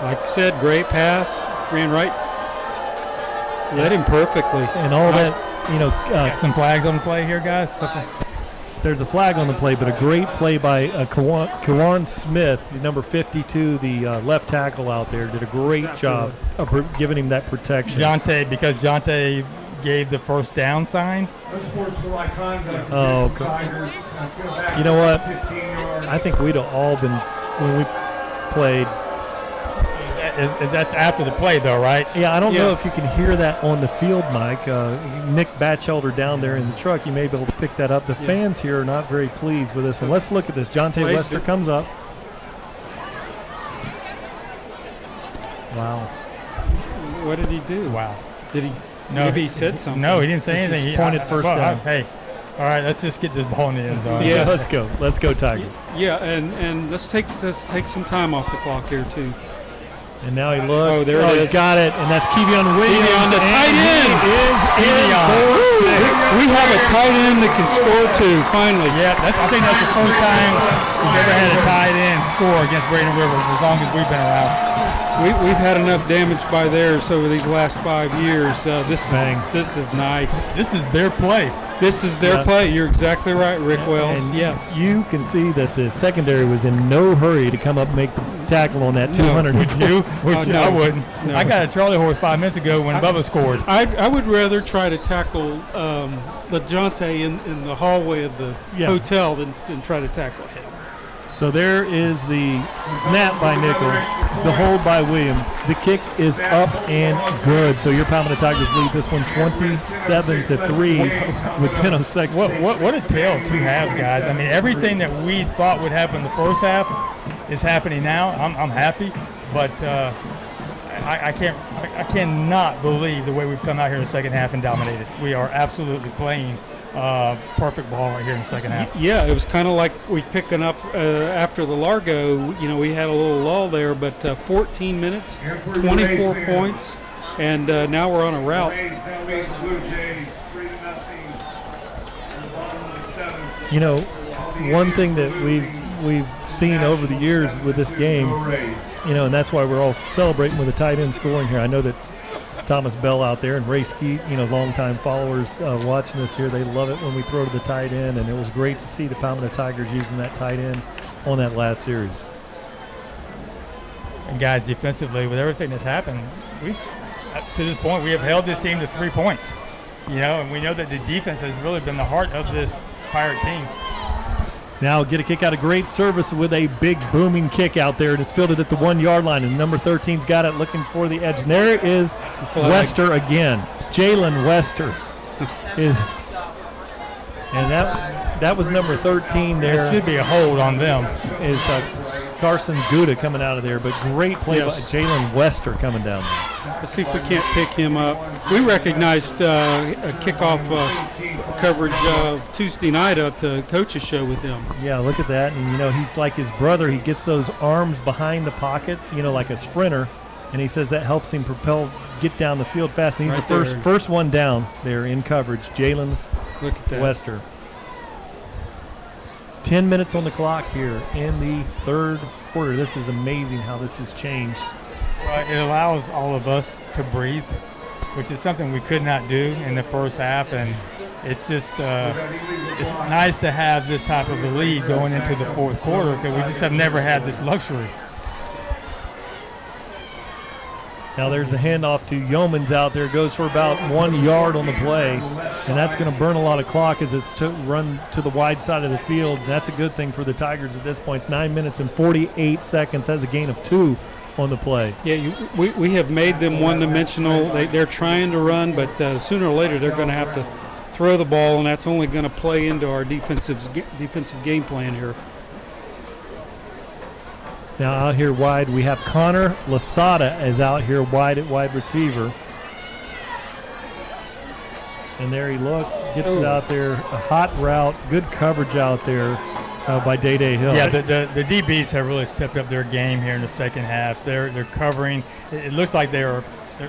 Like I said, great pass. Ran right. Led him perfectly. And all that, some flags on the play here, guys. There's a flag on the play, but a great play by Kawan Smith, the number 52, the left tackle out there, did a great job of giving him that protection. Because Jonte gave the first down sign. Oh, you know what? I think we'd have all been, when we played. That's after the play, though, right? Yeah, I don't know if you can hear that on the field, Mike. Nick Batchelder down there in the truck, you may be able to pick that up. The fans here are not very pleased with this one. Let's look at this. Jonte Wester comes up. Wow. What did he do? Wow. Did he? No, maybe he said something. No, he didn't say anything. He pointed first down. Hey, all right, let's just get this ball in the end zone. Yeah, let's go. Let's go, Tigers. Yeah, and let's take some time off the clock here too. And now he looks. Oh, there it is. He's got it, and that's Kevion Williams. Kevion, the tight end. We have a tight end that can score too. Finally. Yeah, I think that's the first time we've ever had a tight end score against Braden River as long as we've been around. We've had enough damage by theirs over these last 5 years. This is nice. This is their play. This is their play. You're exactly right, Rick Wells. And yes. You can see that the secondary was in no hurry to come up and make the tackle on that 200. Would you? No. I wouldn't. No. I got a Charlie horse 5 minutes ago when Bubba scored. I would rather try to tackle LeJonte in the hallway of the hotel than try to tackle him. So there is the snap by Nickel, the hold by Williams. The kick is up and good. So your Palmetto Tigers lead this one 27-3 with 10:06. What a tale of two halves, guys. I mean, everything that we thought would happen in the first half is happening now. I'm happy, but I cannot believe the way we've come out here in the second half and dominated. We are absolutely playing perfect ball right here in the second half. Yeah, it was kind of like we picking up after the Largo. We had a little lull there, but 14 minutes, 24 points, and now we're on a route. One thing that we've seen over the years with this game, and that's why we're all celebrating with the tight end scoring here. I know that Thomas Bell out there and Ray Skeet, longtime followers watching us here, they love it when we throw to the tight end, and it was great to see the Palmetto Tigers using that tight end on that last series. And guys, defensively, with everything that's happened, to this point, we have held this team to 3 points. And we know that the defense has really been the heart of this Pirate team. Now get a kick out, a great service with a big booming kick out there, and it's fielded at the 1 yard line, and number 13's got it looking for the edge. And there is Wester again. Jalen Wester. And that was number 13 there. There should be a hold on them. Is Carson Gouda coming out of there, but great play by Jalen Wester coming down there. Let's see if we can't pick him up. We recognized a kickoff coverage Tuesday night at the coaches show with him. Yeah, look at that. And, he's like his brother. He gets those arms behind the pockets, like a sprinter, and he says that helps him get down the field fast. And he's the first one down there in coverage, Jalen Wester. 10 minutes on the clock here in the third quarter. This is amazing how this has changed. Well, it allows all of us to breathe, which is something we could not do in the first half, and it's just it's nice to have this type of a lead going into the fourth quarter, because we just have never had this luxury. Now there's a handoff to Yeomans out there. Goes for about 1 yard on the play, and that's going to burn a lot of clock as it's run to the wide side of the field. That's a good thing for the Tigers at this point. It's 9 minutes and 48 seconds. Has a gain of 2 on the play. Yeah, we have made them one-dimensional. They're trying to run, but sooner or later they're going to have to throw the ball, and that's only going to play into our defensive game plan here. Now out here wide, we have Connor Lasada is out here wide at wide receiver. And there he looks, gets it out there, a hot route, good coverage out there by Day Hill. Yeah, the DBs have really stepped up their game here in the second half. They're covering. It looks like they're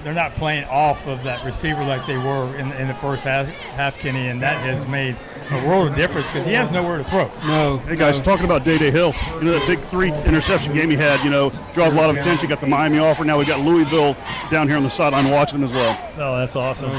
not playing off of that receiver like they were in the first half, Kenny, and that has made a world of difference because he has nowhere to throw. No. Hey guys, talking about Day Hill, that big 3 interception game he had, draws a lot of attention. Got the Miami offer. Now we got Louisville down here on the sideline watching him as well. Oh, that's awesome.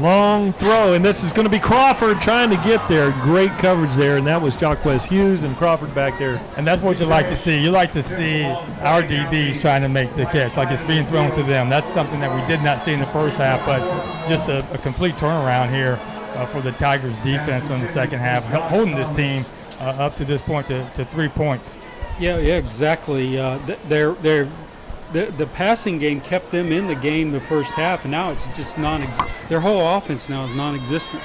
Long throw, and this is going to be Crawford trying to get there. Great coverage there, and that was Jaquez Hughes and Crawford back there. And that's what you like to see. You like to see our DBs trying to make the catch, like it's being thrown to them. That's something that we did not see in the first half, but just a complete turnaround here for the Tigers defense in the second half, holding this team up to this point to 3 points. Yeah, exactly. The passing game kept them in the game the first half, and now it's just their whole offense now is non-existent.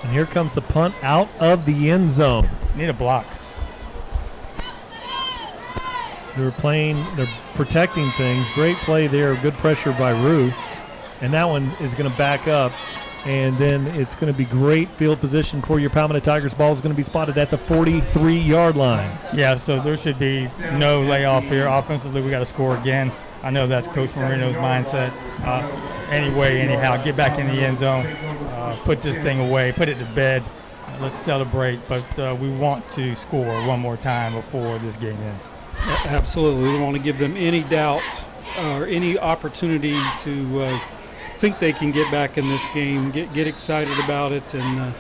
And here comes the punt out of the end zone. Need a block. They're protecting things. Great play there, good pressure by Rue. And that one is going to back up. And then it's going to be great field position for your Palmetto Tigers. Ball is going to be spotted at the 43-yard line. Yeah, so there should be no layoff here. Offensively, we got to score again. I know that's Coach Marino's mindset. Anyhow, get back in the end zone, put this thing away, put it to bed. Let's celebrate, but we want to score one more time before this game ends. Absolutely. We don't want to give them any doubt or any opportunity to think they can get back in this game, get excited about it, and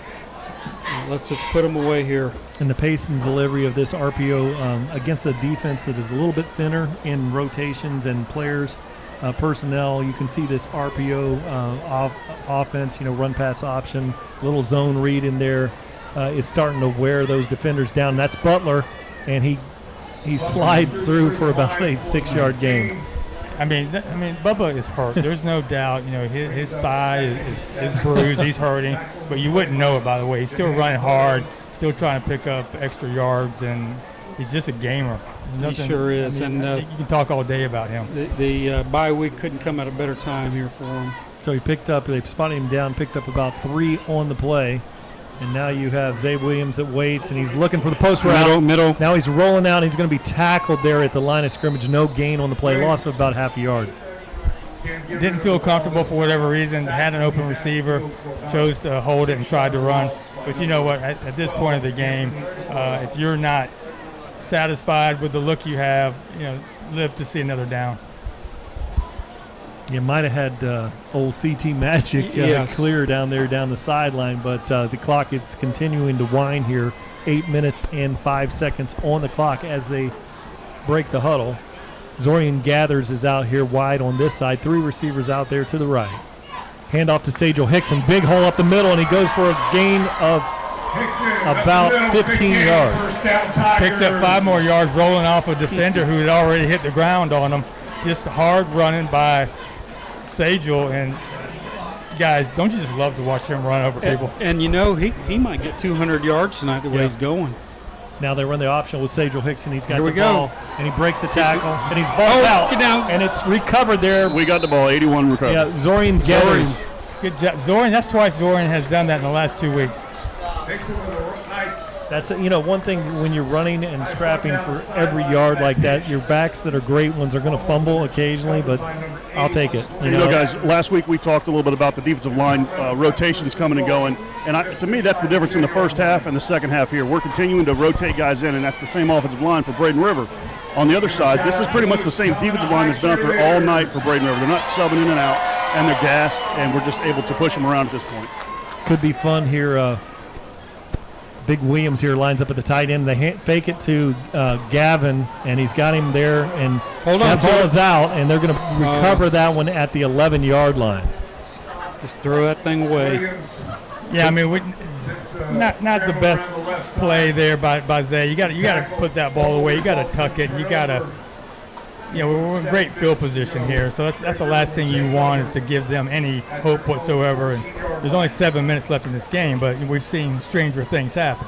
let's just put them away here. And the pace and delivery of this RPO against a defense that is a little bit thinner in rotations and players, personnel, you can see this RPO offense, run pass option, little zone read in there is starting to wear those defenders down. That's Butler, and he slides through for about a 6-yard gain. I mean, Bubba is hurt. There's no doubt. His thigh is bruised. He's hurting, but you wouldn't know it, by the way. He's still running hard, still trying to pick up extra yards, and he's just a gamer. He sure is. I mean, and you can talk all day about him. The bye week couldn't come at a better time here for him. So they spotted him down, picked up about 3 on the play. And now you have Zabe Williams that waits, and he's looking for the post route. Middle. Now he's rolling out. He's going to be tackled there at the line of scrimmage. No gain on the play. Loss of about half a yard. Didn't feel comfortable for whatever reason. Had an open receiver, chose to hold it and tried to run. But you know what? At this point of the game, if you're not satisfied with the look you have, live to see another down. You might have had old CT Magic clear down there down the sideline, but the clock is continuing to wind here. 8 minutes and 5 seconds on the clock as they break the huddle. Zorian Gathers is out here wide on this side. 3 receivers out there to the right. Handoff to Sajel Hickson. Big hole up the middle, and he goes for a gain of about 15 yards. Picks up 5 more yards rolling off a defender who had already hit the ground on him. Just hard running by Sajel, and guys, don't you just love to watch him run over people? And he might get 200 yards tonight the way he's going. Now they run the option with Sajel Hickson. He's got Here we the ball, and he breaks the tackle, and he's balled out, get down. and it's recovered there. We got the ball, 81 recovered. Yeah, Zorian Gathers. Good job. Zorian, that's twice Zorian has done that in the last 2 weeks. That's one thing when you're running and scrapping for every yard like that. Your backs that are great ones are going to fumble occasionally, but I'll take it. You know, guys, last week we talked a little bit about the defensive line rotations coming and going, and to me that's the difference in the first half and the second half here. We're continuing to rotate guys in, and that's the same offensive line for Braden River. On the other side, this is pretty much the same defensive line that's been out there all night for Braden River. They're not subbing in and out, and they're gassed, and we're just able to push them around at this point. Could be fun here. Big Williams here lines up at the tight end. They fake it to Gavin, and he's got him there. And that ball is out, and they're going to recover that one at the 11-yard line. Just throw that thing away. Yeah, I mean, not the best play there by Zay. You got to put that ball away. You got to tuck it. You got to. We're in great field position here, so that's the last thing you want is to give them any hope whatsoever. And there's only 7 minutes left in this game, but we've seen stranger things happen.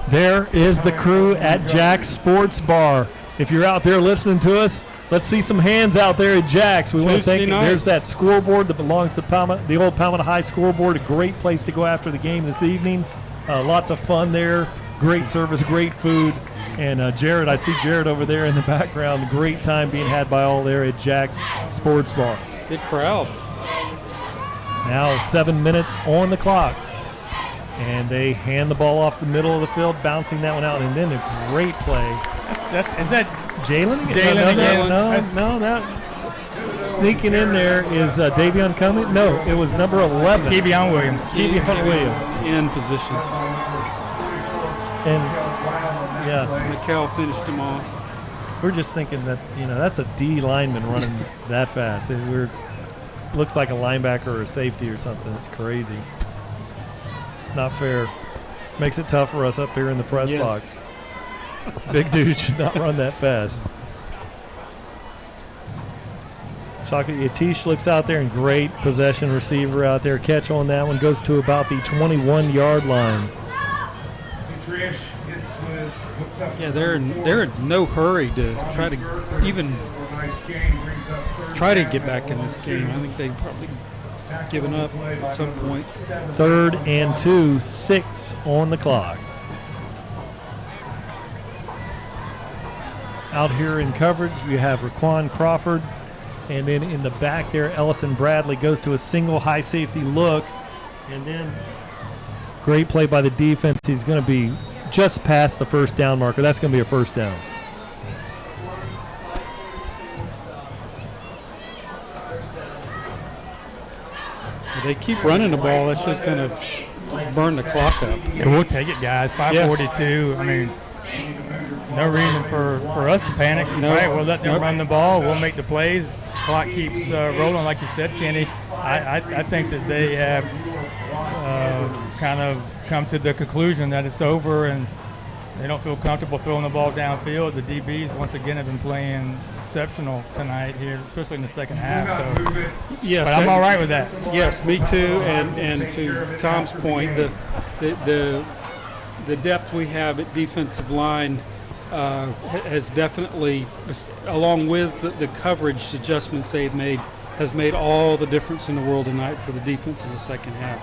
There is the crew at Jack's Sports Bar. If you're out there listening to us, let's see some hands out there at Jack's. We want to thank you. There's that scoreboard that belongs to the old Palmetto High scoreboard, a great place to go after the game this evening. Lots of fun there, great service, great food. And Jared, I see Jared over there in the background. Great time being had by all there at Jack's Sports Bar. Good crowd. Now 7 minutes on the clock. And they hand the ball off the middle of the field, bouncing that one out. And then a great play. Is that Jalen? Jalen again? No, that sneaking in there is Davion Cummings. No, it was number 11. Kevion Williams. Kevion Williams. In position. And yeah, McHale finished him off. We're just thinking that that's a D lineman running that fast. Looks like a linebacker or a safety or something. It's crazy. It's not fair. Makes it tough for us up here in the press box. Big dude should not run that fast. Shaka Yatish looks out there and great possession receiver out there. Catch on that one goes to about the 21-yard line. Yeah, they're in no hurry to try to even try to get back in this game. I think they've probably given up at some point. 3rd and 2, 6 on the clock. Out here in coverage, you have Raquan Crawford, and then in the back there, Ellison Bradley goes to a single high safety look, and then great play by the defense. He's going to be just past the first down marker. That's going to be a first down. If they keep running the ball, that's just going to burn the clock up. Yeah, we'll take it, guys. 5:42. Yes. I mean, no reason for us to panic. No. Right, we'll let them run the ball. We'll make the plays. Clock keeps rolling, like you said, Kenny. I think that they have kind of come to the conclusion that it's over and they don't feel comfortable throwing the ball downfield. The DBs, once again, have been playing exceptional tonight here, especially in the second half. So, yes, but I'm all right with that. Yes, me too. And to Tom's point, the depth we have at defensive line has definitely, along with the coverage adjustments they've made, has made all the difference in the world tonight for the defense in the second half.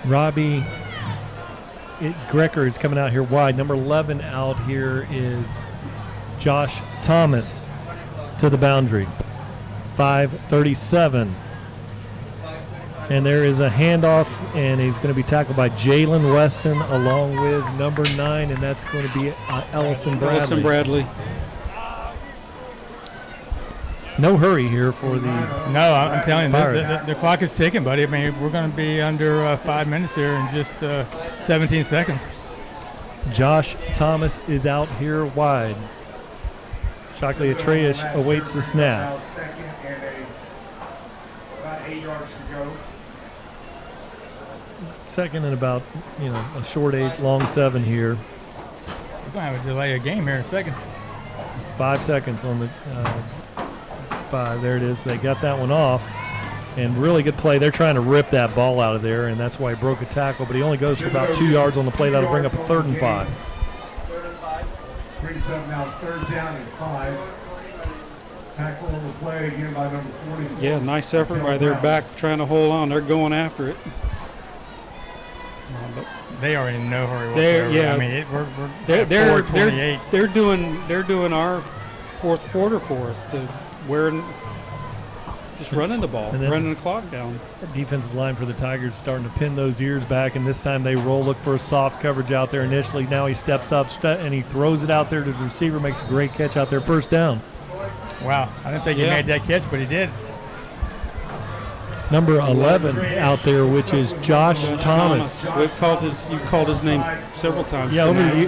Robbie Grecker is coming out here wide. Number 11 out here is Josh Thomas to the boundary. 5:37. And there is a handoff, and he's going to be tackled by Jalen Weston along with number 9, and that's going to be Ellison Bradley. Ellison Bradley. No hurry here for the No, I'm telling you, Pirates. the clock is ticking, buddy. I mean, we're going to be under 5 minutes here in just 17 seconds. Josh Thomas is out here wide. Shockley Atreus awaits the snap. Second and about 8 yards to go. Second and about, a short 8, long 7 here. We're going to have a delay of game here in a second. 5 seconds on the 5. There it is. They got that one off. And really good play. They're trying to rip that ball out of there, and that's why he broke a tackle. But he only goes for about 2 yards on the play. That'll bring up a 3rd and 5. Brings up now 3rd down and 5. Tackle on the play again by number 40. Yeah, nice effort by their back trying to hold on. They're going after it. But they are in no hurry whatsoever. Yeah, I mean, they're doing our fourth quarter for us. Just running the ball, running the clock down. Defensive line for the Tigers starting to pin those ears back, and this time they look for a soft coverage out there initially. Now he steps up and he throws it out there to the receiver, makes a great catch out there, 1st down. Wow, I didn't think he made that catch, but he did. Number 11 out there, which is Josh Thomas. You've called his name several times. Yeah,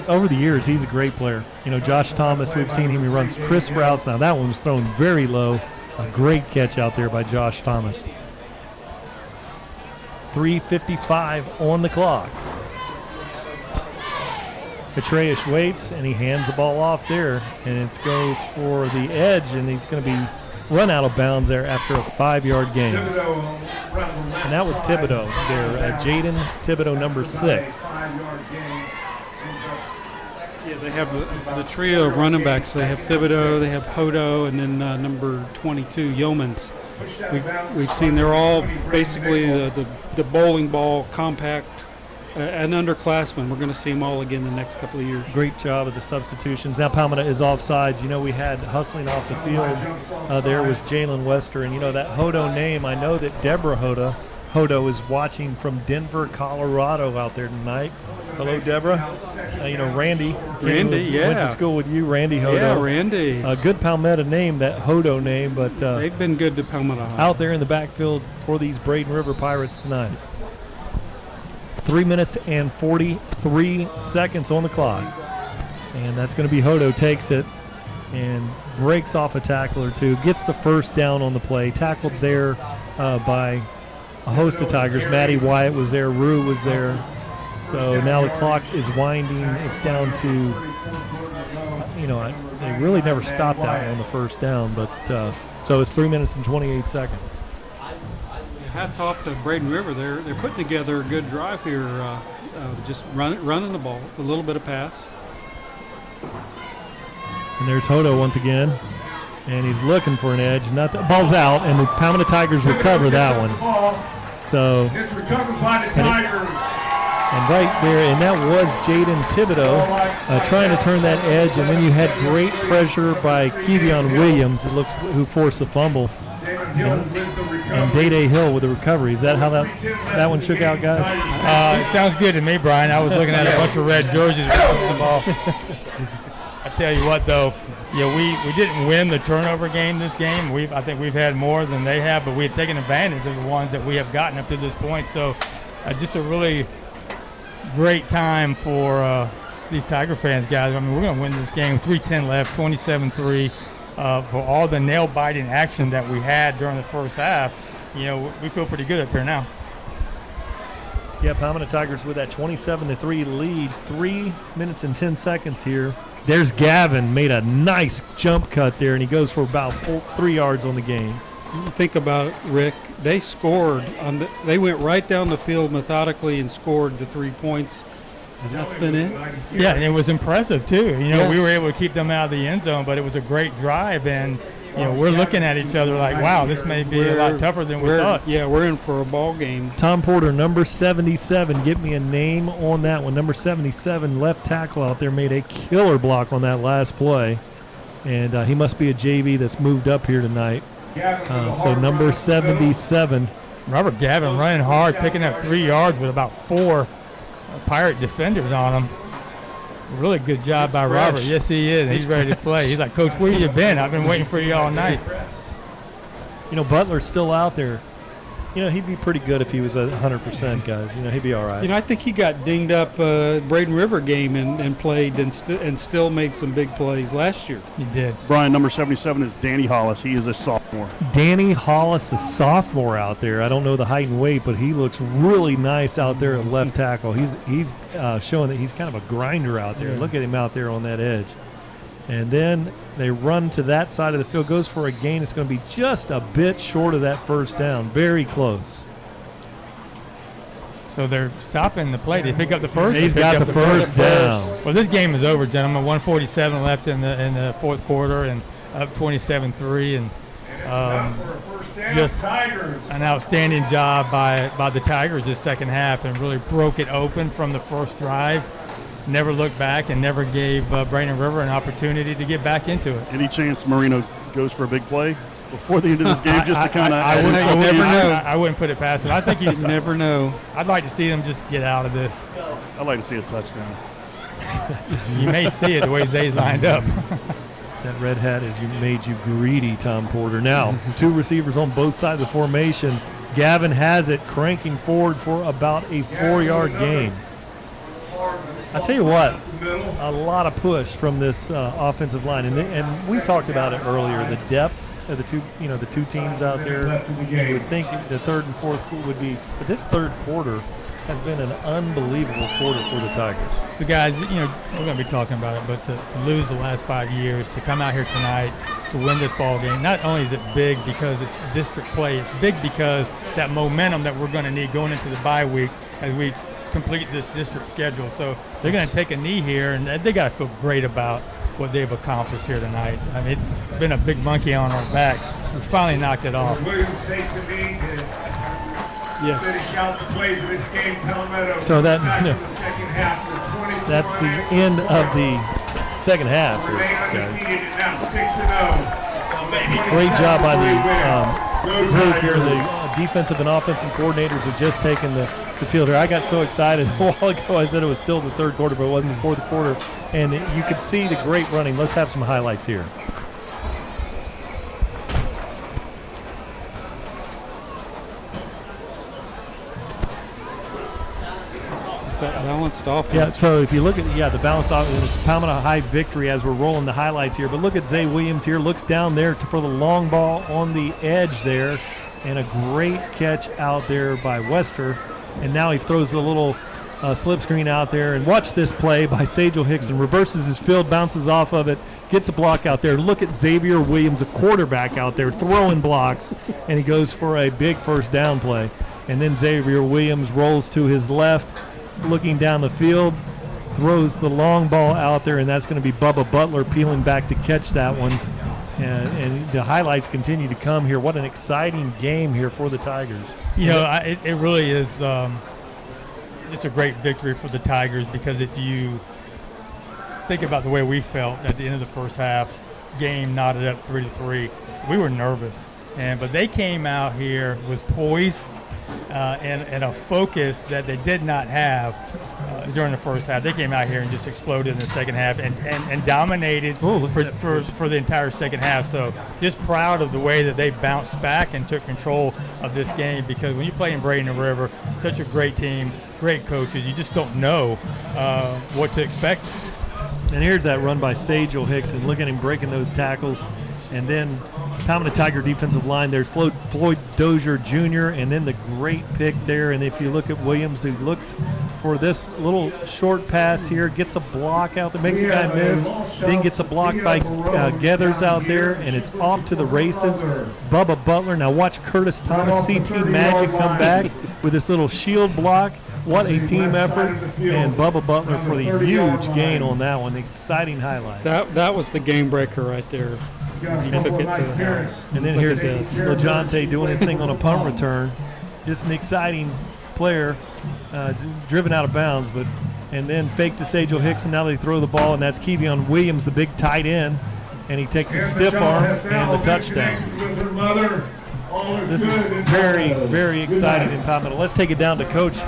over the years, he's a great player. Josh Thomas, we've seen him. He runs crisp routes. Now that one was thrown very low. A great catch out there by Josh Thomas. 3:55 on the clock. Atreus waits, and he hands the ball off there, and it goes for the edge, and he's going to be run out of bounds there after a 5-yard gain. And that was Thibodeau there, Jaden Thibodeau, number 6. Yeah, they have the trio of running backs. They have Thibodeau, they have Hodo, and then number 22, Yeomans. We've seen they're all basically the bowling ball, compact, and underclassmen. We're going to see them all again in the next couple of years. Great job of the substitutions. Now Palmetto is offsides. We had hustling off the field. There was Jalen Wester, and that Hodo name. I know that Deborah Hodo is watching from Denver, Colorado out there tonight. Hello, Deborah. Randy went to school with you, Randy Hodo. Yeah, Randy. A good Palmetto name, that Hodo name, but they've been good to Palmetto. Out there in the backfield for these Braden River Pirates tonight. 3 minutes and 43 seconds on the clock. And that's going to be Hodo, takes it and breaks off a tackle or two, gets the 1st down on the play, tackled there by a host of Tigers. Maddie Wyatt was there, Rue was there. So now the clock is winding. It's down to, they really never stopped that one on the 1st down, but so it's 3 minutes and 28 seconds. Hats off to Braden River. They're putting together a good drive here, just running the ball, a little bit of pass. And there's Hodo once again, and he's looking for an edge. Ball's out, and the Palmetto Tigers recover that one. So it's recovered by the Tigers. And right there, and that was Jaden Thibodeau trying to turn that edge, and then you had great pressure by Kevion Williams, who forced the fumble. And Day Hill with the recovery. Is that how that one shook out, guys? It sounds good to me, Brian. I was looking at a bunch of red jerseys with the ball. I tell you what, though, we didn't win the turnover game this game. I think we've had more than they have, but we had taken advantage of the ones that we have gotten up to this point. So just a really great time for these Tiger fans, guys. I mean, we're going to win this game. 3:10 left, 27-3. For all the nail-biting action that we had during the 1st half, we feel pretty good up here now. Yeah, Palmetto Tigers with that 27-3 lead. 3 minutes and 10 seconds here. There's Gavin, made a nice jump cut there, and he goes for about 3 yards on the game. Think about it, Rick. They scored they went right down the field methodically and scored the 3 points And that's been it. Yeah, and it was impressive too. You know, Yes. we were able to keep them out of the end zone, but it was a great drive, and you know, we're looking at each other like, wow, this may be a lot tougher than we thought. Yeah, we're in for a ball game. Tom Porter, number 77. Get me a name on that one. Number 77, left tackle out there, made a killer block on that last play. And he must be a JV that's moved up here tonight. So number 77. Robert Gavin running hard, picking up 3 yards with about 4 Pirate defenders on him. Really good job by Robert. Yes, he is. He's ready to play. He's like, Coach, where you been? I've been waiting for you all night. You know, Butler's still out there. You know, he'd be pretty good if he was 100%, guys. You know, he'd be all right. You know, I think he got dinged up Braden River game and played and still made some big plays last year. He did. Brian, number 77 is Danny Hollis. He is a sophomore. Danny Hollis, the sophomore out there. I don't know the height and weight, but he looks really nice out there at left tackle. He's showing that he's kind of a grinder out there. Yeah. Look at him out there on that edge. And then they run to that side of the field, goes for a gain. It's going to be just a bit short of that first down. Very close. So they're stopping the play. They pick up the first. He's got the first down. Well, this game is over, gentlemen. 1:47 left in the fourth quarter, and up 27-3, and just an outstanding job by the Tigers this second half, and really broke it open from the first drive. Never looked back and never gave Braden River an opportunity to get back into it. Any chance Marino goes for a big play before the end of this game, just to kind of? I wouldn't put it past him. I think you never know. I'd like to see them just get out of this. I'd like to see a touchdown. You may see it the way Zay's lined up. That red hat has made you greedy, Tom Porter. Now, 2 receivers on both sides of the formation. Gavin has it, cranking forward for about a 4-yard gain. I tell you what, a lot of push from this offensive line, and we talked about it earlier. The depth of the two teams out there. You would think the third and fourth would be, but this third quarter has been an unbelievable quarter for the Tigers. So, guys, you know, we're going to be talking about it, but to lose the last 5 years, to come out here tonight, to win this ball game, not only is it big because it's district play, it's big because that momentum that we're going to need going into the bye week as we complete this district schedule. So they're going to take a knee here, and they got to feel great about what they've accomplished here tonight. I mean, it's been a big monkey on our back. We finally knocked it off. Williams takes the knee to finish out the plays of this game. Palmetto So that, back you know, in the second half for 24 that's the end of the second half here, guys. undefeated and now 6-0. Great job by the group here. The defensive and offensive coordinators have just taken the field here. I got so excited a while ago. I said it was still the third quarter, but it was the fourth quarter. And you could see the great running. Let's have some highlights here. Just that balanced offense. Yeah, so if you look at the balanced offense, it's Palmetto High victory as we're rolling the highlights here. But look at Zay Williams here. Looks down there for the long ball on the edge there. And a great catch out there by Wester. And now he throws a little slip screen out there. And watch this play by Sajel Hickson. Reverses his field, bounces off of it, gets a block out there. Look at Xavier Williams, a quarterback out there, throwing blocks. And he goes for a big first down play. And then Xavier Williams rolls to his left, looking down the field, throws the long ball out there, and that's going to be Bubba Butler peeling back to catch that one. And the highlights continue to come here. What an exciting game here for the Tigers. You know, it really is just a great victory for the Tigers, because if you think about the way we felt at the end of the first half, game knotted up 3-3, we were nervous. But they came out here with poise and a focus that they did not have during the first half. They came out here and just exploded in the second half and dominated for the entire second half. So just proud of the way that they bounced back and took control of this game, because when you play in Braden River, such a great team, great coaches, you just don't know what to expect. And here's that run by Sajel Hickson. Look at him breaking those tackles. And then Palmetto Tiger defensive line, there's Floyd Dozier Jr., and then the great pick there. And if you look at Williams, who looks for this little short pass here, gets a block out there, makes a guy miss, then gets a block by Gathers out there, and it's off to the races. Bubba Butler. Now watch Curtis Thomas, CT Magic, come back with this little shield block. what a team effort, and Bubba Butler for the huge gain on that one. Exciting highlight. That was the game breaker right there. He took it to the house. And then here's LaJonte doing his thing on a punt return. Just an exciting player, driven out of bounds, and then fake to Sajal Hickson. Now they throw the ball, and that's Kevion Williams, the big tight end, and he takes a stiff arm and the touchdown. This is very, very exciting in Palmetto. Let's take it down to Coach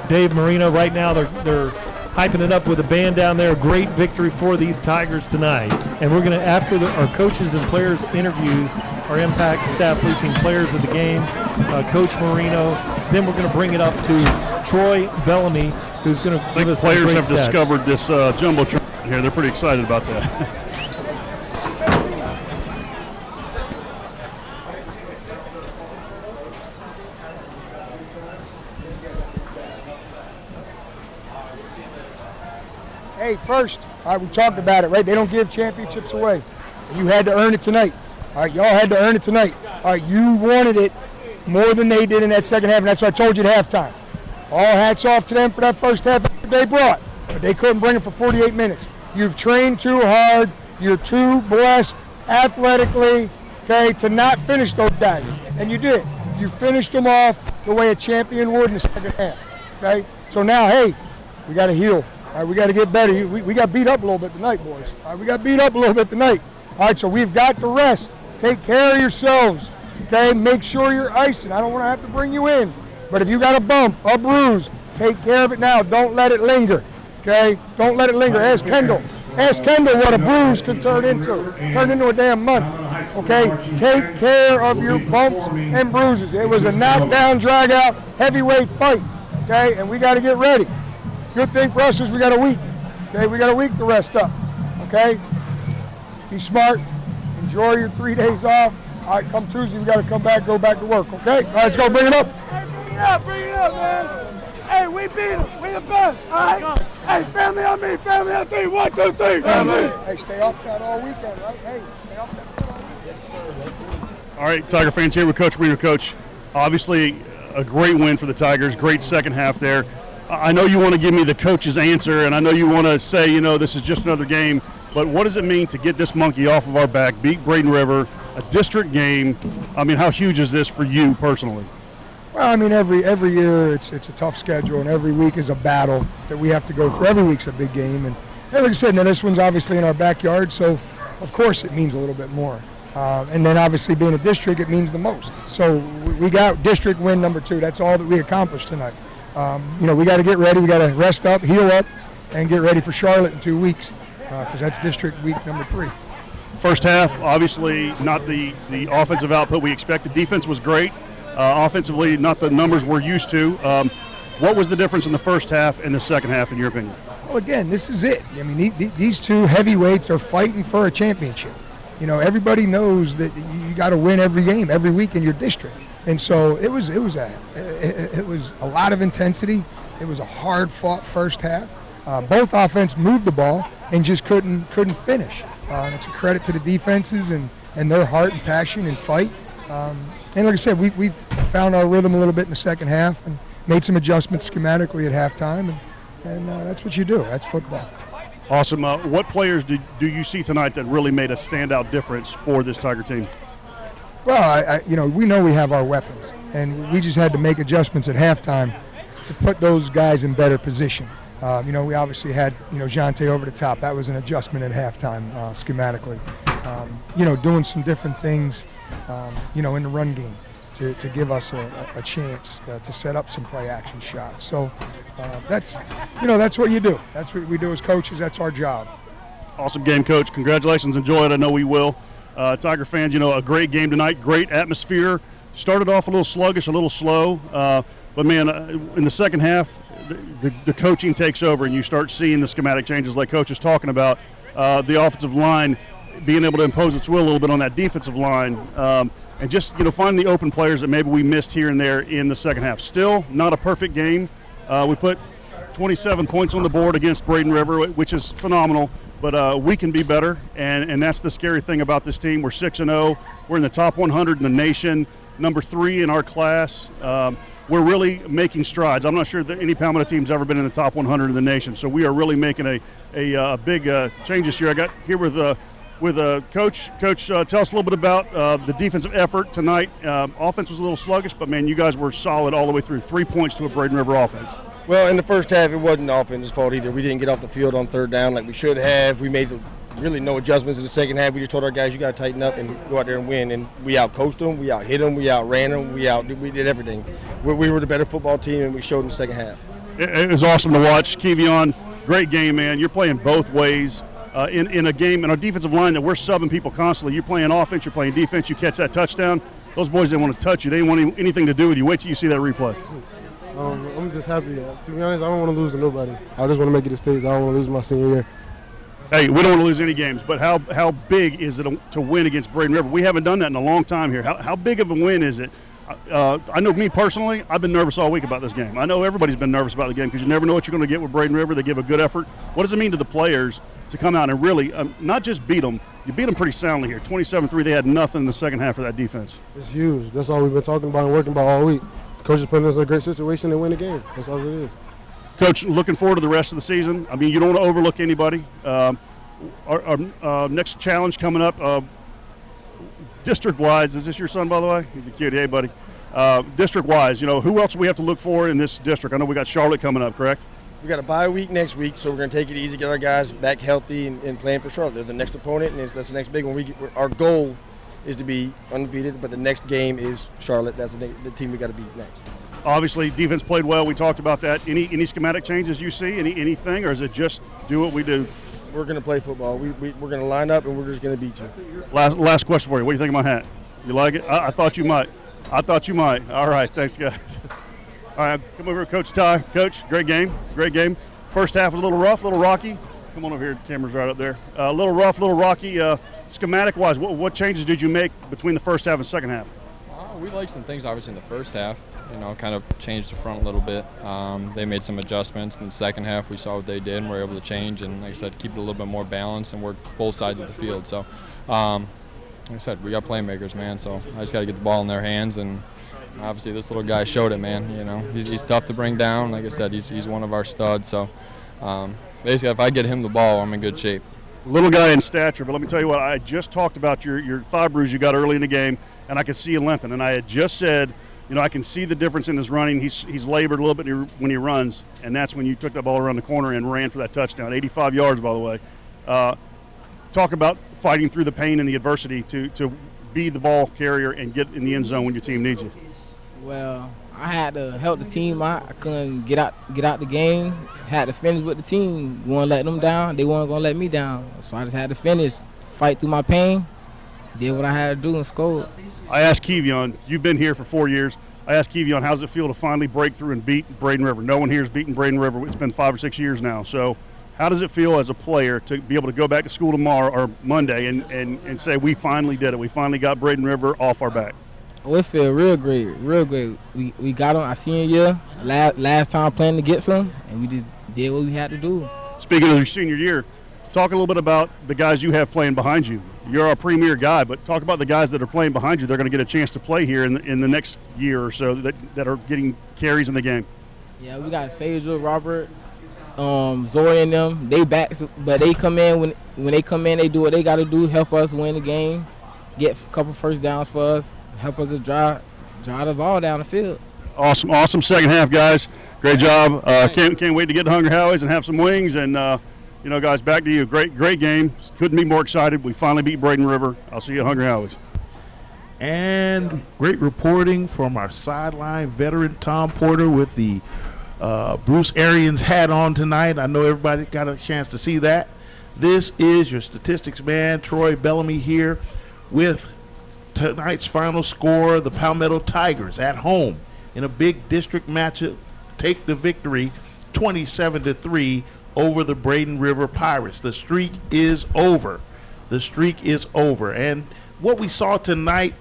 Dave Marino. Right now they're hyping it up with a band down there. Great victory for these Tigers tonight. And we're going to, after our coaches and players interviews, our impact staff leasing players of the game, Coach Marino, then we're going to bring it up to Troy Bellamy, who's going to give us some great players have stats. discovered this jumbotron here. They're pretty excited about that. Hey, first, all right, we talked about it, right? They don't give championships away. You had to earn it tonight. All right, y'all had to earn it tonight. All right, you wanted it more than they did in that second half, and that's what I told you at halftime. All hats off to them for that first half that they brought, but they couldn't bring it for 48 minutes. You've trained too hard. You're too blessed athletically, okay, to not finish those guys, and you did. You finished them off the way a champion would in the second half, okay? So now, hey, we got to heal. All right, we got to get better. We got beat up a little bit tonight, boys. All right, we got beat up a little bit tonight. All right, so we've got to rest. Take care of yourselves, okay? Make sure you're icing. I don't want to have to bring you in, but if you got a bump, a bruise, take care of it now. Don't let it linger, okay? Don't let it linger. Ask Kendall. Ask Kendall what a bruise could turn into. Turn into a damn month, okay? Take care of your bumps and bruises. It was a knockdown, drag-out, heavyweight fight, okay? And we got to get ready. Good thing for us is we got a week, okay? We got a week to rest up, okay? Be smart. Enjoy your 3 days off. All right, come Tuesday, we got to come back, go back to work, okay? All right, let's go. Bring it up. Hey, bring it up, man. Hey, we beat them. We the best, all right? Hey, family on me, family on three. 1, 2, 3, family. Hey, stay off that all weekend, right? Hey, stay off that all weekend. Yes, sir. All right, Tiger fans, here with Coach Marino. Coach, obviously a great win for the Tigers, great second half there. I know you want to give me the coach's answer, and I know you want to say, you know, this is just another game, but what does it mean to get this monkey off of our back, beat Braden River, a district game? I mean, how huge is this for you personally? Well, I mean, every year it's a tough schedule, and every week is a battle that we have to go through. Every week's a big game, and like I said, now this one's obviously in our backyard, so of course it means a little bit more. And then obviously being a district, it means the most. So we got district win number 2. That's all that we accomplished tonight. You know, we got to get ready. We got to rest up, heal up, and get ready for Charlotte in 2 weeks, because that's district week number 3. First half, obviously not the offensive output we expected. Defense was great. Offensively, not the numbers we're used to. What was the difference in the first half and the second half, in your opinion? Well, again, this is it. I mean, these 2 heavyweights are fighting for a championship. You know, everybody knows that you got to win every game, every week in your district. And so it was a lot of intensity. It was a hard-fought first half. Both offense moved the ball and just couldn't finish. And it's a credit to the defenses and their heart and passion and fight. And like I said, we've found our rhythm a little bit in the second half and made some adjustments schematically at halftime. And that's what you do. That's football. Awesome. What players do you see tonight that really made a standout difference for this Tiger team? Well, you know, we know we have our weapons, and we just had to make adjustments at halftime to put those guys in better position. You know, we obviously had, you know, Jonte over the top. That was an adjustment at halftime schematically. You know, doing some different things, you know, in the run game to give us a chance to set up some play action shots. So that's, you know, that's what you do. That's what we do as coaches. That's our job. Awesome game, Coach. Congratulations. Enjoy it. I know we will. Tiger fans, you know, a great game tonight, great atmosphere. Started off a little sluggish, a little slow, but man, in the second half, the coaching takes over and you start seeing the schematic changes like Coach is talking about. The offensive line being able to impose its will a little bit on that defensive line, and just, you know, finding the open players that maybe we missed here and there in the second half. Still not a perfect game. We put 27 points on the board against Braden River, which is phenomenal. But we can be better, and that's the scary thing about this team. We're 6-0. We're in the top 100 in the nation, number 3 in our class. we're really making strides. I'm not sure that any Palmetto team's ever been in the top 100 in the nation, so we are really making a big change this year. I got here with Coach. Coach, tell us a little bit about the defensive effort tonight. Offense was a little sluggish, but, man, you guys were solid all the way through. 3 points to a Braden River offense. Well, in the first half, it wasn't the offense's fault either. We didn't get off the field on third down like we should have. We made really no adjustments in the second half. We just told our guys, you got to tighten up and go out there and win. And we out-coached them, we out-hit them, we out-ran them, we did everything. We were the better football team, and we showed in the second half. It was awesome to watch. Kevion, great game, man. You're playing both ways. In a game, in our defensive line that we're subbing people constantly. You're playing offense, you're playing defense, you catch that touchdown. Those boys didn't want to touch you. They didn't want anything to do with you. Wait till you see that replay. I'm just happy. To be honest, I don't want to lose to nobody. I just want to make it to states. I don't want to lose my senior year. Hey, we don't want to lose any games, but how big is it to win against Braden River? We haven't done that in a long time here. How big of a win is it? I know me personally, I've been nervous all week about this game. I know everybody's been nervous about the game because you never know what you're going to get with Braden River. They give a good effort. What does it mean to the players to come out and really not just beat them? You beat them pretty soundly here. 27-3, they had nothing in the second half of that defense. It's huge. That's all we've been talking about and working about all week. Coach is putting us in a great situation to win the game. That's all it is. Coach, looking forward to the rest of the season. I mean, you don't want to overlook anybody. Our next challenge coming up, district-wise, is this your son, by the way? He's a cutie. Hey, buddy. District-wise, who else do we have to look for in this district? I know we got Charlotte coming up, correct? We got a bye week next week, so we're going to take it easy, get our guys back healthy and playing for Charlotte. They're the next opponent, and that's the next big one. Our goal is to be undefeated, but the next game is Charlotte. That's the team we got to beat next. Obviously, defense played well. We talked about that. Any schematic changes you see? Anything, or is it just do what we do? We're going to play football. We're going to line up, and we're just going to beat you. Last question for you. What do you think of my hat? You like it? I thought you might. All right, thanks, guys. All right, come over, Coach Ty. Coach, great game. First half was a little rough, a little rocky. Come on over here. The camera's right up there. A little rough, a little rocky. Schematic-wise, what changes did you make between the first half and second half? We liked some things, obviously, in the first half. Kind of changed the front a little bit. They made some adjustments. In the second half, we saw what they did and were able to change. And like I said, keep it a little bit more balanced and work both sides of the field. So, like I said, we got playmakers, man. So I just got to get the ball in their hands. And obviously, this little guy showed it, man. He's tough to bring down. Like I said, he's one of our studs. So, basically, if I get him the ball, I'm in good shape. Little guy in stature, but let me tell you what, I just talked about your thigh bruise you got early in the game, and I could see you limping. And I had just said, I can see the difference in his running. He's labored a little bit when he runs, and that's when you took that ball around the corner and ran for that touchdown. 85 yards, by the way. Talk about fighting through the pain and the adversity to be the ball carrier and get in the end zone when your team needs you. Well, I had to help the team out. I couldn't get out the game. Had to finish with the team. We weren't letting them down. They weren't going to let me down. So I just had to finish, fight through my pain, did what I had to do, and scored. I asked Kevion, you've been here for 4 years. I asked Kevion, how does it feel to finally break through and beat Braden River? No one here has beaten Braden River. It's been 5 or 6 years now. So how does it feel as a player to be able to go back to school tomorrow or Monday and say, we finally did it. We finally got Braden River off our back? Oh, it feel real great, real great. We got them our senior year, last time playing to get some, and we just did what we had to do. Speaking of your senior year, talk a little bit about the guys you have playing behind you. You're our premier guy, but talk about the guys that are playing behind you. They're going to get a chance to play here in the next year or so that are getting carries in the game. Yeah, we got Sager, Robert, Zoe and them. They backs, but they come in when they come in, they do what they got to do, help us win the game, get a couple first downs for us, help us to drive the ball down the field. Awesome second half, guys. Great job. Can't wait to get to Hungry Howie's and have some wings. And guys, back to you. Great game. Couldn't be more excited. We finally beat Braden River. I'll see you at Hungry Howie's. And great reporting from our sideline veteran Tom Porter with the Bruce Arians hat on tonight. I know everybody got a chance to see that. This is your statistics man, Troy Bellamy, here with tonight's final score. The Palmetto Tigers at home in a big district matchup take the victory 27-3 over the Braden River Pirates. The streak is over. And what we saw tonight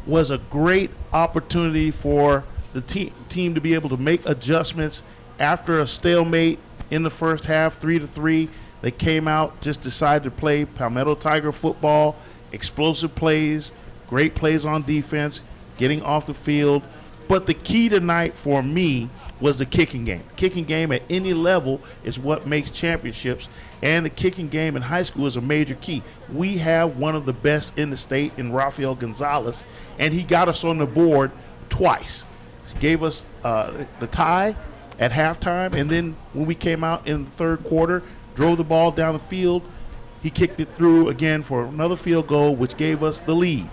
was a great opportunity for the team to be able to make adjustments after a stalemate in the first half, 3-3. They came out, just decided to play Palmetto Tiger football, explosive plays, great plays on defense, getting off the field, But the key tonight for me was the kicking game. Kicking game at any level is what makes championships, and the kicking game in high school is a major key. We have one of the best in the state in Rafael Gonzalez, and he got us on the board twice. He gave us the tie at halftime, and then when we came out in the third quarter, drove the ball down the field, he kicked it through again for another field goal, which gave us the lead.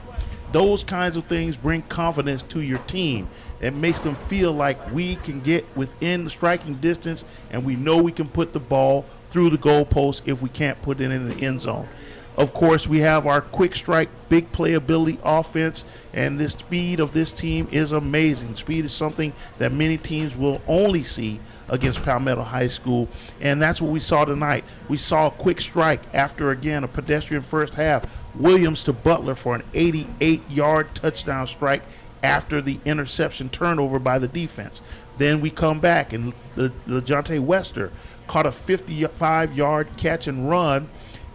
Those kinds of things bring confidence to your team. It makes them feel like we can get within the striking distance, and we know we can put the ball through the goalpost if we can't put it in the end zone. Of course, we have our quick strike, big playability offense, and the speed of this team is amazing. Speed is something that many teams will only see against Palmetto High School, and that's what we saw tonight. We saw a quick strike after, again, a pedestrian first half. Williams to Butler for an 88-yard touchdown strike after the interception turnover by the defense. Then we come back, and LeJontay Wester caught a 55-yard catch and run,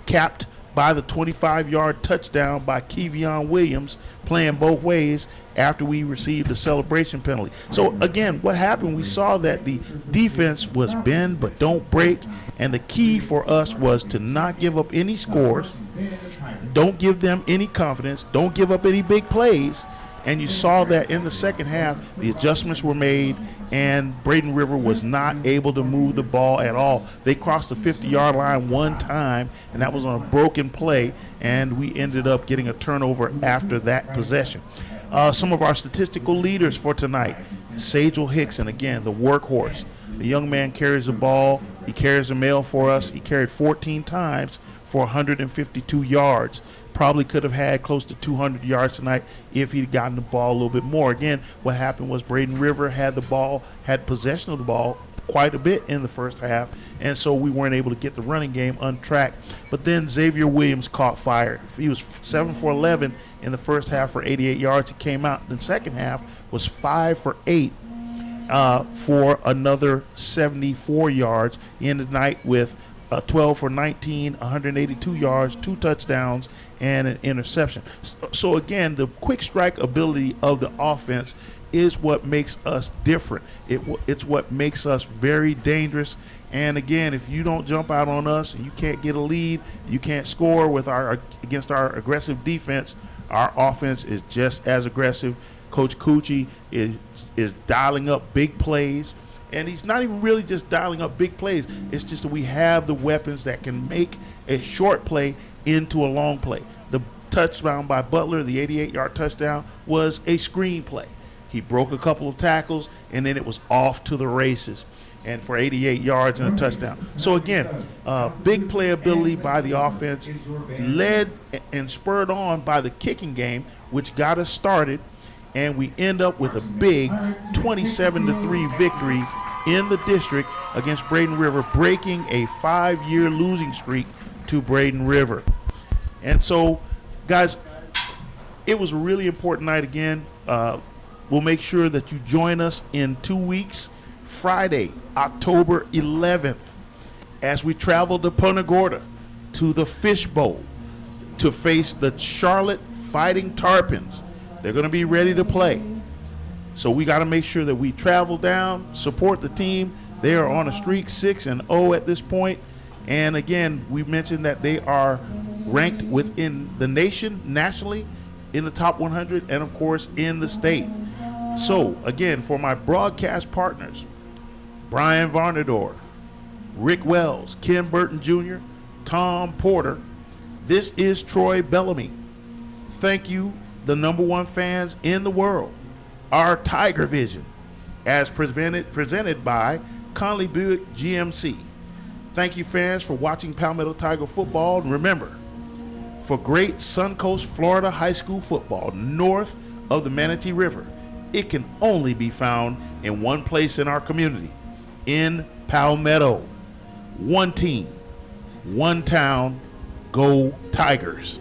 capped by the 25-yard touchdown by Kevion Williams, playing both ways after we received the celebration penalty. So, again, what happened, we saw that the defense was bend but don't break, and the key for us was to not give up any scores, don't give them any confidence, don't give up any big plays. And you saw that in the second half, the adjustments were made, and Braden River was not able to move the ball at all. They crossed the 50-yard line one time, and that was on a broken play, and we ended up getting a turnover after that possession. Some of our statistical leaders for tonight, Sagel Hickson, again, the workhorse. The young man carries the ball. He carries the mail for us. He carried 14 times for 152 yards. Probably could have had close to 200 yards tonight if he'd gotten the ball a little bit more. Again, what happened was Braden River had the ball, had possession of the ball quite a bit in the first half, and so we weren't able to get the running game untracked. But then Xavier Williams caught fire. He was 7 for 11 in the first half for 88 yards. He came out in the second half, was 5 for 8 for another 74 yards. He ended the night with 12 for 19, 182 yards, 2 touchdowns, and an interception. So again, the quick strike ability of the offense is what makes us different. It's what makes us very dangerous. And again, if you don't jump out on us and you can't get a lead, you can't score with against our aggressive defense, our offense is just as aggressive. Coach Cucci is dialing up big plays. And he's not even really just dialing up big plays. It's just that we have the weapons that can make a short play into a long play. The touchdown by Butler, the 88-yard touchdown, was a screen play. He broke a couple of tackles, and then it was off to the races, and for 88 yards and a touchdown. So, again, big playability by the offense, led and spurred on by the kicking game, which got us started. And we end up with a big 27-3 victory in the district against Braden River, breaking a 5-year losing streak to Braden River. And so, guys, it was a really important night again. We'll make sure that you join us in 2 weeks, Friday, October 11th, as we travel to Punta Gorda to the Fish Bowl to face the Charlotte Fighting Tarpons. They're going to be ready to play. So we got to make sure that we travel down, support the team. They are on a streak, 6-0 at this point. And again, we mentioned that they are ranked within the nation, nationally, in the top 100, and of course in the state. So again, for my broadcast partners, Brian Varnador, Rick Wells, Ken Burton Jr., Tom Porter, this is Troy Bellamy. Thank you, the #1 fans in the world, our TigerVision, as presented by Conley Buick GMC. Thank you, fans, for watching Palmetto Tiger football. And remember, for great Suncoast, Florida high school football north of the Manatee River, it can only be found in one place in our community, in Palmetto. One team, one town, go Tigers.